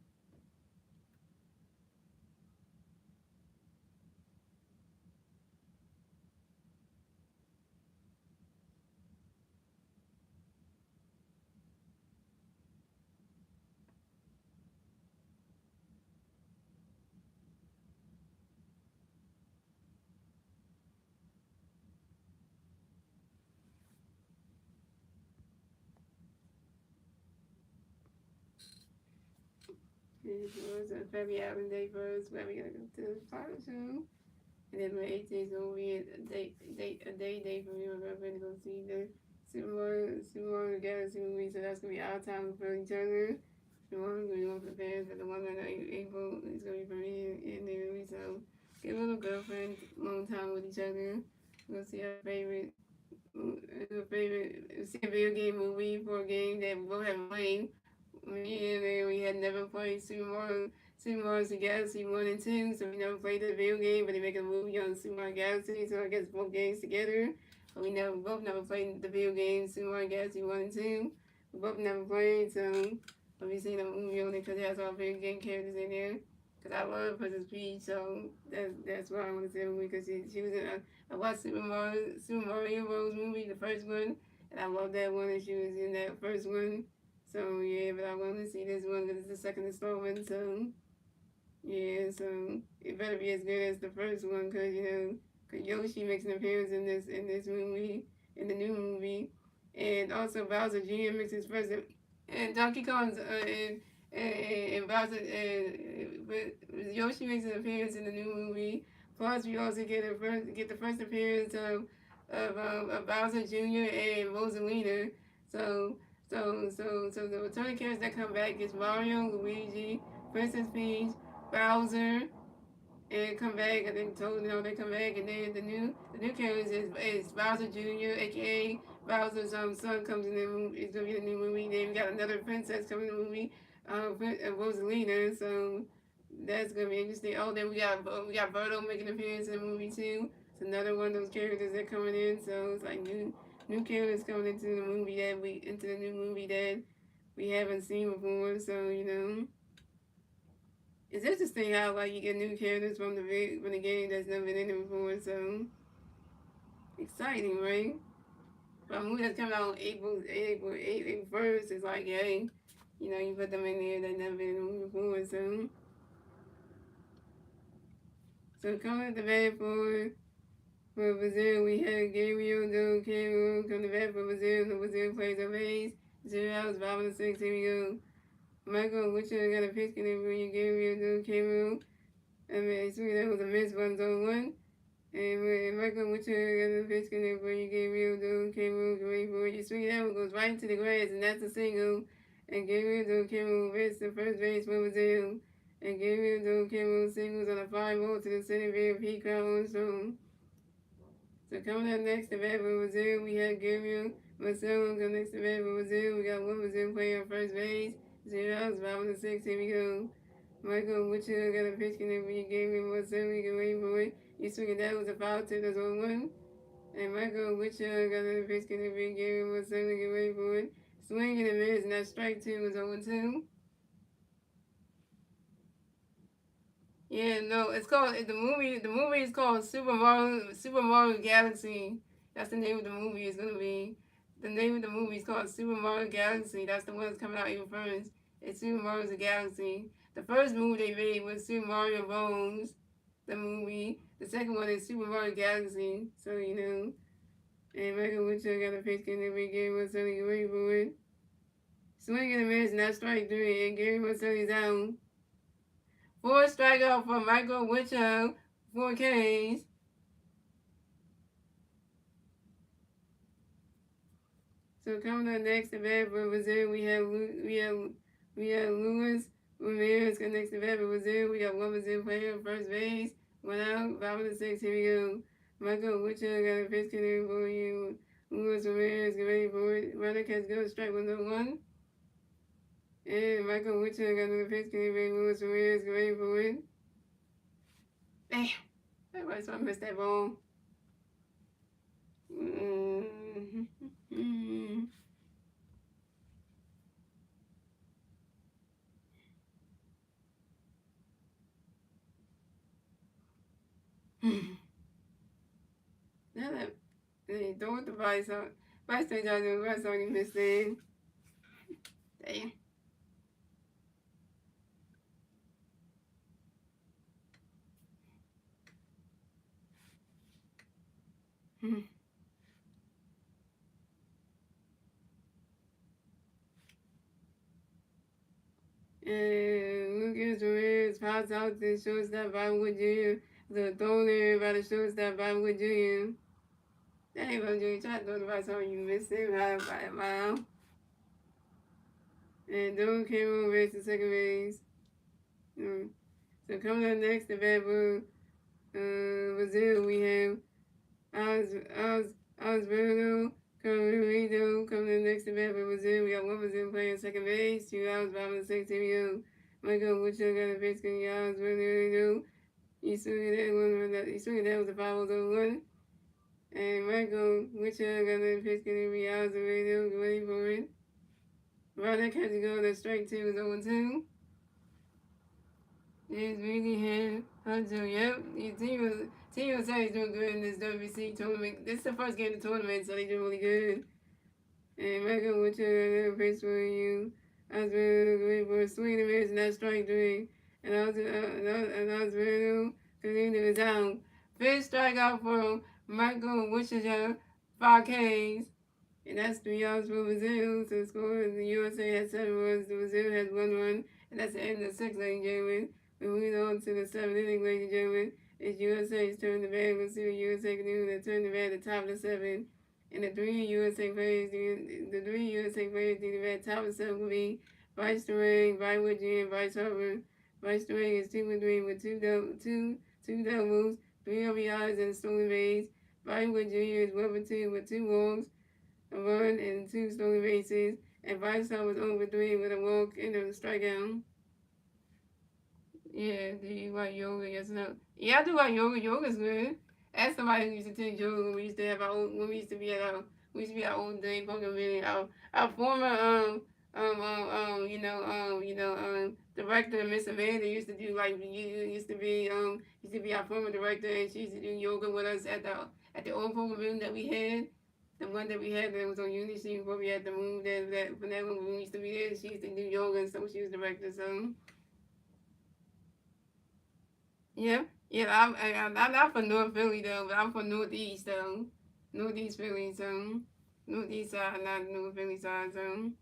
It was a February Island Day first, where we're gonna go to the final show. And then my 18th is gonna be a day for me. We're gonna go see the Super Mario Galaxy movie, so that's gonna be our time for each other. The one we're going for the fans, but the one that April is gonna be for me in the movie. So get a little girlfriend, long time with each other. We'll see our favorite, see a video game movie for a game that we both haven't played. Me and then we had never played Super Mario Galaxy 1 and 2, so we never played the video game, but they make a movie on Super Mario Galaxy, so I guess both games together. But we both never played the video game Super Mario Galaxy 1 and 2. We both never played, so I'll be seeing a movie on it because it has all video game characters in there. Because I love Princess Peach, so that's why I want to see the movie, because she was in I watched Super Mario Bros. Movie, the first one, and I love that one, and she was in that first one. So yeah, but I want to see this one because it's the second installment. So yeah, so it better be as good as the first one, cause cause Yoshi makes an appearance in this movie, in the new movie, and also Bowser Jr. makes his first, and Donkey Kong's and Bowser but Yoshi makes an appearance in the new movie. Plus, we also get the first appearance of Bowser Jr. and Rosalina. So the returning characters that come back is Mario, Luigi, Princess Peach, Bowser, and come back. I think they come back, and then the new characters is Bowser Jr., aka Bowser's son comes in the movie. It's gonna be the new movie. Then we got another princess coming in the movie, Rosalina. So that's gonna be interesting. Oh, then we got Birdo making an appearance in the movie too. It's another one of those characters that coming in. So it's like new characters coming into the new movie that we haven't seen before. So it's interesting how like you get new characters from the game that's never been in it before. So exciting, right? But a movie that's coming out on April 1st is like, hey, you put them in there that never been in the movie before. So coming at the bat for Brazil, we had Gabriel do Cameron come to bat for Brazil. So Brazil plays a base. 0 outs, bottom of the 6th. Here we go. Michael Witcher got a pitch connect for you, Gabriel do Cameron. I mean, that was a miss, 1-0-1. And Michael Witcher got a pitch connect for you, Gabriel do Cameron. Great for you. That one goes right into the grass, and that's a single. and Gabriel Cameron reached the first base for Brazil, and Gabriel Cameron singles on a 5-0 to the center field Pete Crown Armstrong. So coming up next to bat for Brazil, we have Gabriel Marcelo. Coming next to bat for Brazil, we got one Brazil player on first base. 0 outs, 5-6. Here we go. Michael Witcher got a pitch connect with Gabriel Marcelo. You can wait for it. You swing it down with a foul tip. That's 1-1. And Michael Witcher got a pitch connect with Gabriel Marcelo. You can wait for it. Swing and a miss, and that strike 2 was 0-2. Yeah, no, it's called the movie. The movie is called Super Mario Galaxy. That's the name of the movie. It's gonna be the name of the movie is called Super Mario Galaxy. That's the one that's coming out April 1st. It's Super Mario Galaxy. The first movie they made was Super Mario Bros. The movie. The second one is Super Mario Galaxy. So you know. And Michael Witcher got a pitch in every game. Was selling away for it. Swing and a miss, and that's strike 3. And Gary Marcelli's out. 4 strikeout for Michael Witcher, 4 Ks. So coming up next to bat for Brazil, we have Luis Ramirez. Next to bat for Brazil, we got one Brazil player on first base. 1 out, 5-6. Here we go. Michael Witcher got a pitch connect for you. Luis Ramirez, get ready for it. Runner catch go, strike 1-1. And Michael Witcher got another pitch connect for Luis Ramirez, get ready for it. Damn. That's why I missed that ball. Now that they throw the vice on, vice they try to do the rest on you missed it. Damn. And Lucas Ramirez pops out to shortstop Bobwood Jr. The thrown there by the shortstop Bobwood Jr. Dang, Bob Jr. tried to throw the vice on you missed it by a mile. And Don Cameron raised to second base. So coming up next to bat for Brazil, we have Osvaldo Carrero coming in next to bat for Brazil. We got one Brazil player on second base, 2 outs, 5-6. Here we go. Michael Witcher got a pitch connect. Osvaldo. You swing that with a 5-1. And Michael Witcher got a pitch connect. Osvaldo, ready for it. Runner catch to go. That strike 2 is 0-2. It's really him. Hunter, yep. Team USA is doing good in this WBC tournament. This is the first game of the tournament, so they do really good. And Michael Witcher, pitch for you. I was very for a swing and miss, and that's strike 3. And I was very good is out. 5th strikeout for Michael Witcher, 5 Ks. And that's 3 outs for Brazil. So the score is the USA has 7 runs, the Brazil has 1 run. And that's the end of the 6th, ladies and gentlemen. We move on to the 7th inning, ladies and gentlemen. It's USA's turn to bat. Let's see what USA can do. They turn to bat at the top of the 7th. And the 3 USA players, the 3 USA players do the bat top of the 7th will be Bryce Durang, Brywood Jr., and Bryce Harper. Bryce Durang is 2-3 with two doubles, 3 RBIs, and stolen base. Brywood Jr. is 1-2 with 2 walks, a run, and 2 stolen bases. And Bryce Harper was 0-3 with a walk and a strikeout. Yeah, do you like yoga? Yes or no? Yeah, I do like yoga. Yoga's good. As somebody who used to take yoga when we used to have our old, when we used to be at our old day poker meeting. Our former director, Miss Amanda used to do like used to be our former director, and she used to do yoga with us at the old poker room that we had. The one that we had that was on Unity before we had to move that when that one we used to be there, she used to do yoga, and so she was director. So. Yeah, yeah. I'm not from North Philly though, but I'm from Northeast though, Northeast Philly. So Northeast side, not North Philly side. So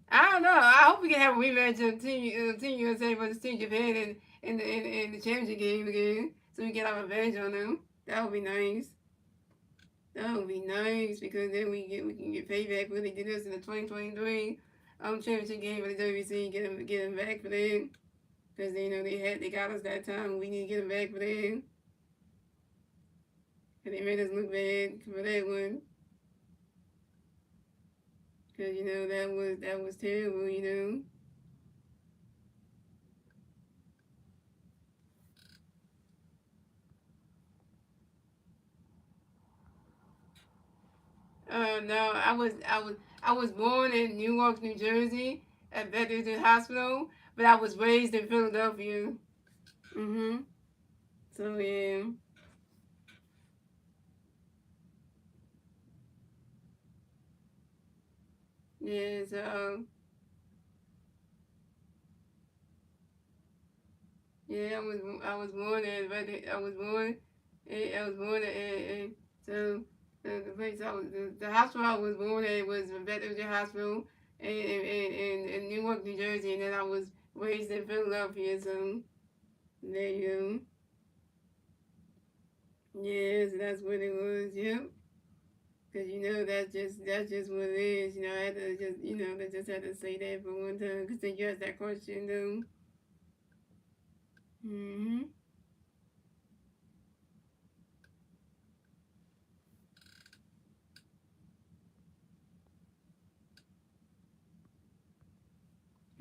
I don't know. I hope we can have a rematch of Team USA versus Team Japan in the championship game again, so we get our revenge on them. That would be nice. That would be nice because then we can get payback when they did us in the 2023 championship game for the WC, get them back for them. Because they got us that time. We need to get them back for them. And they made us look bad for that one. Because that was terrible. No, I was born in Newark, New Jersey, at Bethesda Hospital, but I was raised in Philadelphia. Mhm. So yeah. Yeah. So yeah, I was born in I was born. I was born in so the place the hospital I was born at was Bethesda Hospital in Newark, New Jersey, and then I was raised in Philadelphia. So there you go. Yes, that's what it was. Yep. Cause that's just what it is. I had to just I just had to say that for one time. Cause then you asked that question though. Mhm.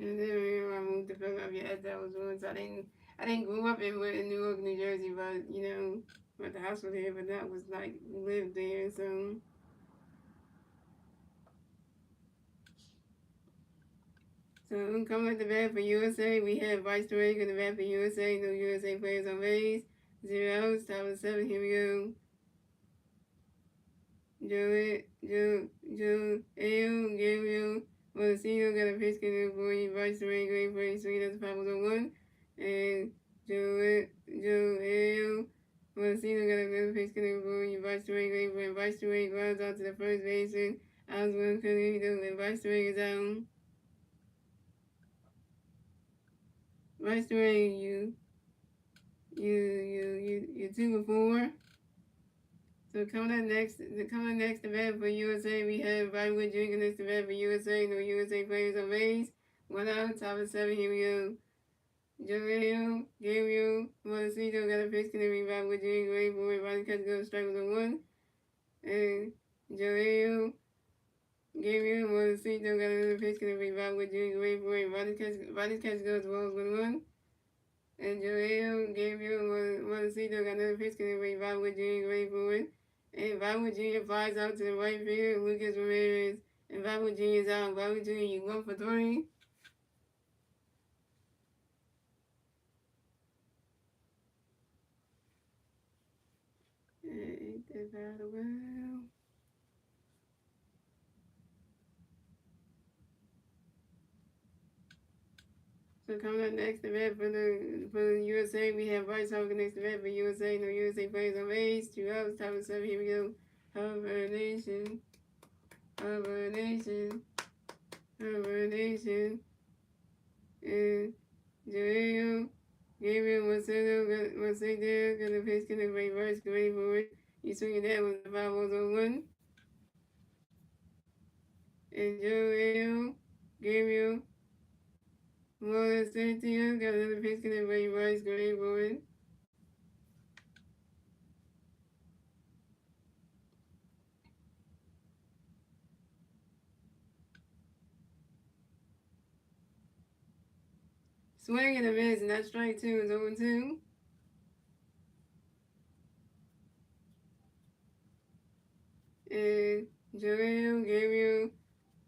And then I moved to Philadelphia as that was once. I didn't grow up in New York, New Jersey, but but the house was here, but that was like lived there. So coming at the bat for USA, we have Vice Drake in the bat for USA. No USA players on base. 0 outs. Top of 7. Here we go. Joe, Ayo, Gabriel, Montesino got a pitch connect for you. Vice Drake, great for you. Swing that's 5 on 1. And Joe, Ayo, Montesino got another pitch connect for you. Vice Drake, great for you. Vice Drake runs out to the first baseman. I was one connect, and Vice Drake is out. Vice Drake, you 2 for 4. So coming next event for USA, we have Bollywood drinking next event for USA. No USA players on base. 1 out, top of 7. Here we go. Joel, Gabriel, Montecito got a pitch can every Bollywood drink. Wait for it. Body catch goes strike with a 1. And Joel, Gabriel, Montecito got another pitch can every Bollywood drink. Wait for it. Body catch goes balls with 1. And Joel, Gabriel, Montecito got another pitch can every Bollywood drink. Wait for it. And Vitamin Jr. flies out to the right field. Lucas Ramirez. And Vitamin Jr. is out. Vitamin Jr., you 1 for 3. Ain't that bad a well. So coming up next event for the USA, we have Bryce Hogan next event for USA. No USA players on base. 2 outs, top of 7. Here we go. Hover Nation. Hover Nation. Hover Nation. And Joel, Gabriel Marcelo, gonna pitch, gonna reverse, ready for it. You swinging that with the 5 on 1. And Joel, Gabriel, Marcelo, got another pitch, gonna reverse, ready for it. Swing and a miss, and that's strike 2 is 0-2. And Joel, Gabriel,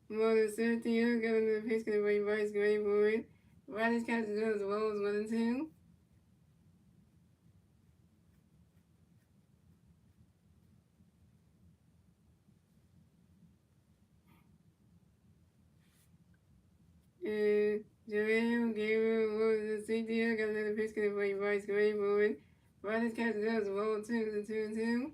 Marcelo, got another pitch, gonna reverse, ready for it. Riley's catch goes the balls 1-2. And Joel, Gabriel, Marcelo, got another pitch, gonna reverse, ready for it. Riley's catch goes the ball 2-2.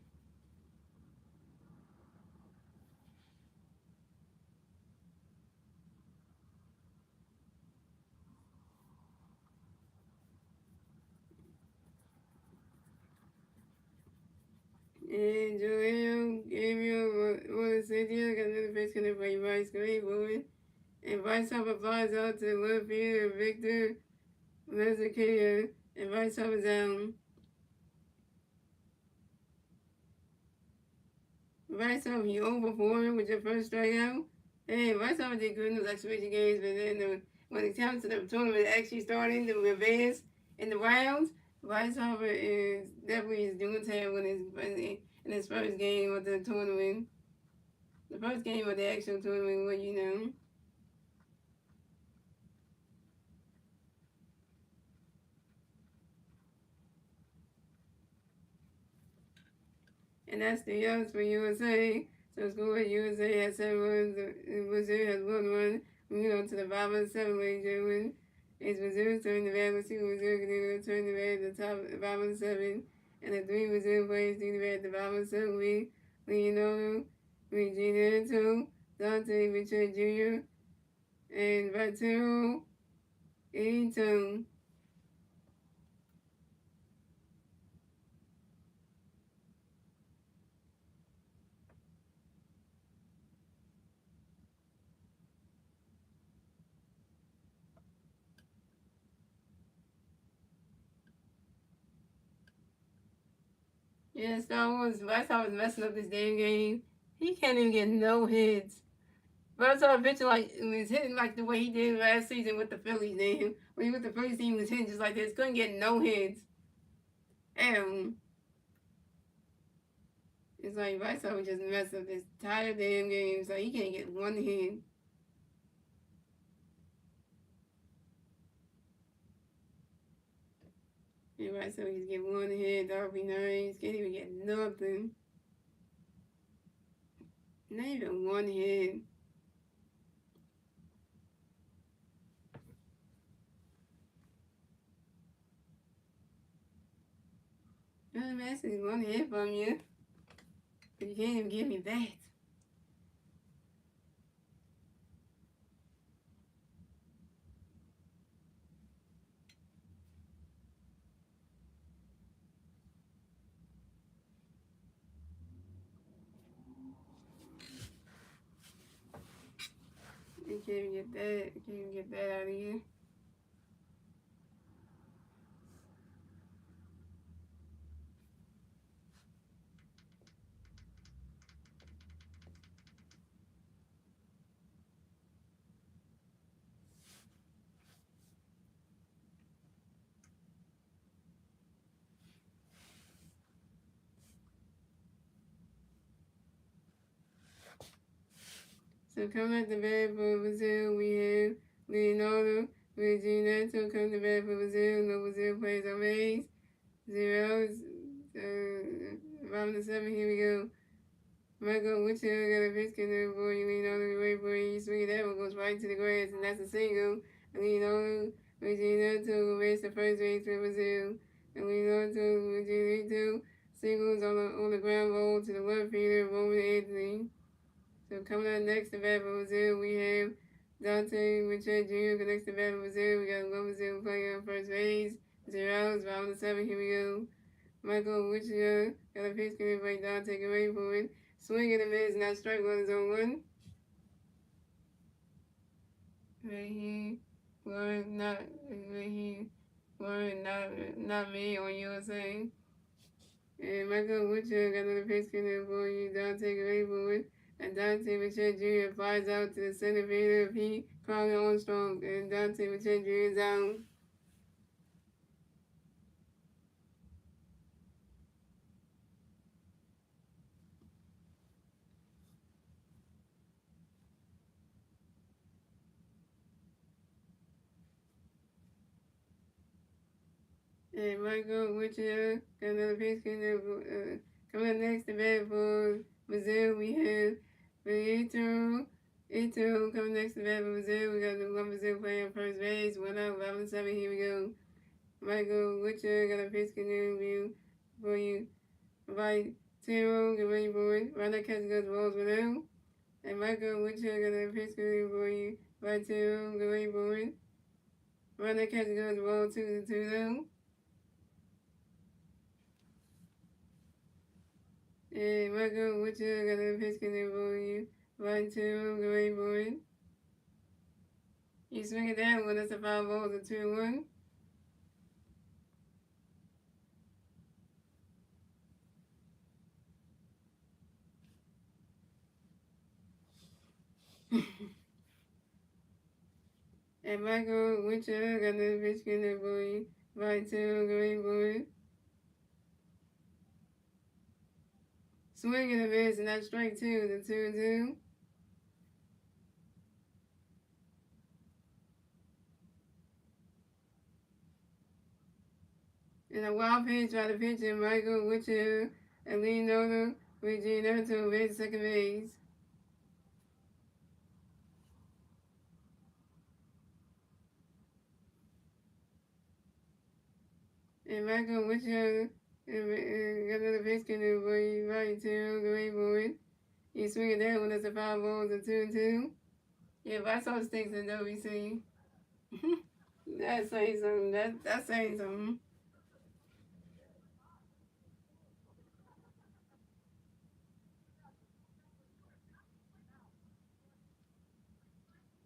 And Joel, Gabriel, Cynthia got another pitch connect by Vice Great Boy. And Vice Hopper flies out to the left fielder, Victor Mezquia, and Vice Hopper down. Vice Hopper, you over 4 with your first strikeout. Hey, Vice Hopper did good in those exhibition games, but then when it comes to the tournament actually starting, the advance in the rounds, Vice Hopper is definitely doing terrible in his first game of the tournament. The first game of the actual tournament, what you know. And that's the yards for USA. So score USA has 7 runs. Brazil has 1 run. Moving on to the bottom of the 7 leg win. It's Brazil turning the bad. Let's see what Brazil can do. Turn the bad at the top, the bottom of the 7. And the 3 Brazil players do the bad at the bottom of the 7 week. Leonardo, Regina 2, Dante Richard Jr., and Vatero 82. Yeah, Star Wars. Last time I was messing up this damn game. He can't even get no hits. But I saw a picture like it was hitting like the way he did last season with the Phillies. Then when he with the Phillies team, he was hitting just like this. Couldn't get no hits. And it's like Vice would just mess up this entire damn game. So he can't get one hit. And Vice would just get one hit. That would be nice. Can't even get nothing. Not even one hit. I'm asking one hit from you. But you can't even give me that. You can't even get that. You can't even get that out of you. So coming at the bat for Brazil, we have Leonardo Reginato coming to bat for Brazil. No Brazil plays on base. Zeros. Bottom of the 7, here we go. Michael Whitfield got a pitch in there for you. Leonardo wait for you. Swing that one goes right to the grass, and that's a single. Leonardo Reginato will race the first base for Brazil. And Leonardo Reginato singles on the ground ball to the left fielder, Roman Anthony. So coming up next to bat for Brazil, we have Dante Richard Jr. Connects to bat for Brazil. We got one Brazil player on first base. 0 outs, bottom of the 7, here we go. Michael Wichita got a pitch coming by Dante, get ready for it. Swing and a miss, not strike one is on 1. Right here, Warren, not right here, Warren, not me on USA. And Michael Wichita got another pitch coming for you. Dante, get ready for it. And Dante Richard Jr. flies out to the center fielder of Pete Carly Armstrong. And Dante Richard Jr. is out. And Michael Wichita got another pitch coming up next to bat for Brazil. We have Ito. Ito coming next to bat for Brazil. We got the one Brazil player on first base. 1 out, 11-7. Here we go. Michael Wichita got a pitch interview for you. Right, 0, get ready for it. Runner catch goes balls with him. And Michael Wichita got a pitch interview for you. Right, 0, get ready for it. Runner catch goes ball 2 to 2 And Michael Wichita got a pitch interview for you. Right, 0, get ready for it. You swing it down when it's a 5-0, the 2-1. And Michael Winter got the pitch in the boy. Right to great boy. Swing and a miss, and that's strike two, the 2-2. And a wild pitch by the pitcher, Michael Winter, and Lee Noda, Regina to base second base. And Michael Winter got another pitch in the boy. Right to great boy. You swing it down when it's a 5-0, the 2-2. Yeah, but I saw stinks in WC. That's saying something. That's saying something.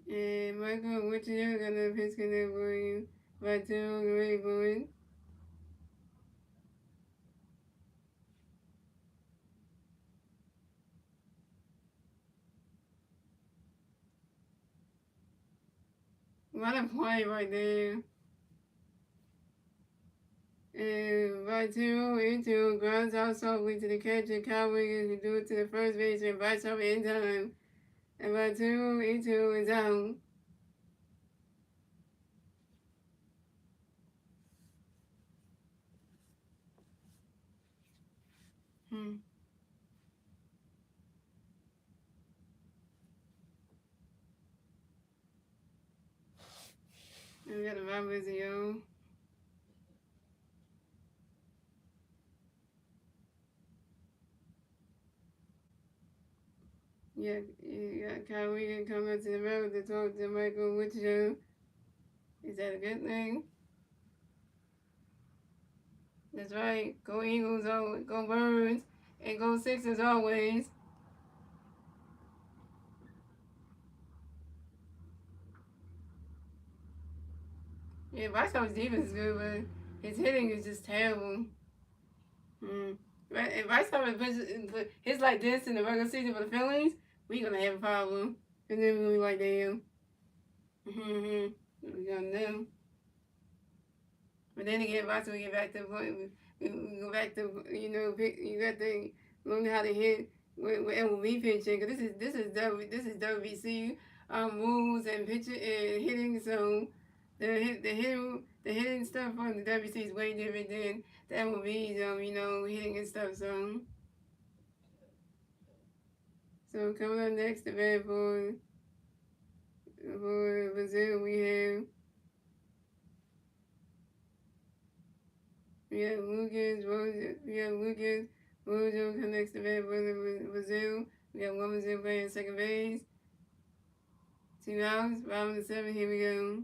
And Michael Whittier got a pitch connect for you. By two, great boy. What a play right there. And by two, into grounds out softly to the catcher. Kyle Wiggins who do it to the first baseman. By some in time. And by two, into is out. Hmm. And we got the Roberts, yo. Yeah, you got Kyle Wiggins coming to the road to talk to Michael Whittier. Is that a good thing? That's right. Go Eagles, go Birds, and go Sixers always. Yeah, Bryce's defense is good, but his hitting is just terrible. Right, if Bryce put hits like this in the regular season for the Phillies, we gonna have a problem. And then we gonna be like, damn. Mm-hmm. We gonna know. But then again, Bryce will get back to we go back to you got to learn how to hit with MLB pitching because this is WBC rules and pitching and hitting. So the hitting stuff on the WBC is way different than the MLB's hitting and stuff. So coming up next, the bad for Brazil we have Lucas Rojo connects the bad for Brazil. We got one Brazil playing second base. 2 outs, bottom of the 7th. Here we go.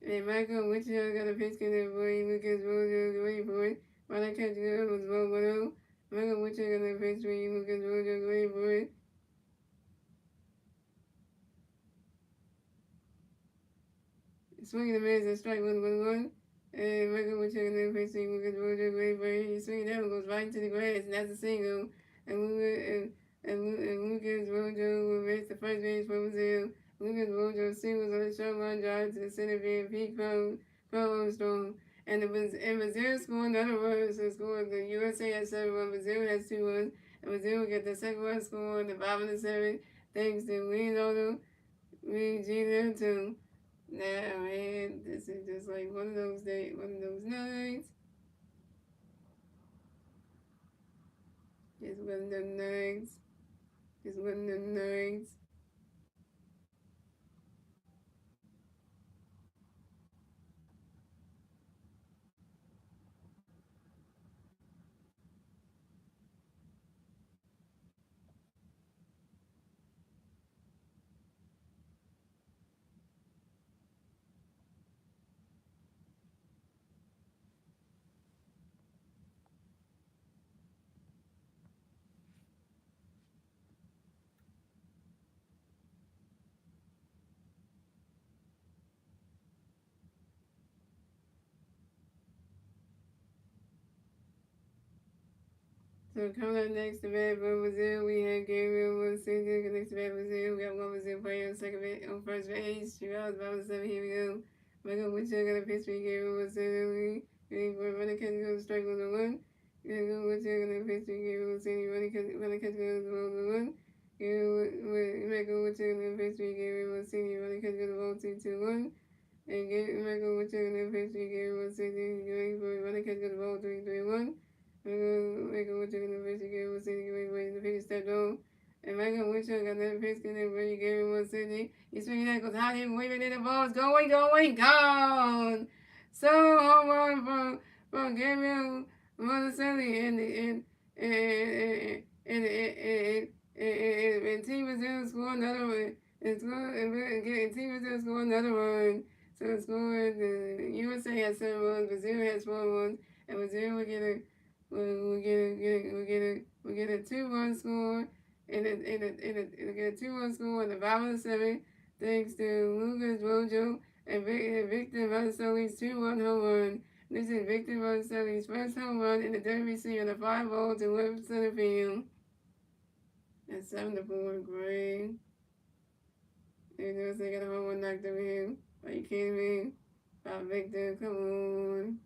And Michael Whitfield got a pitch connect for Lucas Rojo waiting for it. While that catch good was 1-1-0. Michael Whitfield got a pitch for Lucas Rojo waiting for it. Swinging the miss and strike 1-1-1. And Michael Whitfield got a pitch for Lucas Rojo waiting for it. He swings down, goes right into the grass, and that's a single. And Lucas Rojo will race the first base for Brazil. Lucas Rojo singles on the short line drive to the center field. Pete Crow Armstrong. And Brazil scored another run, so scored the USA has 7-1, Brazil has 2-1, and Brazil will get the second one score in the bottom of the 7th, thanks to Leonardo Regina too. Now, man, this is just like one of those nights. It's one of them nights. It's one of them nights. So coming up next to bat for Brazil, we have Gabriel Wilson. Next to bat Brazil, we got one Brazil player on first base. She was about 7. Here we go. Michael Wichita got a pitch for Gabriel Wilson. Ready for running catch goes strike on the one. Gabriel Wichita got a pitch for Gabriel Wilson. Running catch goes on the one. Michael Wichita got a pitch for Gabriel Wilson. Running catch goes ball 2-1. And Michael Wichita got a pitch for Gabriel Wilson. Running catch goes ball 3-1. Michael Wichita got a pitch for Gabriel Wilson. The pitch stepped on. And Michael Wichita got that pitch in there for Gabriel Wilson. He's swinging that goes high, waving in the ball's going, gone. So home run from Gabriel Wilson and Team Brazil score another one. And Team Brazil score another run. So score the USA has 7 runs, Brazil has 4 runs, and Brazil will get a 2-run score and a 2-run score in the bottom of the 7th, thanks to Lucas Rojo and Victor Vassili's 2-run home run. This is Victor Vassili's first home run in the WBC on a 5-ball to left center field. That's 7-4, great. They got a home run knocked over here. Are you kidding me? Victor, come on.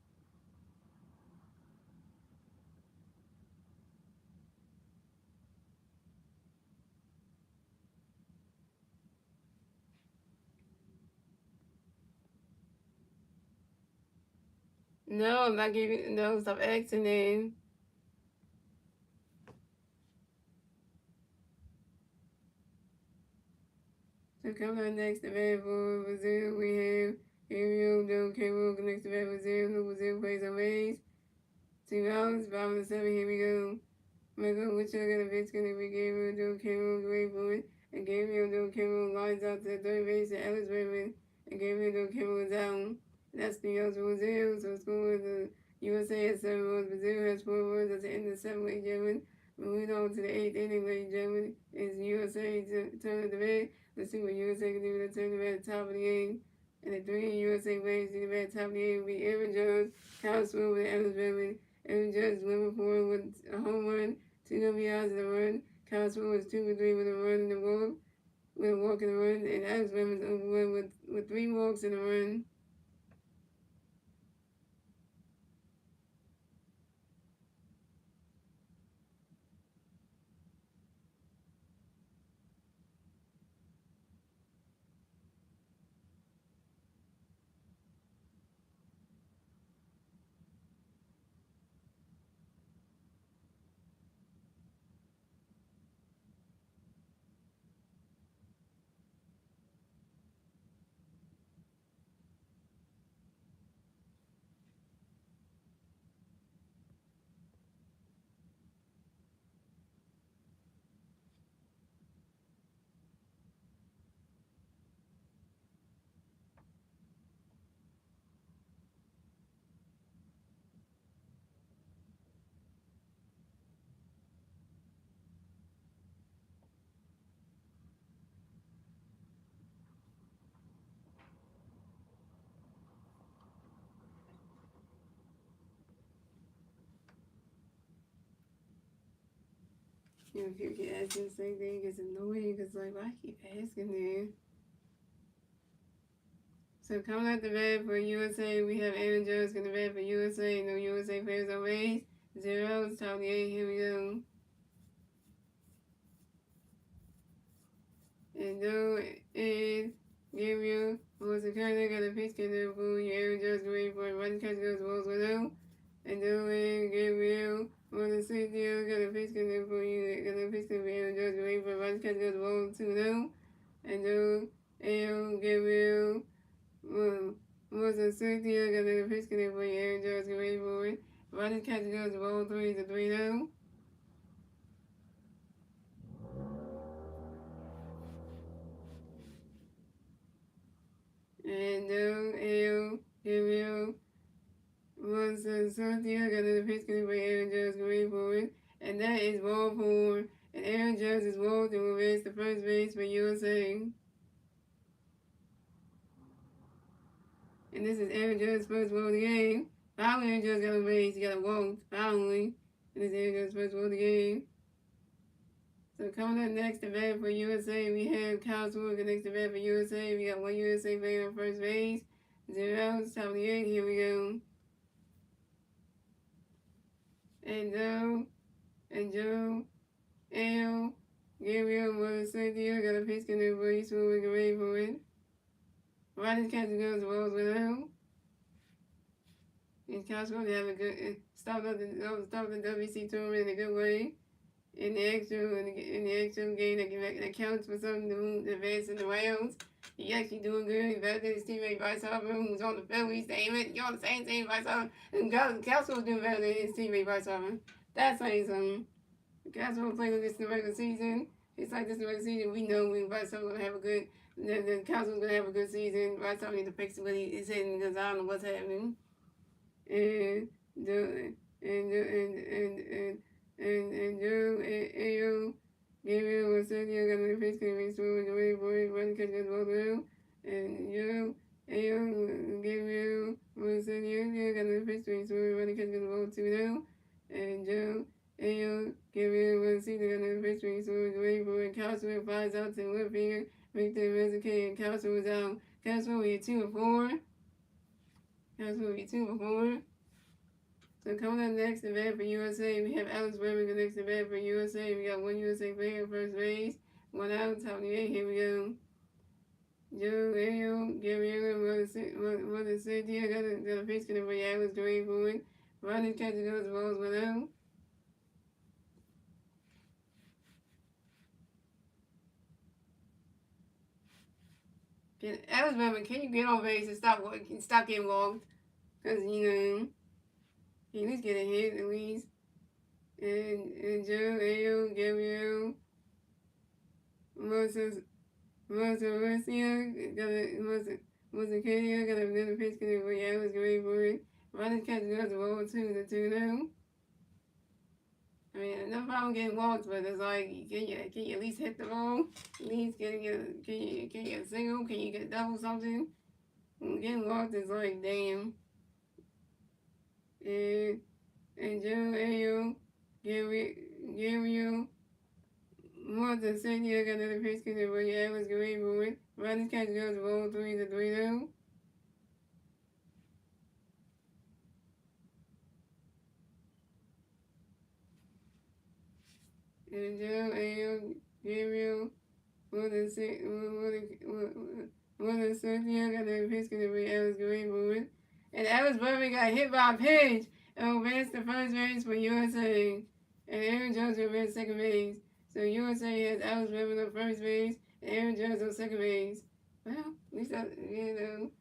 No, I'm not giving. No, stop acting. So coming up next to bat for Brazil, we have Gabriel Del Cabo next to bat Brazil, who Brazil plays on base. 2 outs, bottom of the 7. Here we go. Michael Wichita got a pitch gonna be Gabriel Del Cabo, great for it. And Gabriel Del Cabo lines out to the third base to Alex Raymond, and Gabriel Del Cabo is out. That's the outs for Brazil. So score the USA has 7 runs, Brazil has 4 runs. That's the end of the 7th, ladies and gentlemen. Moving on to the 8th inning, ladies and gentlemen, is USA to turn of the bat. Let's see what USA can do to turn the bat at the top of the 8th. And the 3 USA players to the bat at the top of the 8th will be Aaron Judge, Kyle Smooth, and Alex Raymond. Aaron Judge is 1-for-4 with a home run, 2 RBIs and a run. Kyle Smooth was 2-for-3 with a run and a walk, with a walk and a run. And Alex Raymond is 0-for-1 with 3 walks and a run. You know, people keep asking the same thing. It gets annoying because, like, why keep asking there? So coming out the bat for USA, we have Aaron Judge going to bat for USA. No USA players on base. 0, top of the 8. Here we go. And no, and Gabriel was a kind of got a pitch in the pool. Aaron Judge waiting for a run catch goes balls with no. And no, and Gabriel was a safety. Got a pitch in the pool. Got a pitch in the Aaron Judge waiting for a run catch goes balls 2-0. And no, and Gabriel was a safety. Got a pitch in the pool. Aaron Judge waiting for it. Run catch goes balls 3-0. And no, Gabriel was something I got in the pitch by Aaron Judge going for it. And that is ball 4. And Aaron Judge is walked and will race the first base for USA. And this is Aaron Judge's first ball of the game. Finally, Aaron Judge got a base. He got a walk. Finally. And this here goes first of the game. So coming up next to bat for USA, we have Kyle Swooker next to bat for USA. We got one USA player on first base. 0 outs, top of the 8th. Here we go. And Joe, L, Gabriel was Cynthia, got a pitch in there for you, so we can ready for it. Riding catching goes the balls with him. And Kyle's going to have a good, stop the WC tournament in a good way. In the actual game that counts for something to advance in the rounds. He actually doing good. He better than his teammate Bryce Harper, who's on the Phillies. You're on the same team, Bryce Harper. And Castro was doing better than his teammate Bryce Harper. That's saying something. Castro playing this in the regular season. It's like this in the regular season. We know when Bryce Harper gonna have a good. The Castro's gonna have a good season. Bryce Harper need to fix what he is hitting because I don't know what's happening. And Joe Ayo Gabriel was said you got the face can be swung away boy one catch the ball now. And Joe Ayo Gabriel was said you got the face can be swung one catch the ball two now. And Joe Ayo Gabriel was seen to got the face can be swung away boy Castro flies out to left field. Victor Mexican and Castro was out. Castro will be 2-4. Castro will be 2-4. So coming up next to bat for USA, we have Alex Bregman next to bat for USA. We got one USA player first base, one out, top of the 8th. Here we go. Joe Ayo, Gabriel, Mother Cynthia, got a pitch for Alex Gray for it. Ronnie catching those balls, one out. Alex Bregman, can you get on base and stop getting walked? Because, you at least get a hit, at least. And Joe Ayo, Gabriel, Moses Garcia, got another pitch for Alex Gray for it. Ronnie catch goes the ball 2-2 now. I mean, no problem getting walked, but it's like, can you at least hit the ball? At least can you get a single? Can you get a double something? Getting walked is like, damn. And Joe Ayo, Gabriel, Martha Cynthia got another pitch for Alex Gray for it. Ronnie catch goes the ball 3-3 now. And Joe Ayo, Gabriel, Mother Cynthia got another pitch for Alex Gray for it. And Alex Bregman got hit by a pitch and advanced to first base for USA. And Aaron Jones will advance second base. So USA has Alex Bregman on first base and Aaron Jones on second base. Well, at least I mean,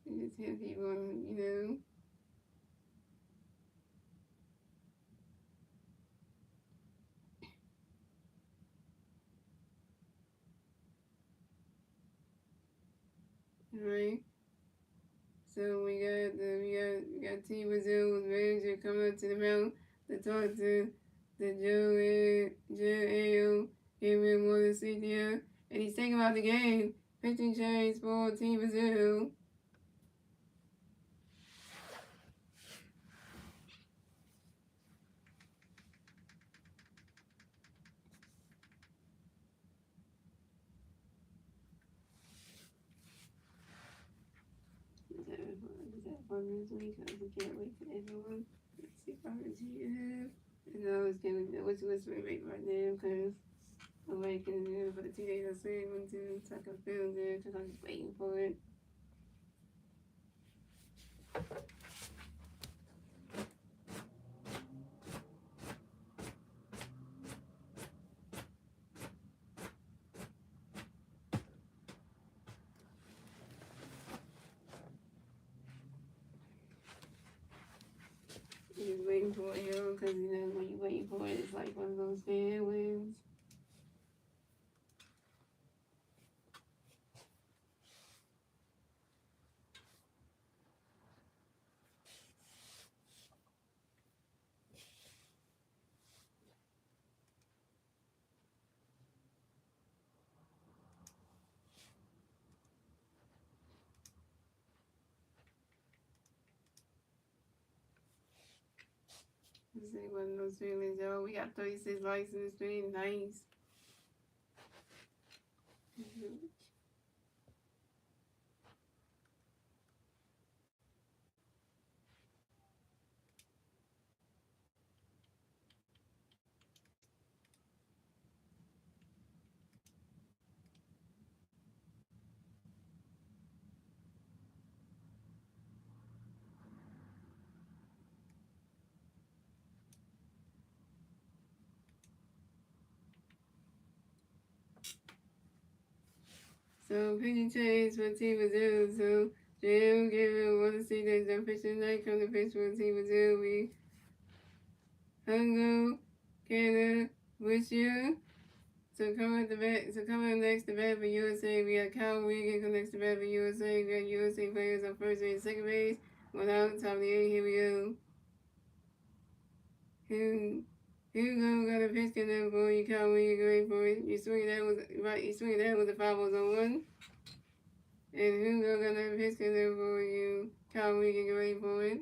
you just hit people, right? So we got T Brazil's manager coming up to the mound to talk to the Joe Ayo, Gabriel Mother Cynthia, and he's thinking about the game. Pitching change for Team Brazil. Is that fun this week? I can't wait for everyone. Let's see if I can see it. And I was gonna what's right now because I'm waiting for the 2 days I said I went to so I can film there because I'm just waiting for it. Just waiting for it, because when you waiting for it, it's like one of those fan wins. see one of those feelings, y'all. We got 36 likes in this stream. Nice. So Penny changed what team was in. So JM gave it want to see that the official night come to pitch for team was in. We Hungo, Canada, wish you. So coming next to bat for USA, we got Kyle Wiggins come next to bat for USA. We got USA players on first base and second base. 1 out, top of the 8th, here we go. Hugo got a pitch in there for you, Kyle Wiggins, great for it. You swing that with the 5 balls on 1. And Hugo got a pitch in there for you, Kyle Wiggins, great for it.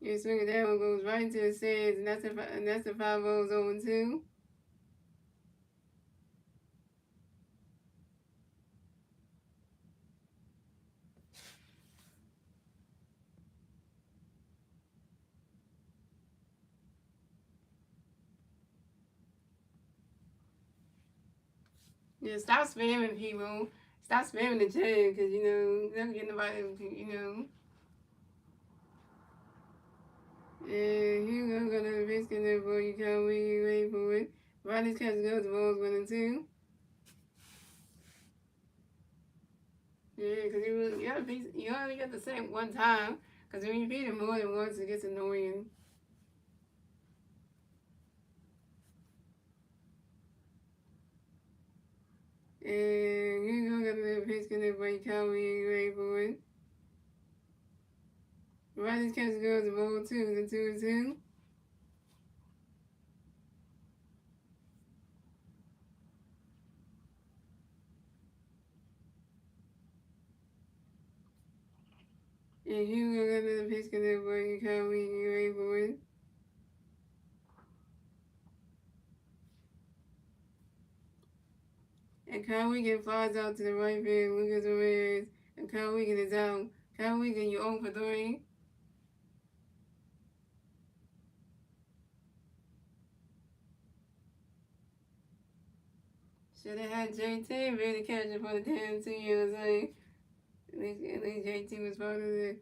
You swing it, that one goes right into the stands, and that's the 5 balls on 2. Yeah, stop spamming people. Stop spamming the chat, because, never get nobody, And Hugo got a risk in there for you, Kyle Wiggins, wait for it. Riley's catch goes, the ball's 1 and 2. Yeah, because you only get the same one time, because when you beat it more than once, it gets annoying. And Hugo got a little pitch in there for you, Kyle Wiggins, wait for it. Riley's catch goes, the ball 2 and 2 and 2. And Hugo got another pitch in there for you, Kyle Wiggins, wait for it. And Kyle Wiggins flies out to the right field. Lucas Ramirez. And Kyle Wiggins is out. Kyle Wiggins, you 0 for 3. Should have had JT really catching for the damn Team USA. At least JT was part of the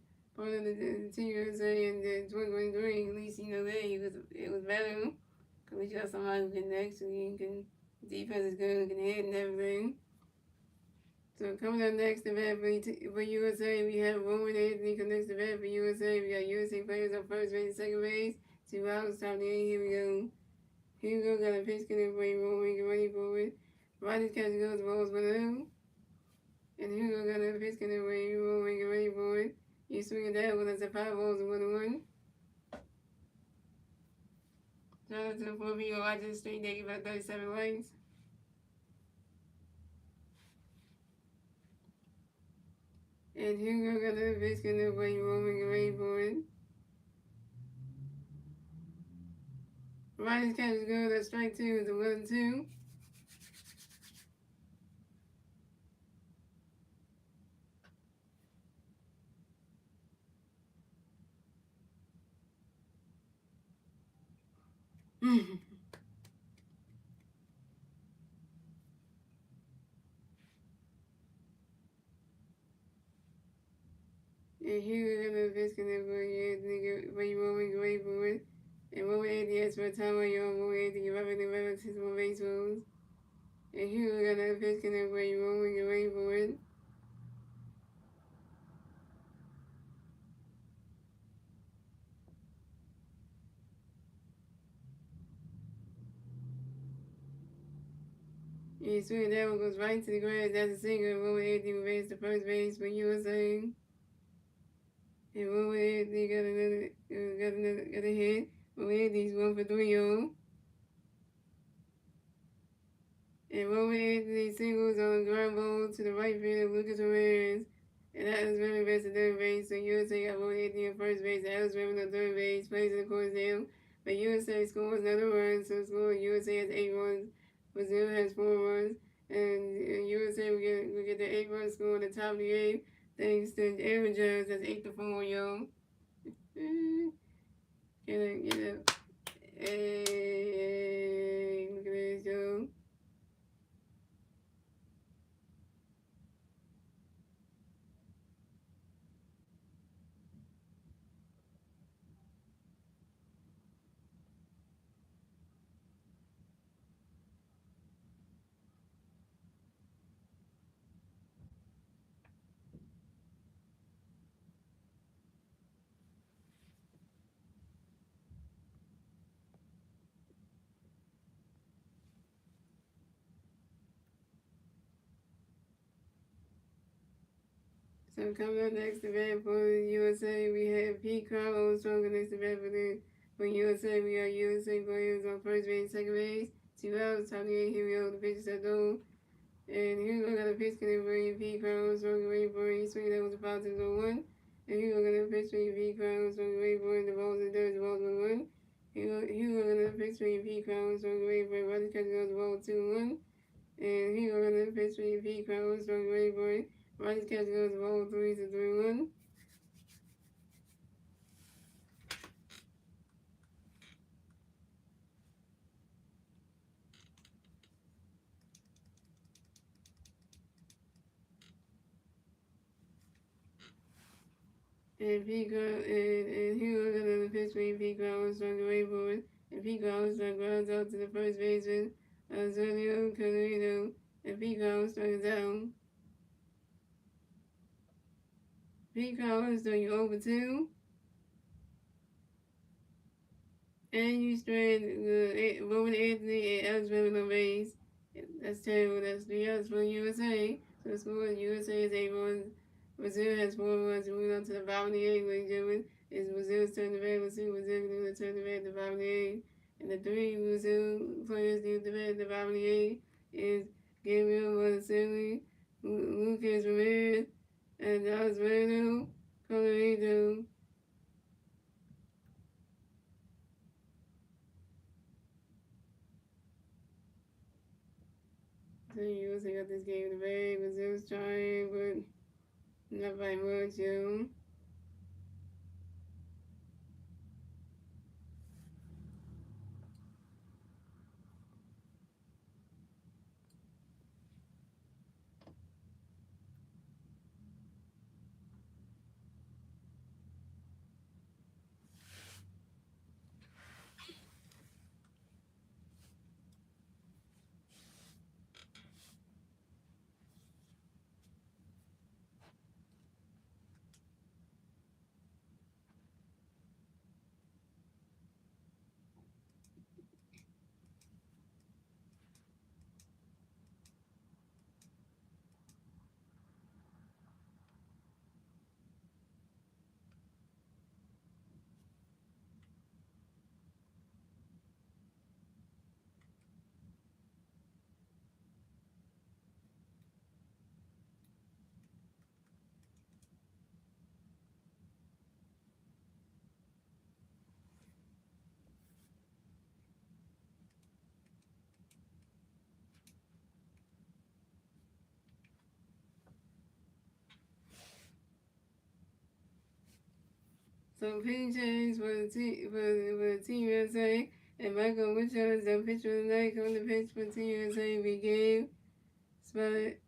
Team USA in the 2023. At least it was better. Cause we got somebody who can defense is good, can hit and everything. So coming up next to bat for USA, we have Roman Anthony come next to bat for USA. We got USA players on first base and second base. 2 outs, top of the 8th, here we go. Hugo got a pitch in there for you, Roman, get ready for it. Riley's catch goes, the ball's 1-0. And Hugo got a pitch in there for you, Roman, get ready for it. You swing it down when it's a 5 balls and 1-1. Shout out to the 4 people watching the stream, thank you for 37 likes. And Hugo got a pitch in there for you, Roman, get ready for it. Riley's catch is good, that's strike 2, it's a 1-2. And Hugo got a pitch in there for you, Anthony, for you, Roman, get ready for it. And Roman Anthony has for a time on your own, Roman Anthony, rubbing the rubber to some baseballs. And Hugo got a pitch in there for you, Roman, get ready for it. And swing that one goes right to the grass. That's a single. Roman Anthony will raise to first base for USA. And Roman Anthony got a hit. Roman Anthony's 1 for 3 on. And Roman Anthony singles on the ground ball to the right field of Lucas Ramirez. And Alex Raymond bats at third base, so USA got Roman Anthony at first base, Alex Raymond on third base, plays in the course now. But USA scores another run, so USA has 8 runs, Brazil has 4 runs, and USA will get the 8-run score on the top of the 8th, thanks to Aaron Judge, that's 8-4, yo. Get it. Hey, look at this, yo. So coming up next to bat for the USA, we have Pete Carlos stronger next to bat for USA. We are USA players on first base, second base, 2 outs. Top of the 8th, here we go. The pitch is at goal. And here we got a pitch coming for you, Pete Carlos stronger away for you. Swing that was a positive 1. And here we're gonna pitch for you, Pete Carlos stronger away for you. The ball's in there, the ball's 1-1. Here we're gonna pitch for you, Pete Carlos stronger away for you. Rodgers catches the ball 2-1. And here we're gonna pitch for you, Pete Carlos stronger away for you. Rodgers catches the ball 3-1. And he was another pitch when Pete Ground struck away for it. And Pete Ground struck grounds out to the first baseman, Antonio Carrino. And Pete Ground struck it down. Pete Ground struck you over 2. And you stranded Roman Anthony and Alex Raymond on base. That's terrible. That's 3 outs for USA. So the score USA is 8 runs. Brazil has 4 runs. Moving on to the bottom of the 8th, ladies and gentlemen. It's Brazil's turn to bat. Let's see what Brazil can do to turn to bat at the bottom of the 8th. And the 3 Brazil players do to bat at the bottom of the 8th is Gabriel Marcelli, Lucas Ramirez, and Osvaldo Colorado. So you also got this game in the bag. Brazil's trying, but not by much, yo. So pitching change for the Team USA, and Michael Mitchell is the pitcher of the night. Coming to pitch for Team USA, we gave Spanier.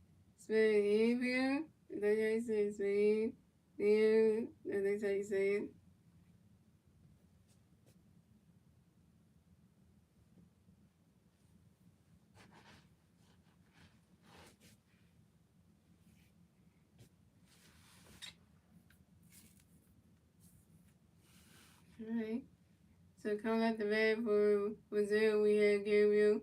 Is that how you say it? Spanier. That's how you say it. Alright. So coming at the bat for Brazil, we have Gabriel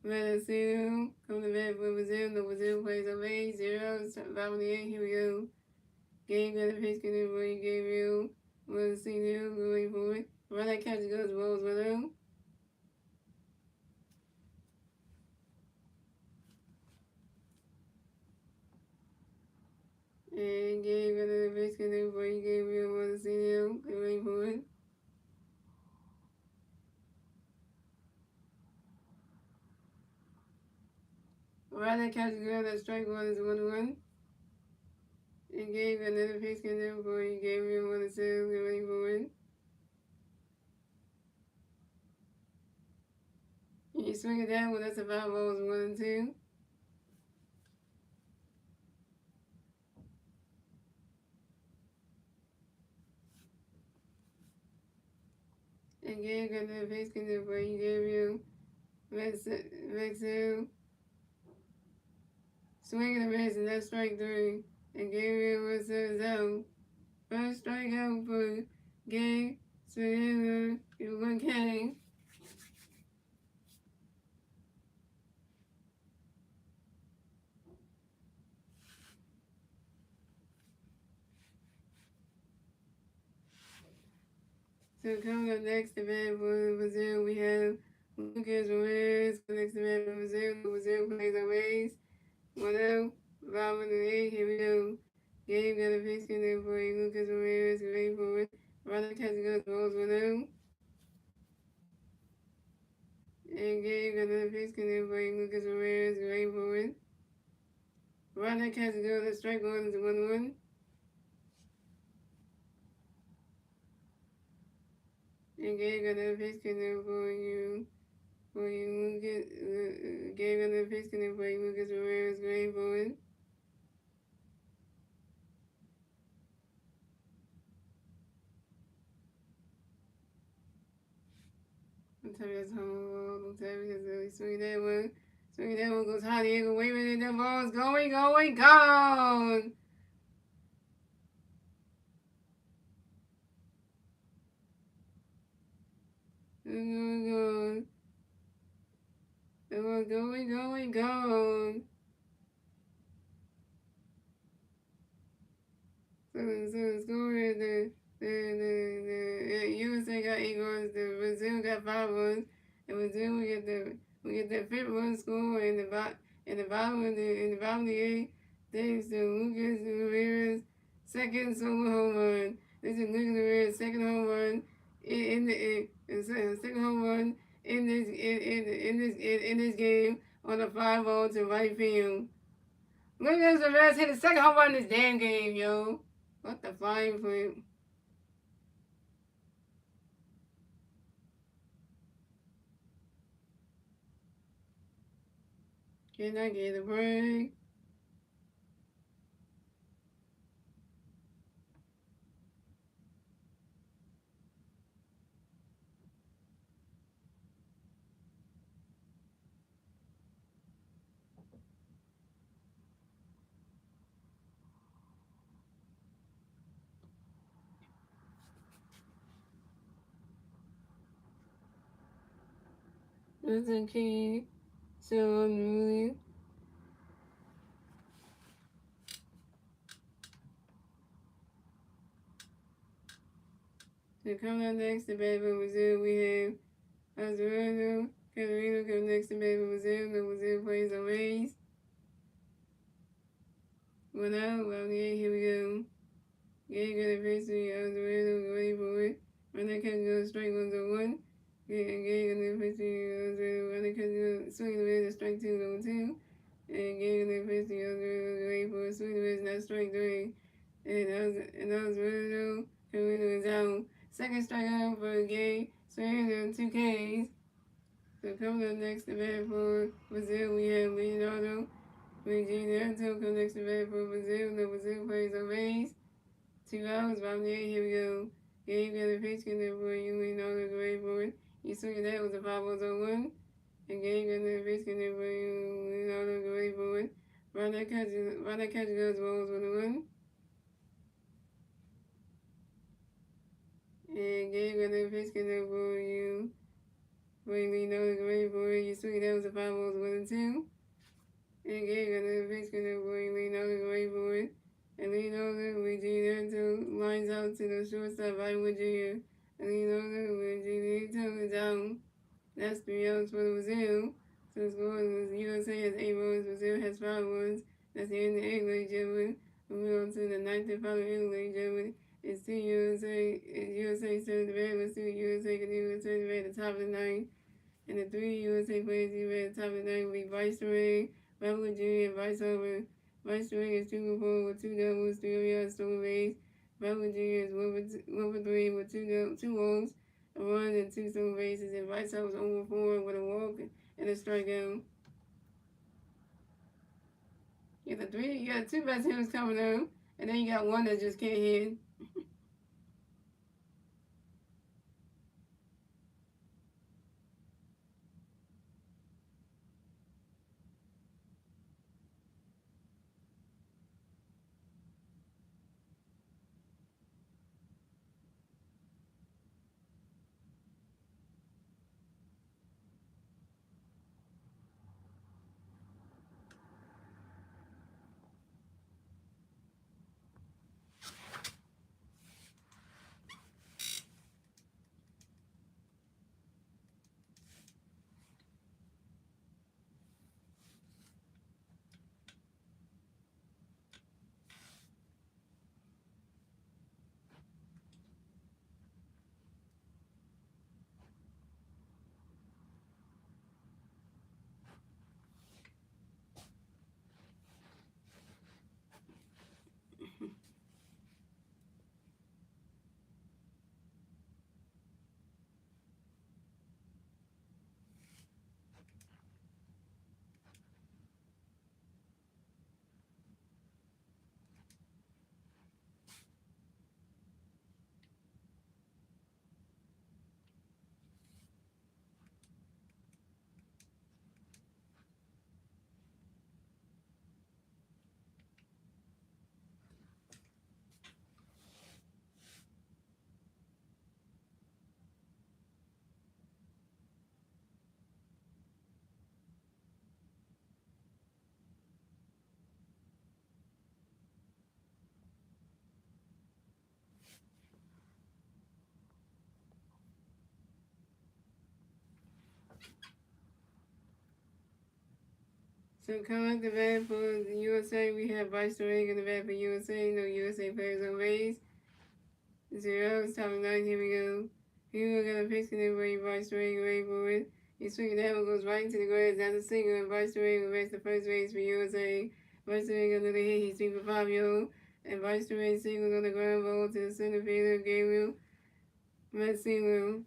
Vallecino. Coming to bat for Brazil, the Brazil plays on base, 0, bottom of the 8th, here we go. Game got a pitch getting for Gabriel Vallecino, going for it. Run that catch goes balls with him. And gave another biscuit before he gave me one cereal. And wait for it. Rather catch a girl that strike one is 1-1. And gave another biscuit before he gave me one cereal. And wait for it. You swing it down when that's a 5 balls 1 and 2. And gave another biscuit before he gave you Vexel. Swinging a miss and that's strike 3. And Gabriel was his own. First strikeout for Gabe Sawyer. You 1K. So coming up next to bat for Brazil, we have Lucas Ramirez. Next to bat for Brazil, Brazil plays on Rays. 1-0. Bottom of the 8, here we go. Gabe got a pitch in there for Lucas Ramirez. Great forward. Runner catch goes balls 1-0. And Gabe got a pitch in there for Lucas Ramirez. Great forward. Runner catch goes strike 1 is 1-1. And Gabe got a pitch in there for you. Lucas. Gabe got a pitch in there for Lucas Ramirez. Great forward. Don't tell me that's home. Don't tell me that's really swing that one. Swing that one goes high. Diego wait a minute. That ball's going, gone. Gone. That ball's going, gone. So the score is the USA got 8 runs, the Brazil got 5 runs, and Brazil we get the 5th run score in the bottom of the 8th. Thanks to Lucas Ramirez second solo home run. This is Lucas Ramirez second home run second home run in this game on a 5-ball to right field. Lucas Ramirez hit the second home run in this damn game, yo. What the flying flip? Can I get a break? That's okay. So unruly. So coming up next to bat for Brazil, we have Azuardo Catarino coming next to bat for Brazil. The Brazil plays on Rays. 1 out, well, yeah, here we go. Yeah, got a pitch to Azuardo, ready for it. Runner catch goes strike 1-1. Yeah, got a pitch to Azuardo, runner catch goes swing the miss, strike 2-2. And gave the pitch to Azuardo, ready for it, swing the miss, not strike 3. And Azuardo Catarino is out. Second strikeout for the game, swinging on 2 Ks. So coming up next to bat for Brazil, we have Leonardo Reginaldo coming next to bat for Brazil. The Brazil plays on Rays. 2 outs, bottom of the 8th, here we go. Gabe got a pitch in there for you, Leonardo, great for it. You swing that was a 5-0-1. And Gabe got a pitch in there for you, Leonardo, great for it. Runner catch goes balls 1-1. And Gabe got a pitch in there for you. Really know the great for it. You swing that was a 5-1-2. And Gabe got a pitch in there for you. Really know the great for it. And Leonardo Reginaldo lines out to the shortstop right with Jr. And Leonardo Reginaldo is down. That's 3 outs for the Brazil. So the score is USA has 8 runs, Brazil has 5 runs. That's the end of the 8th, ladies and gentlemen. Moving on to the ninth and final Italy, Germany. It's Team USA. USA started the bed. Let's do USA continue to turn the bed at the top of the ninth. And the three USA players who at the top of the ninth will be Viceroy, Rebel Jr., and Vice Over. Viceroy is 2-4 with 2 doubles, 3 yards stolen base. Rebel Jr. is 1-3 with 2 walks, a run, and 2 stolen bases. And Vice Over is 0-4 with a walk and a strikeout. You got 2 best hitters coming up, and then you got one that just can't hit. So coming up the bat for the USA, we have Viceroy in the bat for USA. No USA players on base. 0, top of 9, here we go. Here we got a pitch in everybody, Viceroy, ready for it. He's swinging that one, goes right into the grass. That's a single, and Viceroy will race the first base for USA. Viceroy got another hit, he's swinging for Fabio. And Viceroy singles on the ground ball to the center fielder, Gabriel Massimo.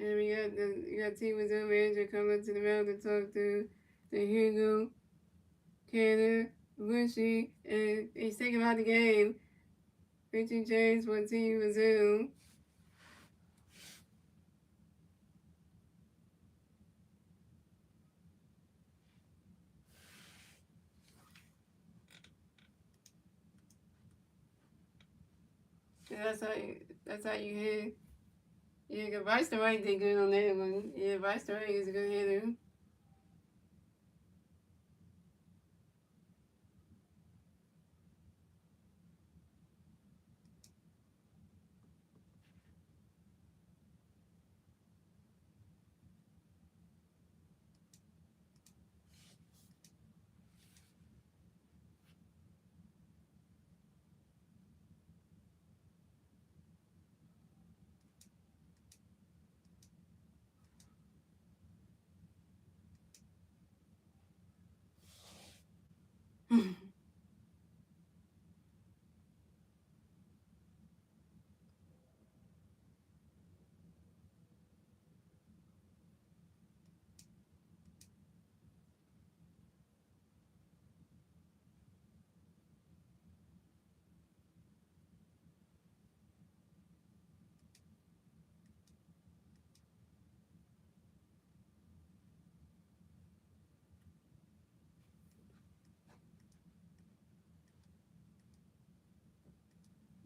And we got Team Reserve manager coming up to the mound to talk to Hugo, Canner, Bushy, and he's taking out the game. Richard James for Team Brazil. That's how you hit. Yeah, Viceroy did good on that one. Yeah, Viceroy is a good hitter.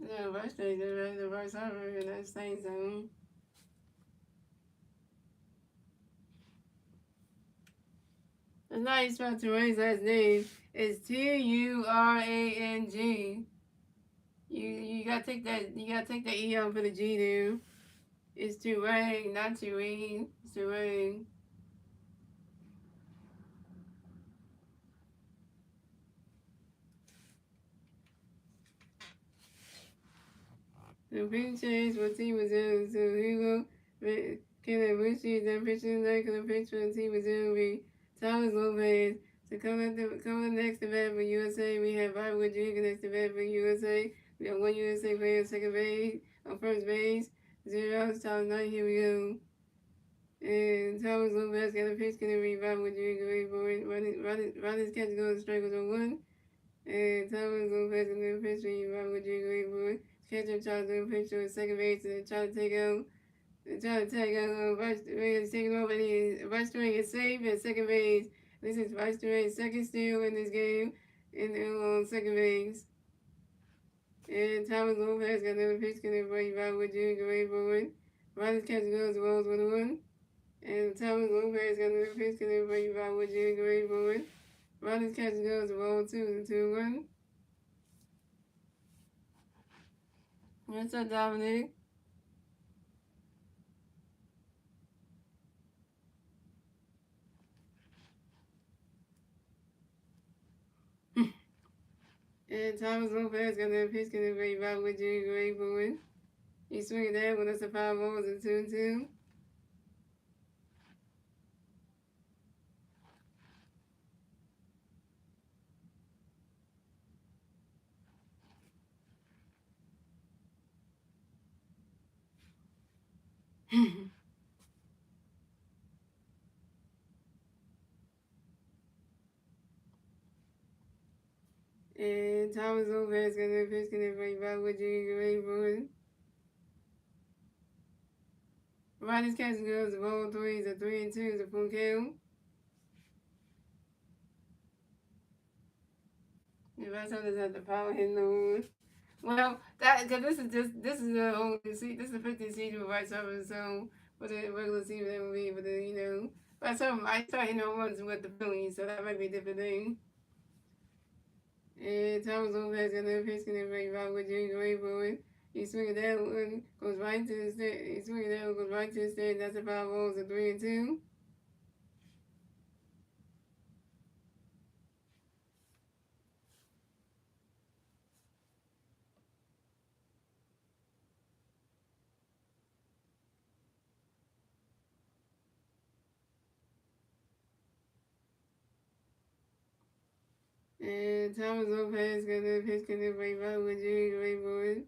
Yeah, Viceroy did the reverse over in that same zone. It's not even spelled Turan's last name. It's Turang. You gotta take that E out for the G there. It's to rain, not to rain. It's to rain. The big change what he was in. So Hugo can I wish you that picture like the picture and he was in Thomas Lopez. So coming next event for USA, we have Bob Rodriguez next event for USA. We have one USA player second base on first base. 0 outs, top 9, here we go. And Thomas Lopez got a pitch, gonna read Bob Rodriguez, wait for it. Run his catch goes, strike was on 1. And Thomas Lopez gonna pitch, read Bob Rodriguez, wait for it. Catcher tries to pitch to second base and try to take out Vice is taking over the Vice is safe at second base. This is Vice second steal in this game on second base. And Thomas Lopez got another pitch going for you with Junior Gray forward. Ronnie's catch goes rolls 1-1. And Thomas Lopez got another pitch going for you with Junior Gray forward. Ronnie's catch goes roll 2-1. What's up, Dominic? And Thomas Lopez got another pitch going for you with Junior Gray forward. He's swinging that when it's a 5 balls and 2-2. And Thomas Lopez got a pitch connect right back with Junior Gray forward. Ronnie's catch goes to ball 3 is a 3-2 is a full count. The rest of us have the power hitting the wood. Well, that cause this is the whole this is the 50th season with White Sox, so for the regular season that will be, but White Sox might start hitting home runs with the Phillies, so that might be a different thing. And Thomas Lopez got another pitch connect right back with Junior Gray forward. He swinging that one, goes right to the stand. He swinging that one, goes right to the stand. That's a 5 balls, a 3-2. And Thomas Lopez got another pitch connect right back with Junior Gray forward.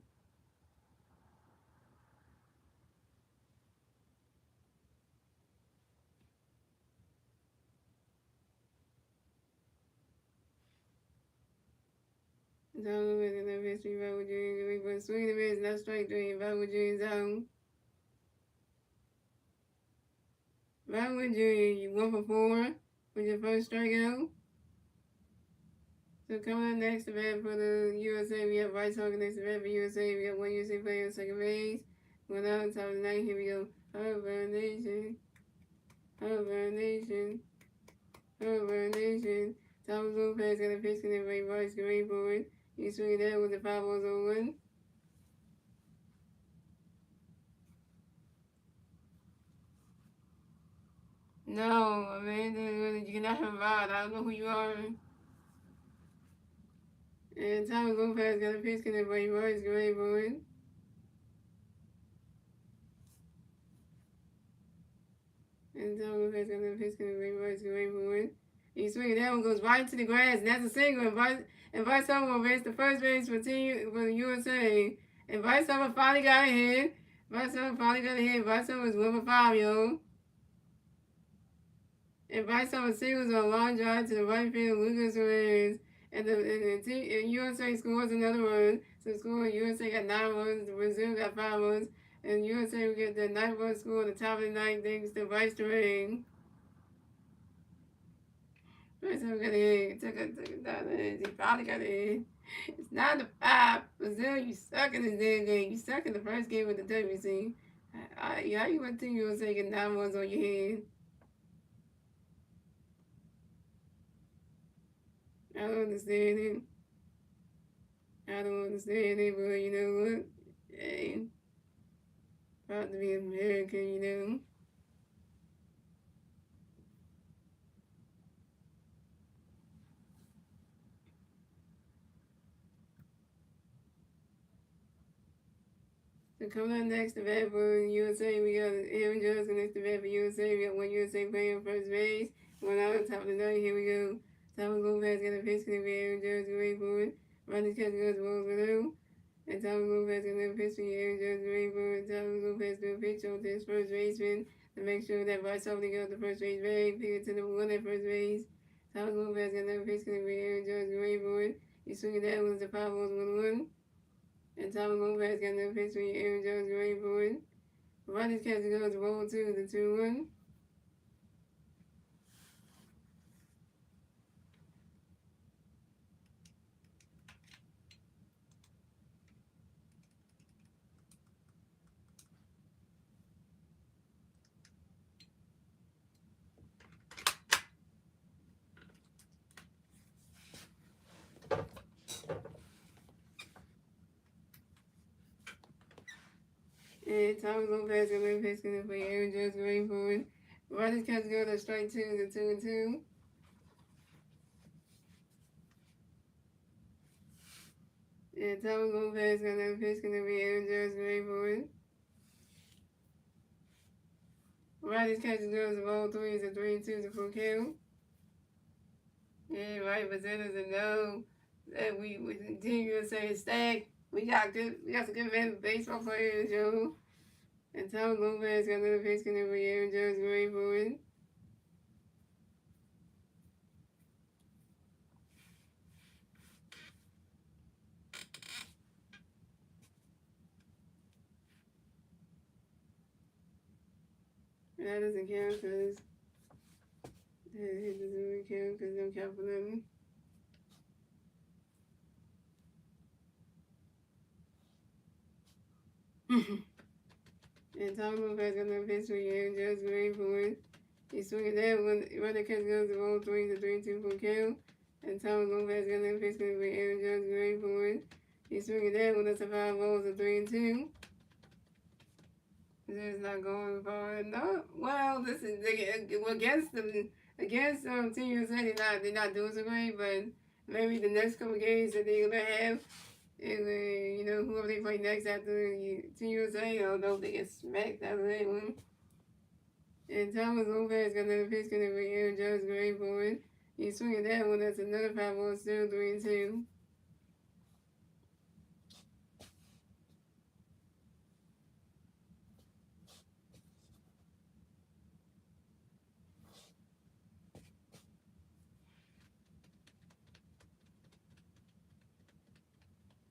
Thomas Lopez got another pitch right back with Junior Gray forward. Swinging the miss, not strike 3, back with Junior's zone. Back with Junior, you 1 for 4 with your first strikeout. So coming up next, the bat for the USA, we have White Sox next to bat for USA. We got one USA player on second base. One out, top of the ninth. Here we go. Harbor Nation. Harbor Nation. Harbor Nation. Thomas Lopez got a pitch in the right box, going forward. He's swinging that with the 5 balls on 1. No, man, you cannot have a ride. I don't know who you are. And Thomas Lopez got a pitch in the right box, going forward. And Thomas Lopez got a pitch in the right box, going forward. He's swinging that one, goes right into the grass, and that's a single. And Bryce Harper raised the first base for the USA. And Bryce Harper finally got a hit. Bryce Harper finally got a hit. Bryce Harper was 1 for 5, yo. And Bryce Harper singles on a long drive to the right field, Lucas Reyes. And USA scores another run. So USA got 9 runs, Brazil got 5 runs. And USA will get the 9th run score at the top of the 9th thanks to Bryce Terrain. Bryce Harper got a hit. Took it down the edge. He probably got a hit. It's 9-5. Brazil, you suck in this damn game. You suck in the first game with the WC. How you want to USA get 9 runs on your head? I don't understand it. I don't understand it, but you know what? Hey. Proud to be American, you know. So coming up next, the bat for USA, we got Aaron Judge next to bat for USA. We got one USA player on first base. One out on top of the night. Here we go. Thomas Lopez got a pitch to Aaron Judge to wait for it. Ronnie catch goes the balls below. And Thomas Lopez got another pitch to Aaron Judge to wait for it. Thomas Lopez do a pitch on to his first baseman to make sure that Bryce Harper goes to first base bag. Pick it to number one at first base. Thomas Lopez got another pitch to Aaron Judge to wait for it. He swing it down with the 5-1-1. And Thomas Lopez got no pitch when Aaron Jones ready for it. Ronnie's catch goes to roll 2 to 2-1. And Thomas Lopez got no pitch for Aaron Jones ready for it. Ronnie's catch goes to strike 2 to 2-2. And Thomas Lopez got no pitch for Aaron Jones ready for it. Ronnie's catch goes to roll 3 to 3-2 to full count. Yeah, right, but that doesn't know that we continue to say stack. We got some good baseball players, yo. And Thomas Lopez got another pitch for Aaron Jones ready for it. That doesn't count because it doesn't really count because no count for them. And Thomas Lopez got another pitch for Aaron Jones ready for it. He's swinging that when the catch goes to roll 3 to 3-2 for count. And Thomas Lopez got another pitch for Aaron Jones ready for it. He's swinging that when it's a 5 balls to 3-2. It's not going far enough. Well, this is against them. Against Team USA, they're not doing so great, but maybe the next couple games that they're gonna have, and you know, whoever they play next after Team USA, I don't know if they get smacked out of that one. And Thomas Lopez got another pitch gonna be Aaron Jones great for it. He's swinging that one. That's another 5 balls, still 3-2.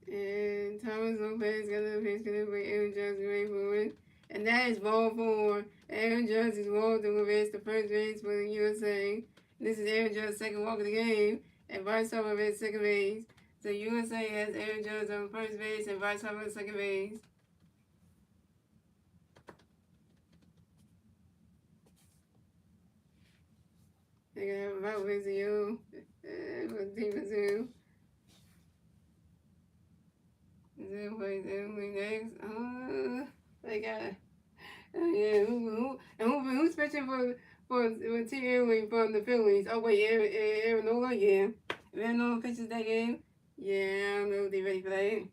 And Thomas Lopez got another pitch gonna be Aaron Jones great for it. And that is ball 4. Aaron Judge is walked to advance to first base for the USA. This is Aaron Judge's second walk of the game, and Bryce Harper at second base. So USA has Aaron Judge on first base and Bryce Harper at second base. They're gonna have about with you. With Team Zoo. Zoo plays Emily next. They got. Yeah, who's pitching for Team Italy from the Phillies? Oh wait, Aaron Nola, yeah. Aaron Nola pitches that game. Yeah, I don't know if they're ready for that.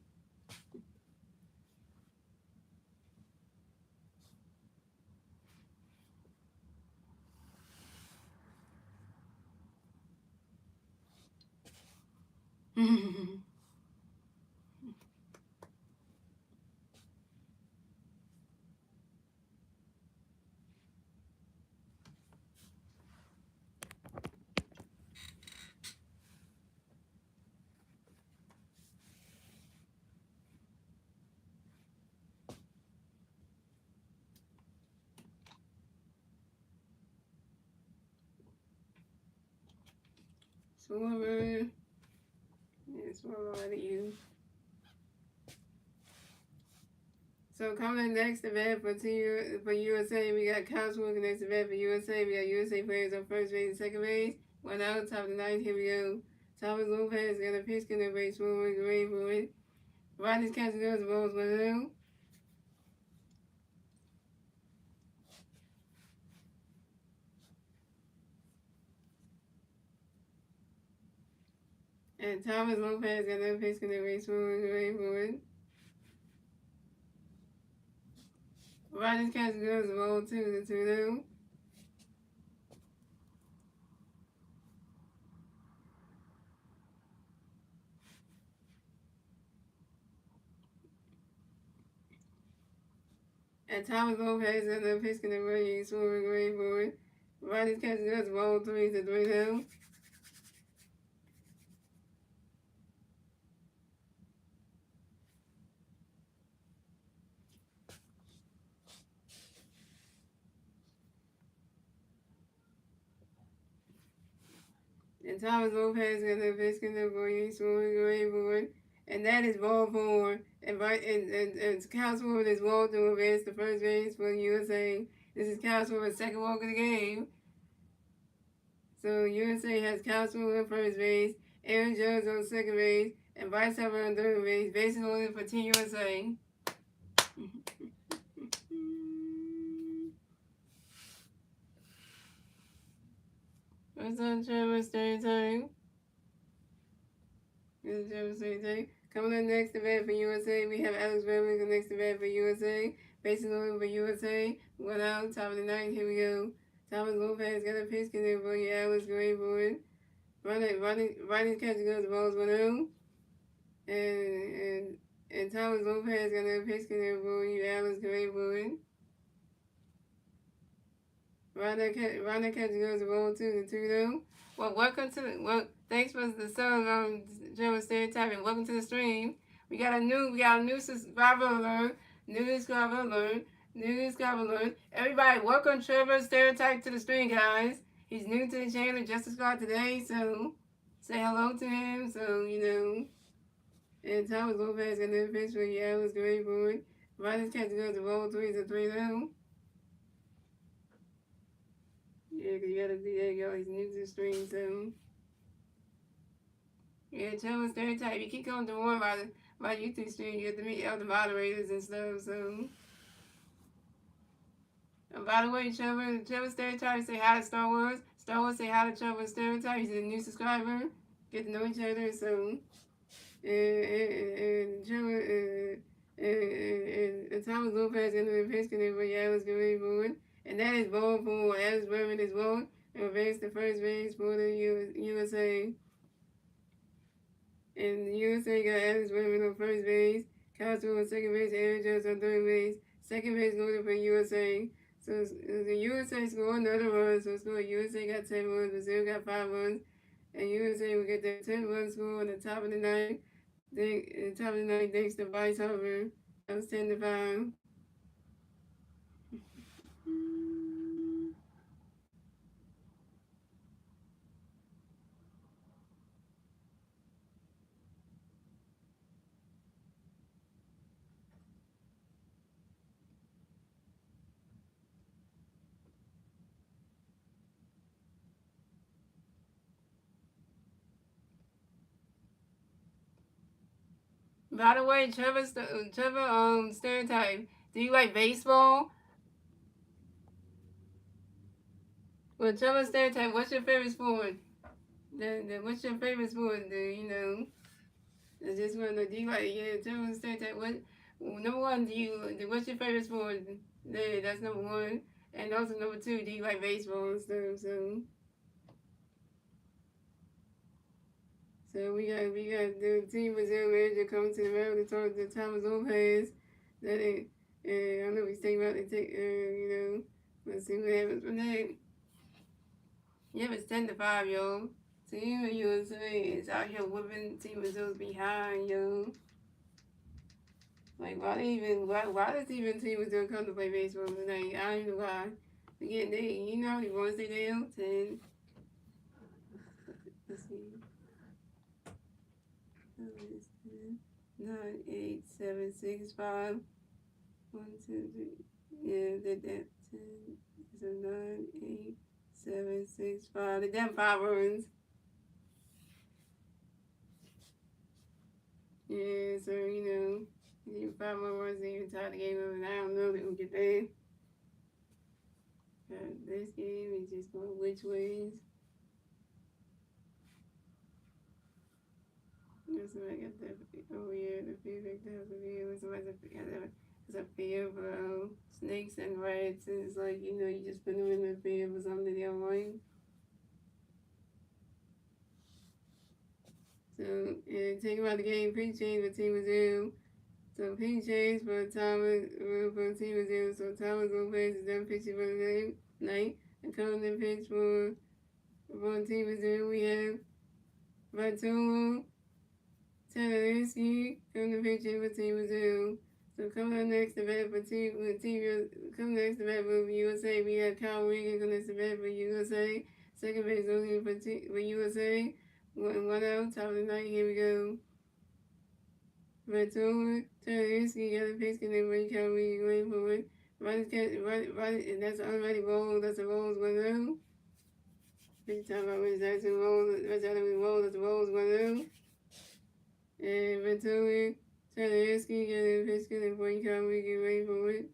Swimmer. Yeah, swimmer out of you. So coming next to bat for USA, we got Cosmo next to bat for USA. We got USA players on first base and second base. One out, top of the ninth. Here we go. Thomas Lopez got a pitch in the base. Swimmer ready for it. Ronnie's catching goes the balls below. And Thomas Lopez got another pitch in the race forward. Rogers catches goes the ball 2-2 And Thomas Lopez got another pitch in the race forward. Rogers catches goes the ball 3-3 And Thomas Lopez got the pitch in the forward. And that is ball 4. And Councilwoman is ball to advance to first base for the USA. This is Councilwoman's second walk of the game. So USA has Councilwoman on first base, Aaron Jones on second base, and Bryce Harper on third base. Bases loaded for Team USA. What's on Trevor Stereotype? Coming up next to bat for USA, we have Alex Redmond next to bat for USA. Bases loaded for USA. 1 out, top of the ninth. Here we go. Thomas Lopez got a pitch in there for you, Alex Grayboard. Running catch goes the balls 1-0. And Thomas Lopez got a pitch in there for you, Alex Grayboard. Ronda catch goes the ball 2-2. Well, thanks for the song, Joe Stereotype, and welcome to the stream. We got a new subscriber alert, new subscriber alert. Everybody, welcome Trevor Stereotype to the stream, guys. He's new to the channel, just subscribed today, so say hello to him. So and Thomas Lopez got another pitch for you, Alex Grayboard. Ronda catch goes the ball 3-3. Yeah, because you gotta do that, y'all. He's new to the stream, so. Yeah, Trevor Stereotype. You keep coming to more about my YouTube stream, you have to meet other moderators and stuff, so. And by the way, Trevor Stereotype say hi to Star Wars. Star Wars say hi to Trevor Stereotype. He's a new subscriber. Get to know each other, so. And Trevor, and Thomas Lopez got another pitch connect for Alex Grayboard. And that is ball 4. Alex Redmond is ball. And advance to first base for the USA. And the USA got Alex Redmond on first base. Castro on second base. Aaron Jones on third base. Second base loaded for USA. So the USA scored another run. So USA got 10 runs. Brazil got 5 runs. And USA will get their 10-run score on the top of the ninth. Thanks to Bryce Harper. That was 10-5. By the way, Trevor Stereotype, do you like baseball? Well, Trevor Stereotype, what's your favorite sport? What's your favorite sport? I just want to know, do you like, Trevor Stereotype, number one, what's your favorite sport? That's number one. And also number two, do you like baseball and stuff, so. So we got the Team Brazil manager coming to the round to talk to Thomas Lopez. I don't know if he's thinking about it, let's see what happens from that. Yeah, it's 10-5, yo. Team USA is out here whipping Team Brazil's behind, yo. Like, why does even Team Brazil come to play baseball tonight? I don't even know why. Again, you know how many runs they down? 10. Let's see. 9, 8, 7, 6, 5. 1, 2, 3. Yeah, that 10. So 9, 8, 7, 6, 5. They damn 5 runs. Yeah, so you 5 more runs, they even tie the game up, and I don't know if they'll get there. This game is just going which ways. somebody got that. Oh yeah, the fever has a fever. Somebody has a fear of snakes and rats. And it's like, you just put them in the fear for something they don't like. So, and take about the game, Pete changed for Team Brazil. So Pete changed for Thomas for Team Brazil. So Thomas Lopez is done pitching for the night. And coming in pitch for Team Brazil, we have Bartolo Tatarski coming to pitch for Team Brazil. So coming up next to bat for coming next to bat for USA, we have Kyle Regan coming next to bat for USA. Second base only for USA. One out, top of the night. Here we go. Bartolo Tatarski got a pitch, and then Ray Kyle Regan waiting for it. Right, that's an unready roll. That's a roll, 1-0. Pitch time about when Jackson roll. That's how we roll. That's a roll, 1-0. And Bartolo Tatarski got a pitch, and then Ray Kyle Regan waiting for it.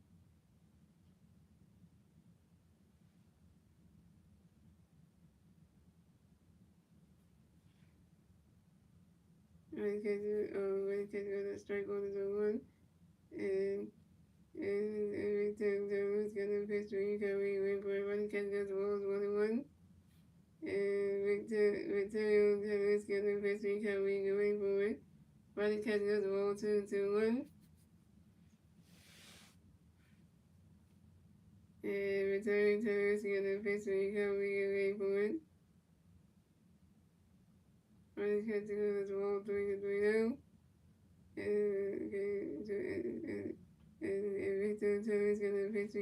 Ready catch got a strike on the 1. And every time Jones got a pitch, you can wait for it. Ready catch got the balls 1-1. And Victorio Jones got a pitch, you can wait for it. Ready catch got the ball 2-1. And Victorio Jones got a pitch, you can wait for it. Ready catch got the ball 3-3 now. And Victor Jones got a pitch,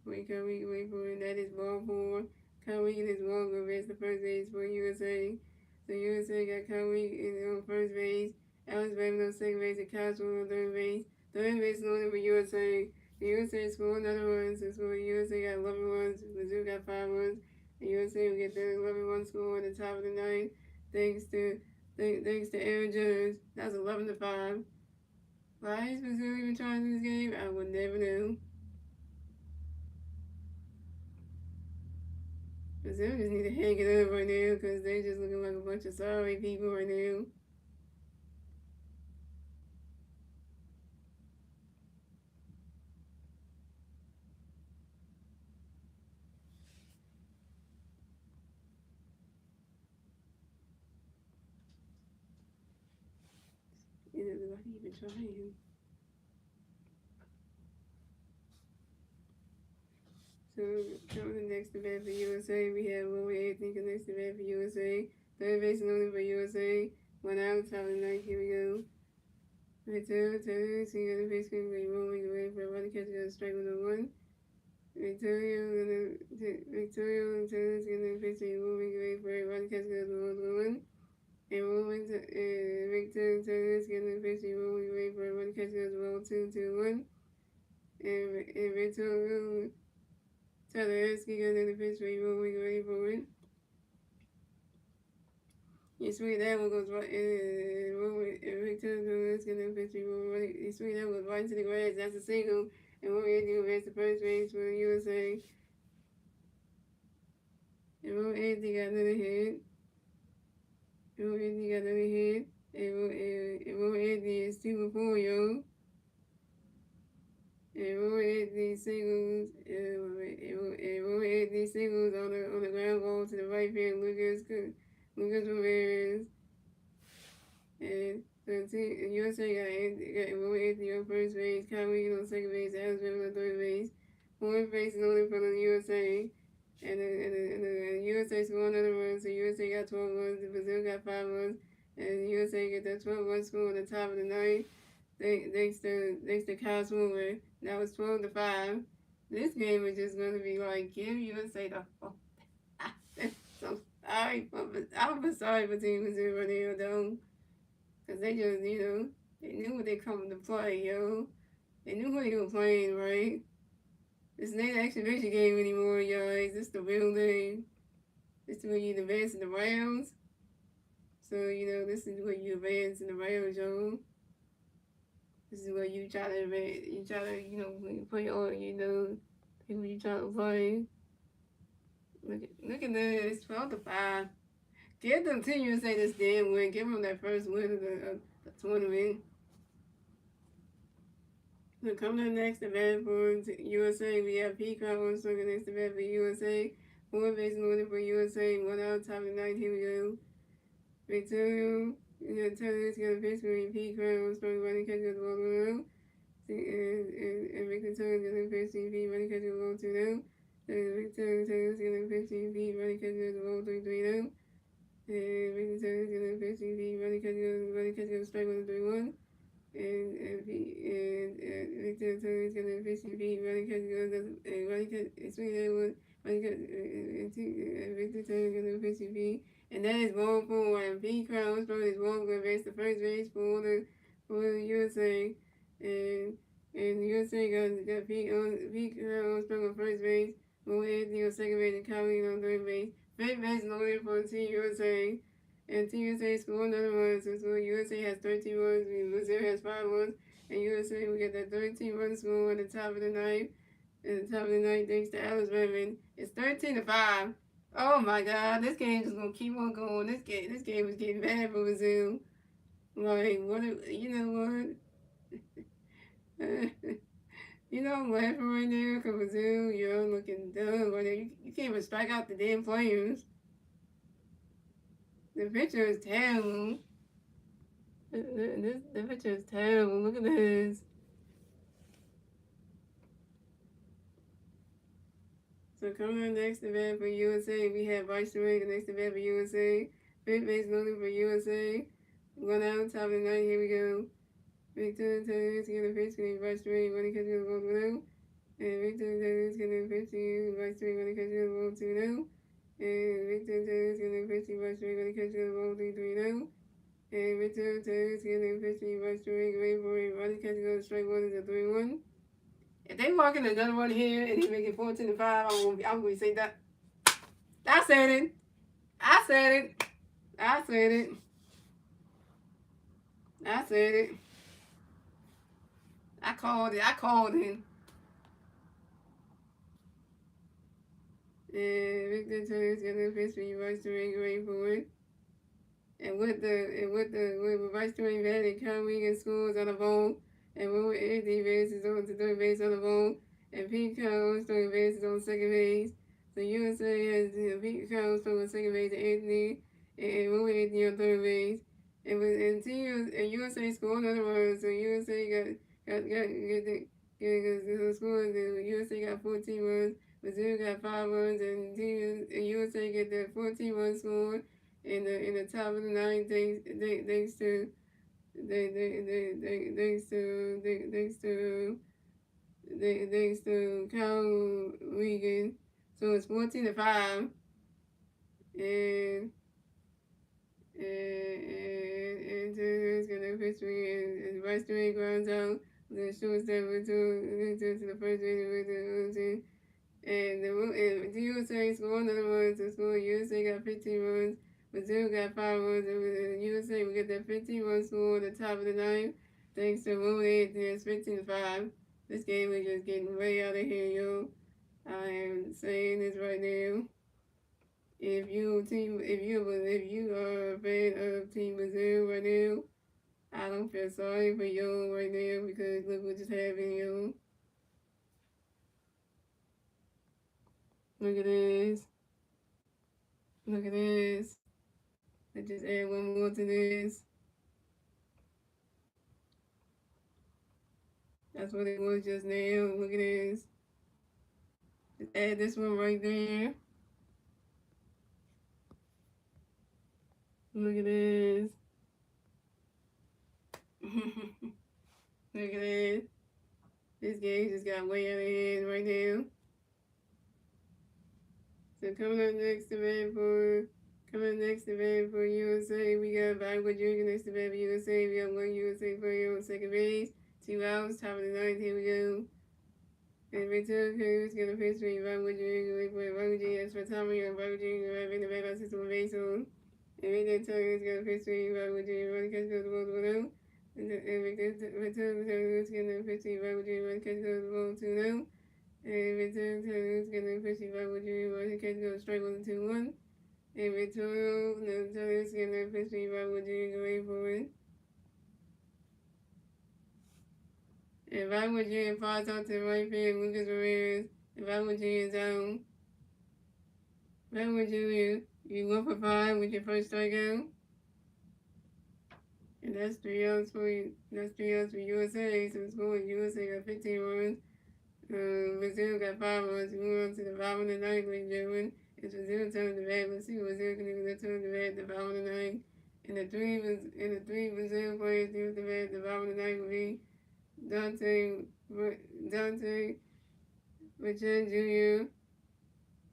wait for it. That is ball 4. Kyle Regan is wrong over as the first base for USA. So USA got Kyle Regan on first base, Alex Raymond on second base, and Kyle Swan on third base. Third base is only for USA. The USA scored another runs. So the USA got 11 runs. Brazil got 5 runs. The USA will get the 11-run score at the top of the ninth. Thanks to Aaron Judge. That's 11-5. Why is Brazil even trying this game? I would never know. Brazil just need to hang it up right now because they just looking like a bunch of sorry people right now. Nobody even trying. So coming next to bat for USA, we have Roy Anthony next to bat for USA. Third base only for USA. 1 out, top of the ninth. Here we go. Victoria Taylor, so you got a base screen where you're rolling away for everybody catch got a strike with a 1. Victoria Taylor's gonna pitch a moving away for everybody catch got a 1. And Victor Taylor's gonna pitch a moving away for everybody catch got a 2-1. And Victoria Tatarski got another pitch for you, moving away for it. You swing that one goes right, every time it's gonna pitch for you, you swing that one goes right into the grass. That's a single, and what we're doing is the first base for USA. And Roy Anthony got another hit. And Roy Anthony is 2-4, yo. And Roy Anthony singles, on the ground ball to the right field. Lucas Ramirez. And USA got Roy Anthony on first base, Kyle Regan on second base, Alex Raymond on third base. Fourth base is only for the USA. And the USA scored another run, so USA got 12 runs, Brazil got 5 runs, and the USA get that 12-run score on the top of the ninth. Thanks to Kyle Swan. That was 12-5. This game is just gonna be like, give USA the fuck. So sorry, I'm sorry for Team Brazil right now, though, cause they just, they knew what they come to play, yo. They knew what they were playing, right? It's not an exhibition game anymore, guys. This is the real thing. This is where you advance in the rounds. So, this is where you advance in the rounds, yo. This is where you try to advance. You try to, play on, who you try to play. Look at this. 12-5. Give them Team USA this damn win. Give them that first win of the tournament. So coming up next event for USA, we have Peacock on circle next event for USA. 4 base loaded for USA. 1 out, top of the ninth. Here we go. Victoria, Turner's got a pitch for Peacock on circle running catch the ball around. And Victor Turner's got a pitch to feet running catch the ball 2 down. Victor Turner's got a pitch to feet running catch the ball 3 down. And Victor Turner's got a pitch to feet running catch the strike 1 3-1. And Victor Turner's gonna officially beat running catch Victor Turner's gonna officially beat, and that is ball 4. And Pete Crown is ball going to advance the first base for the USA, and USA got Pete Crown on first base, Mo Anthony on second base, and Kyrie on third base. Fifth base loaded for Team USA. And Team USA scored another run. So USA has 13 runs, Brazil has 5 runs, and USA we got that 13-run score at the top of the ninth. At the top of the ninth, thanks to Alice Redmond. It's 13-5. Oh my God, this game is gonna keep on going. This game is getting bad for Brazil. Like you know what? You know I'm laughing right now because Brazil, you're looking dumb right now. You can't even strike out the damn players. The picture is terrible. The picture is terrible. Look at this. So coming on next event for USA, we have Vice Ring. The next event for USA. Fifth base loading for USA. 1 out, top of the ninth. Here we go. Victor Turner's going to pitch to Vice Ring. Running catch the ball 1-0. And Victor Turner's going to pitch to Vice Ring. Running catch the ball 2-0. And Victor Turner's going to pitch to Vice Ring. Running catch the ball 3-0. And Victor Turner's going to pitch to Vice Ring. Wait for it. Running catch the strike 1 is a 3-1. If they walk in another one here and he make it 14-5, I'm going to say that. I said it. I said it. I said it. I said it. I called it. I called it. And Victor Turner's gonna pitch for Vice Ring, wait for it. And with Vice Ring batting, Kyrie and scores on the ball. And Will Anthony bases on to third base on the ball. And Pete Combs throwing bases on second base. So USA has Pete Combs throwing second base to Anthony and Will Anthony on third base. And USA scored another run. So USA got the score. USA got 14 runs. Brazil got 5 runs, and USA get the 14-run score in the top of the ninth. Thanks to Kyle Regan. So it's 14-5, and Turner's gonna pitch and Vice Ring grounds out the shortstop to the first base. And the USA scored another run to score. USA got 15 runs. Brazil got 5 runs. And USA will get that 15-run score at the top of the ninth. Thanks to Will Anthony. It's 15-5. This game is just getting way out of here, yo. I am saying this right now. If you are a fan of Team Brazil right now, I don't feel sorry for you right now because look what just happened, yo. Look at this. Look at this. Let's just add one more to this. That's what it was just now. Look at this. Just add this one right there. Look at this. Look at this. This game just got way out of hand right now. So coming up next event for USA, we got Violet Jr. Next event for USA. We got 1 USA player on second base. 2 outs, top of the ninth. Here we go. And Victor Cruz gonna pitch for Violet Jr. Wait for Violet Jr. That's for Tommy and Violet Jr. Having the back system on base on. And Victor Cruz gonna pitch for Violet Jr. Running catch goes the ball 1-0. And Victor Cruz gonna pitch for Violet Jr. Running catch goes the ball 2-0. And Victor Cruz gonna pitch for Violet Jr. Running catch goes strike 1-2-1. And Victoria, Natalia Skinner, Pittsburgh, Bible Junior, going forward. And Bible Junior falls out to the right field, Lucas Ramirez. And Bible Junior down. Bible Junior, you 1 for 5 with your first strikeout. And that's 3 outs for you. That's 3 outs for USA. So score USA got 15 runs. Brazil got 5 runs. We move on to the bottom of the ninth, ladies and gentlemen. It's Brazil turn the bat. Let's see what Brazil can do with the turn the bat at the bottom of the ninth. And the three Brazil players do with the bat at the bottom of the ninth will be Dante Richard Jr.,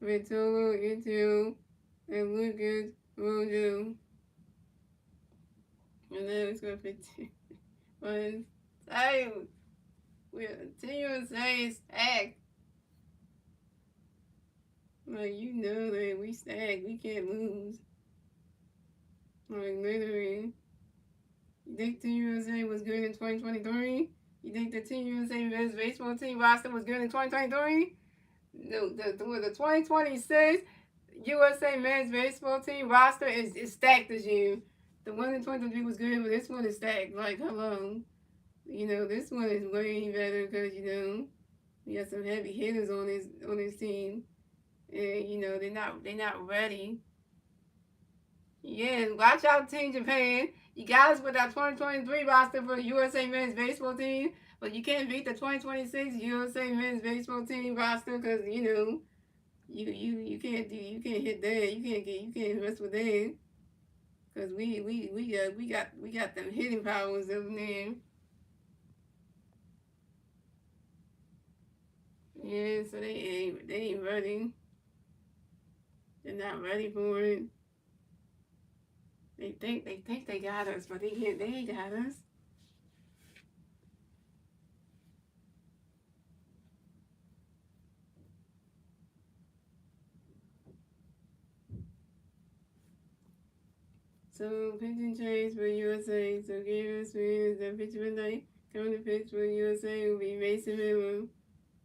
Vitolo Ito, and Lucas Rojo. And then it's going to 15. One time. We continue to say stack. Like, you know that we stack. We can't lose. Like, literally. You think Team USA was good in 2023? You think the Team USA men's baseball team roster was good in 2023? The 2026 USA men's baseball team roster is stacked this year. The one in 2023 was good, but this one is stacked. Like, hello. You know, this one is way better because, you know, we got some heavy hitters on this team. And, you know, they're not ready. Yeah, watch out, Team Japan. You guys with that 2023 roster for the USA men's baseball team, but you can't beat the 2026 USA men's baseball team roster because, you know, you can't hit that. You can't mess with that. Cause we got them hitting powers over there. Yeah, so they ain't ready. They're not ready for it. They think they got us, but they ain't got us. So pitching change for USA. So Gabriel Smith is the pitcher tonight. Coming to pitch for USA will be Mason Miller.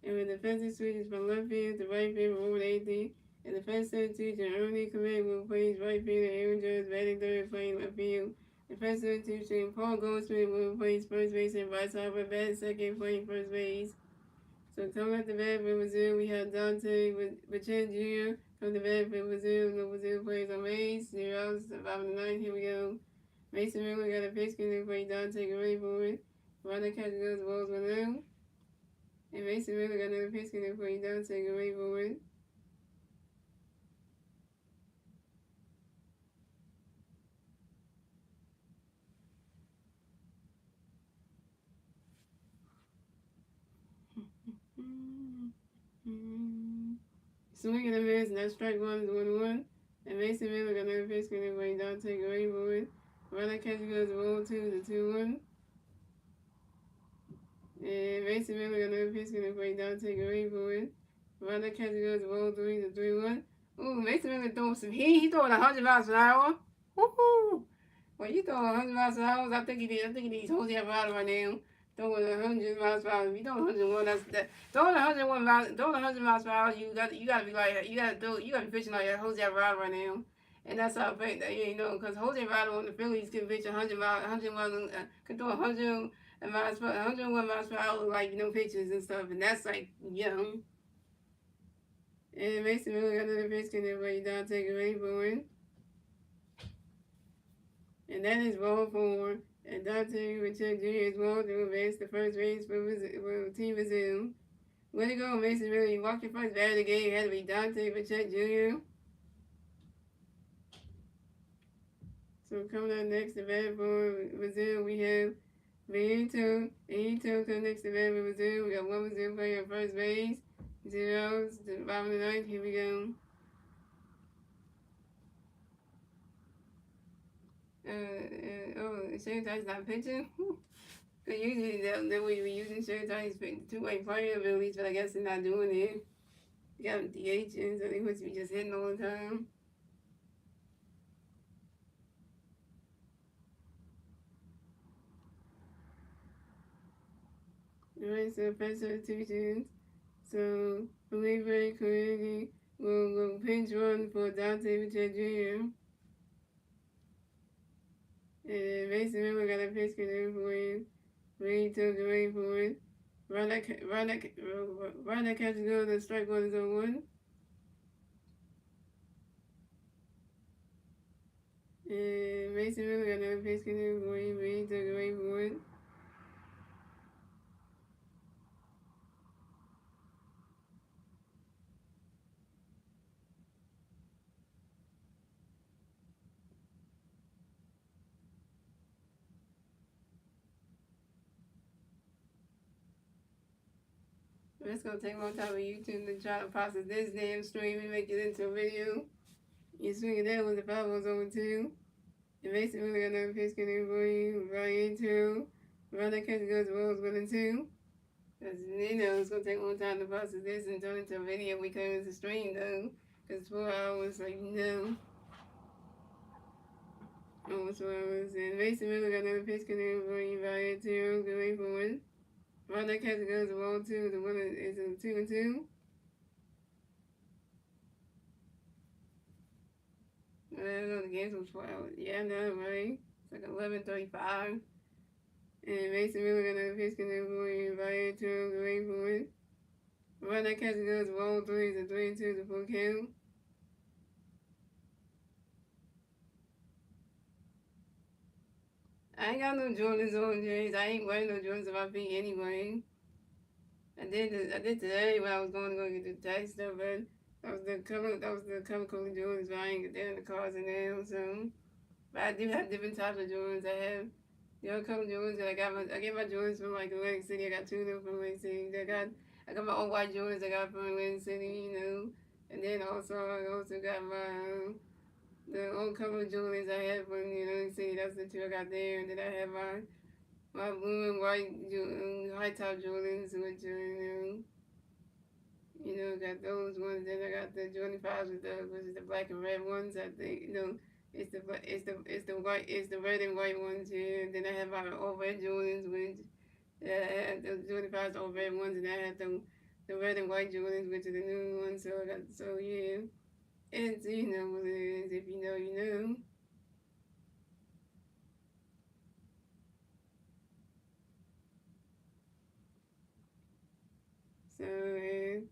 And when the defensive switches from left field to right field over 80, and the first substitution Ernie Clement will play right field and Aaron Jones batting third playing left field. The first substitution Paul Goldsmith will play first base and Bryce Harper batting second playing first base. So coming at the bat for Brazil, we have Dante Bachet Jr. From the bat for Brazil. No Brazil plays on base. 0 outs, 5 in the ninth. Here we go. Mason Miller got a pitch to play Dante Gray for it. Ronda catches those balls with him. And Mason Miller got another pitch to play Dante Gray for it. Swing and a miss, and that strike one is 1-1. And Mason Miller got another pitch to play Dante Gray for it. Ronda catches goes 1-2 to 2-1. And Mason Miller got another pitch to play Dante Gray for it. Ronda catches goes 1-3 to 3-1. Ooh, Mason Miller throwing some heat. He throwing 100 miles per hour. Woohoo! Well, you throwing 100 miles per hour. I think he needs Jose Alvarado right now. Throwing 100 miles per hour. If you throwing 101, that's that. Throwing 100 miles per hour. You got to be like, you got to be pitching like Jose Alvarado right now. And that's how I think that, you know, because Jose Alvarado on the Phillies can pitch 100 miles, can throw 101 miles per hour, like, you know, pitches and stuff. And that's like, young. And Mason Miller got another pitch can everybody down, take away for him. And that is ball 4. And Dante Richard Jr. is ball to advance the first base for Team Brazil. Way to go, Mason Miller. You walked your first bat of the game. It had to be Dante Richard Jr. So coming up next to bat for Brazil, we have Benito. Benito comes next to bat for Brazil. We got one Brazil player on first base. 0 to the bottom of the ninth. Here we go. Sherry Tice's not pitching. Usually they would be using Sherry Tice's two-way player abilities, but I guess they're not doing it. They got him DHing, so they must be just hitting all the time. Alright, so first substitutions. So Felipe Coelho We'll go pinch run for Dante Bichette Jr. And Mason Miller got a pitch canoe for him. Reed took the away for it. Run that catch good. The strike one is on one. And Mason Miller got another pitch canoe for him. Reed took the away for it. It's gonna take more time on YouTube to try to process this damn stream and make it into a video. You swing it down with the 5 was over 2. And Mason Miller got another pitch canoe for you. Right into. Run that catch goes balls 1 and 2. Because, it's going to take more time to process this and turn it into a video we claim it's a stream, though. Because 4 hours, almost 4 hours. And Mason Miller got another pitch canoe for you. Right into. Good way for 1. Run that catch goes ball 2. The winner is a 2 and 2. I don't know, the game's was 4 hours. Yeah, I know, right? It's like 11:35. And Mason Miller got another pitch canoe for you. Right into. Good way for 1. Run that catch goes ball 3 is a 3 and 2 is a full count. I ain't got no Jordans on, James. I ain't wearing no Jordans on my feet anyway. I did today when I was going to go get the tax stuff, but that was the color code Jordans, but I ain't get there in the cars and now, so. But I do have different types of Jordans. I have the other color Jordans, and I get my Jordans from like Atlantic City. I got 2 of them from Atlantic City. I got my own white Jordans I got from Atlantic City, And then I also got my the old color Jordans I had from Atlantic City. That's the 2 I got there, and then I have my blue and white high top Jordans, which got those ones. Then I got the Jordan 5s which is the black and red ones. I think it's the red and white ones here. And then I have my all red Jordans, which I have the Jordan 5s all red ones, and I have the red and white Jordans, which are the new ones. So yeah, it's what it is. If you know, you know. So,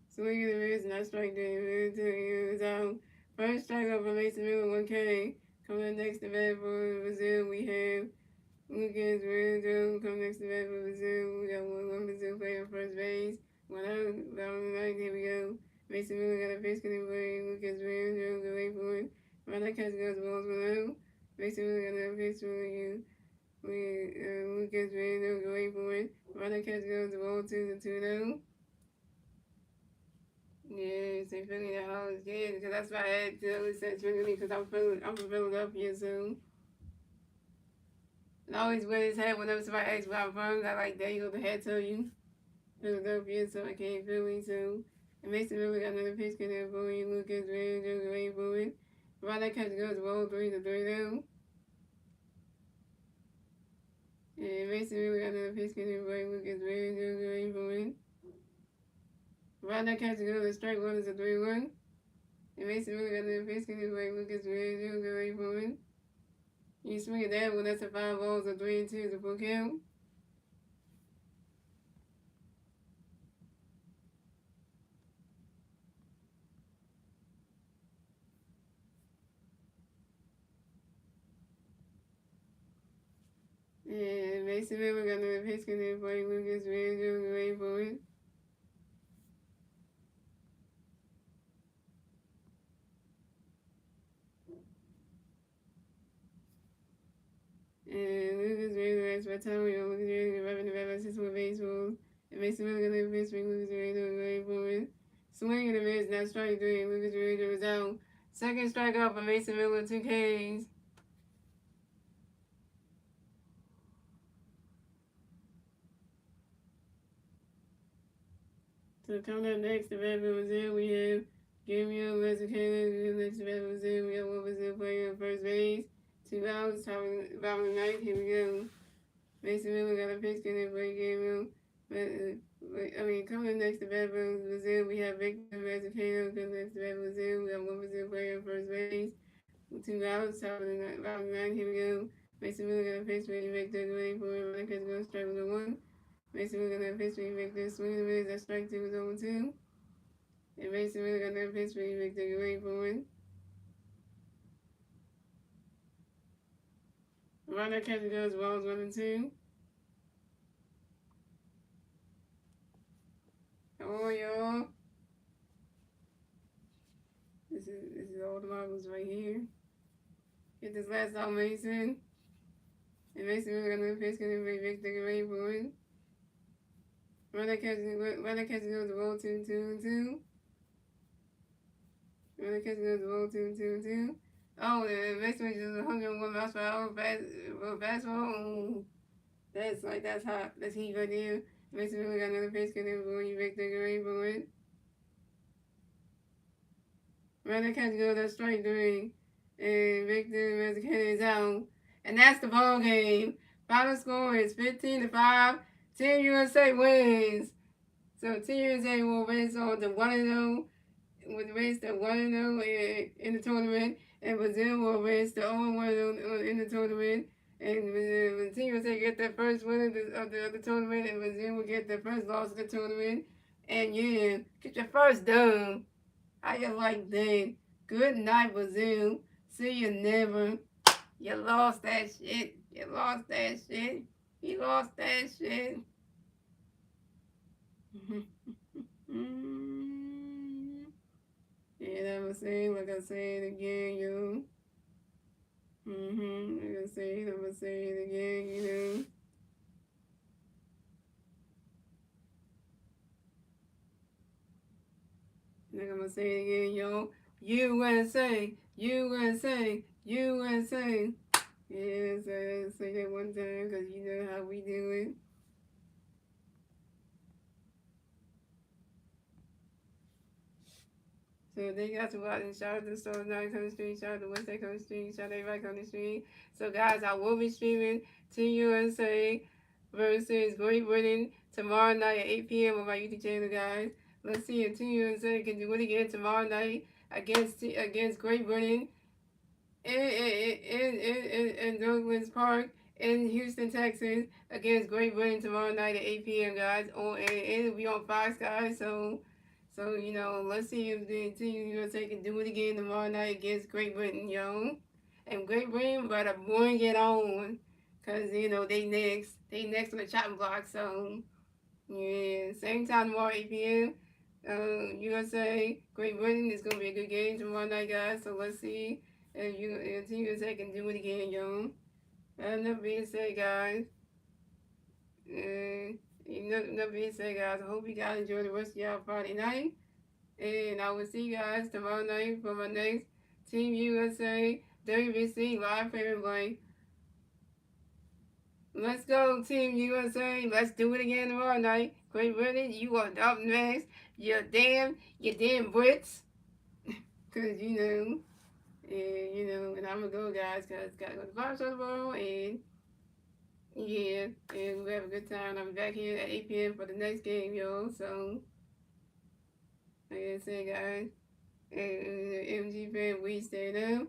swinging the miss, not strike David to use first strike up for Mason Miller 1K. Coming next to bat for Brazil, we have Lucas Randall. Coming next to bat for Brazil, we got one Brazil player on first base. 1 out, bottom right, here we go. Mason Miller got a pitch cutting play. Lucas Randall, go wait for it. Run that catch goes balls 1 out. Mason Miller got a pitch for you. Lucas Randall, go wait for it. Run that catch goes the ball 2 to 2-0. Yeah, so Philly the house, yeah, because that's why I had to said Trinity, because I'm from Philadelphia, so I always wear this hat whenever somebody asks where I'm from. I like, there you go, the hat tell you Philadelphia, so I came Philly, so it makes it really got another pitch in there for you, Lucas, Red, Joe, Ray, Bowen. Right, that catch goes roll 3 to 3 down. And Mason really got another pitch in there for you, Lucas, Red, Joe, Ray, Bowen. Right, that catch goes strike 1 is a 3-1. And Mason really got another pitch in there for you, Lucas, Red, Joe, Ray, Bowen. You swing it that one, that's a 5 balls, a 3 and 2 is a full count. And Mason Miller got another pitch in there for you, Lucas, Red, Joe, Ray, Bowen. And Lucas Ray, that's my time. Lucas Ray, rapping the bad assist with baseball. And Mason Miller got another pitch for Lucas Ray, Ray, Bowen. Swing and a miss, now strike 3. Lucas Ray was out. Second strikeout for Mason Miller, 2 Ks. So coming up next, the Red Brazil, we have Gabriel Lezakela. Next to Red Brazil, we have one Brazil player on first base. 2 outs, bottom of the ninth. Here we go. Mason Miller got a pitch in there for Gabriel. Coming next to Brazil, we have Victor Mazzucato. Coming next to Brazil, we have one Brazil player first base. 2 outs, top of the nine. Here we go. Mason Miller got a pitch for Victor. Waiting for him. Running catch goes strike with a 1. Mason Miller got a pitch for Victor. Swing and miss. That strike 2 was over 2. And Mason Miller got another pitch for Victor. Waiting for him. Running catch goes balls 1 and 2. Come on, y'all. This is all the marbles right here. Get this last out, Mason. And Mason Miller got another pitch. Gonna be Victor. Waiting for him. Running catch goes the ball 2 and 2. Running catch goes the ball 2 and 2. Oh, the next one is 101 miles per hour fastball. That's hot. That's heat right there. Mason Miller got another pitch. Gonna be Victor. Waiting for him. Running catch goes that strike 3. And Victor Mazzucato is out. And that's the ball game. Final score is 15-5. Team USA wins. So Team USA will race on to 1-0. Will race to 1-0 in the tournament. And Brazil will race to 0-1 in the tournament. And when Team USA get their first win of the tournament, and Brazil will get their first loss of the tournament. And yeah, get your first dub. How you like that? Good night, Brazil. See you never. You lost that shit. You lost that shit. You lost that shit. Yeah, I'm saying, like I said again, yo. Like I said, I'm gonna say it again, you know. Like I'm gonna say it again, yo. USA, USA, USA. Yeah, so say that one time, because you know how we do it. So they got to watch and shout out to South 9 on the street, shout out to West Lake on the street, shout out to everybody on the street. So guys, I will be streaming Team USA versus Great Britain tomorrow night at 8 p.m. on my YouTube channel, guys. Let's see if Team USA can do it again tomorrow night against Great Britain in Douglas Park in Houston, Texas, against Great Britain tomorrow night at 8 p.m. guys. And it'll be on Fox, guys. So you know, let's see if the Team USA can do it again tomorrow night against Great Britain, yo. And Great Britain better bring it on, cause you know they next on the chopping block. So yeah, same time tomorrow 8 p.m. USA, Great Britain is gonna be a good game tomorrow night, guys. So let's see if Team USA can do it again, yo. Enough being said, guys. Enough being said, guys. I hope you guys enjoy the rest of y'all Friday night. And I will see you guys tomorrow night for my next Team USA WBC live favorite play. Let's go, Team USA. Let's do it again tomorrow night. Great Britain, you are up next. You damn Brits. Because, you know, and I'm going to go, guys, because got to go to the Fox Bowl, and yeah, and we'll have a good time. I'll be back here at 8 p.m. for the next game, yo. So, like I said, guys, and the MG fan, we stay up.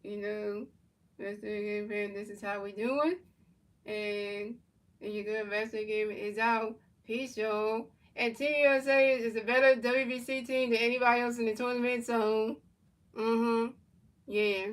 You know, rest of the game fan, this is how we doing. And your good rest of the game is out. Peace, y'all. And Team USA is a better WBC team than anybody else in the tournament, so, yeah.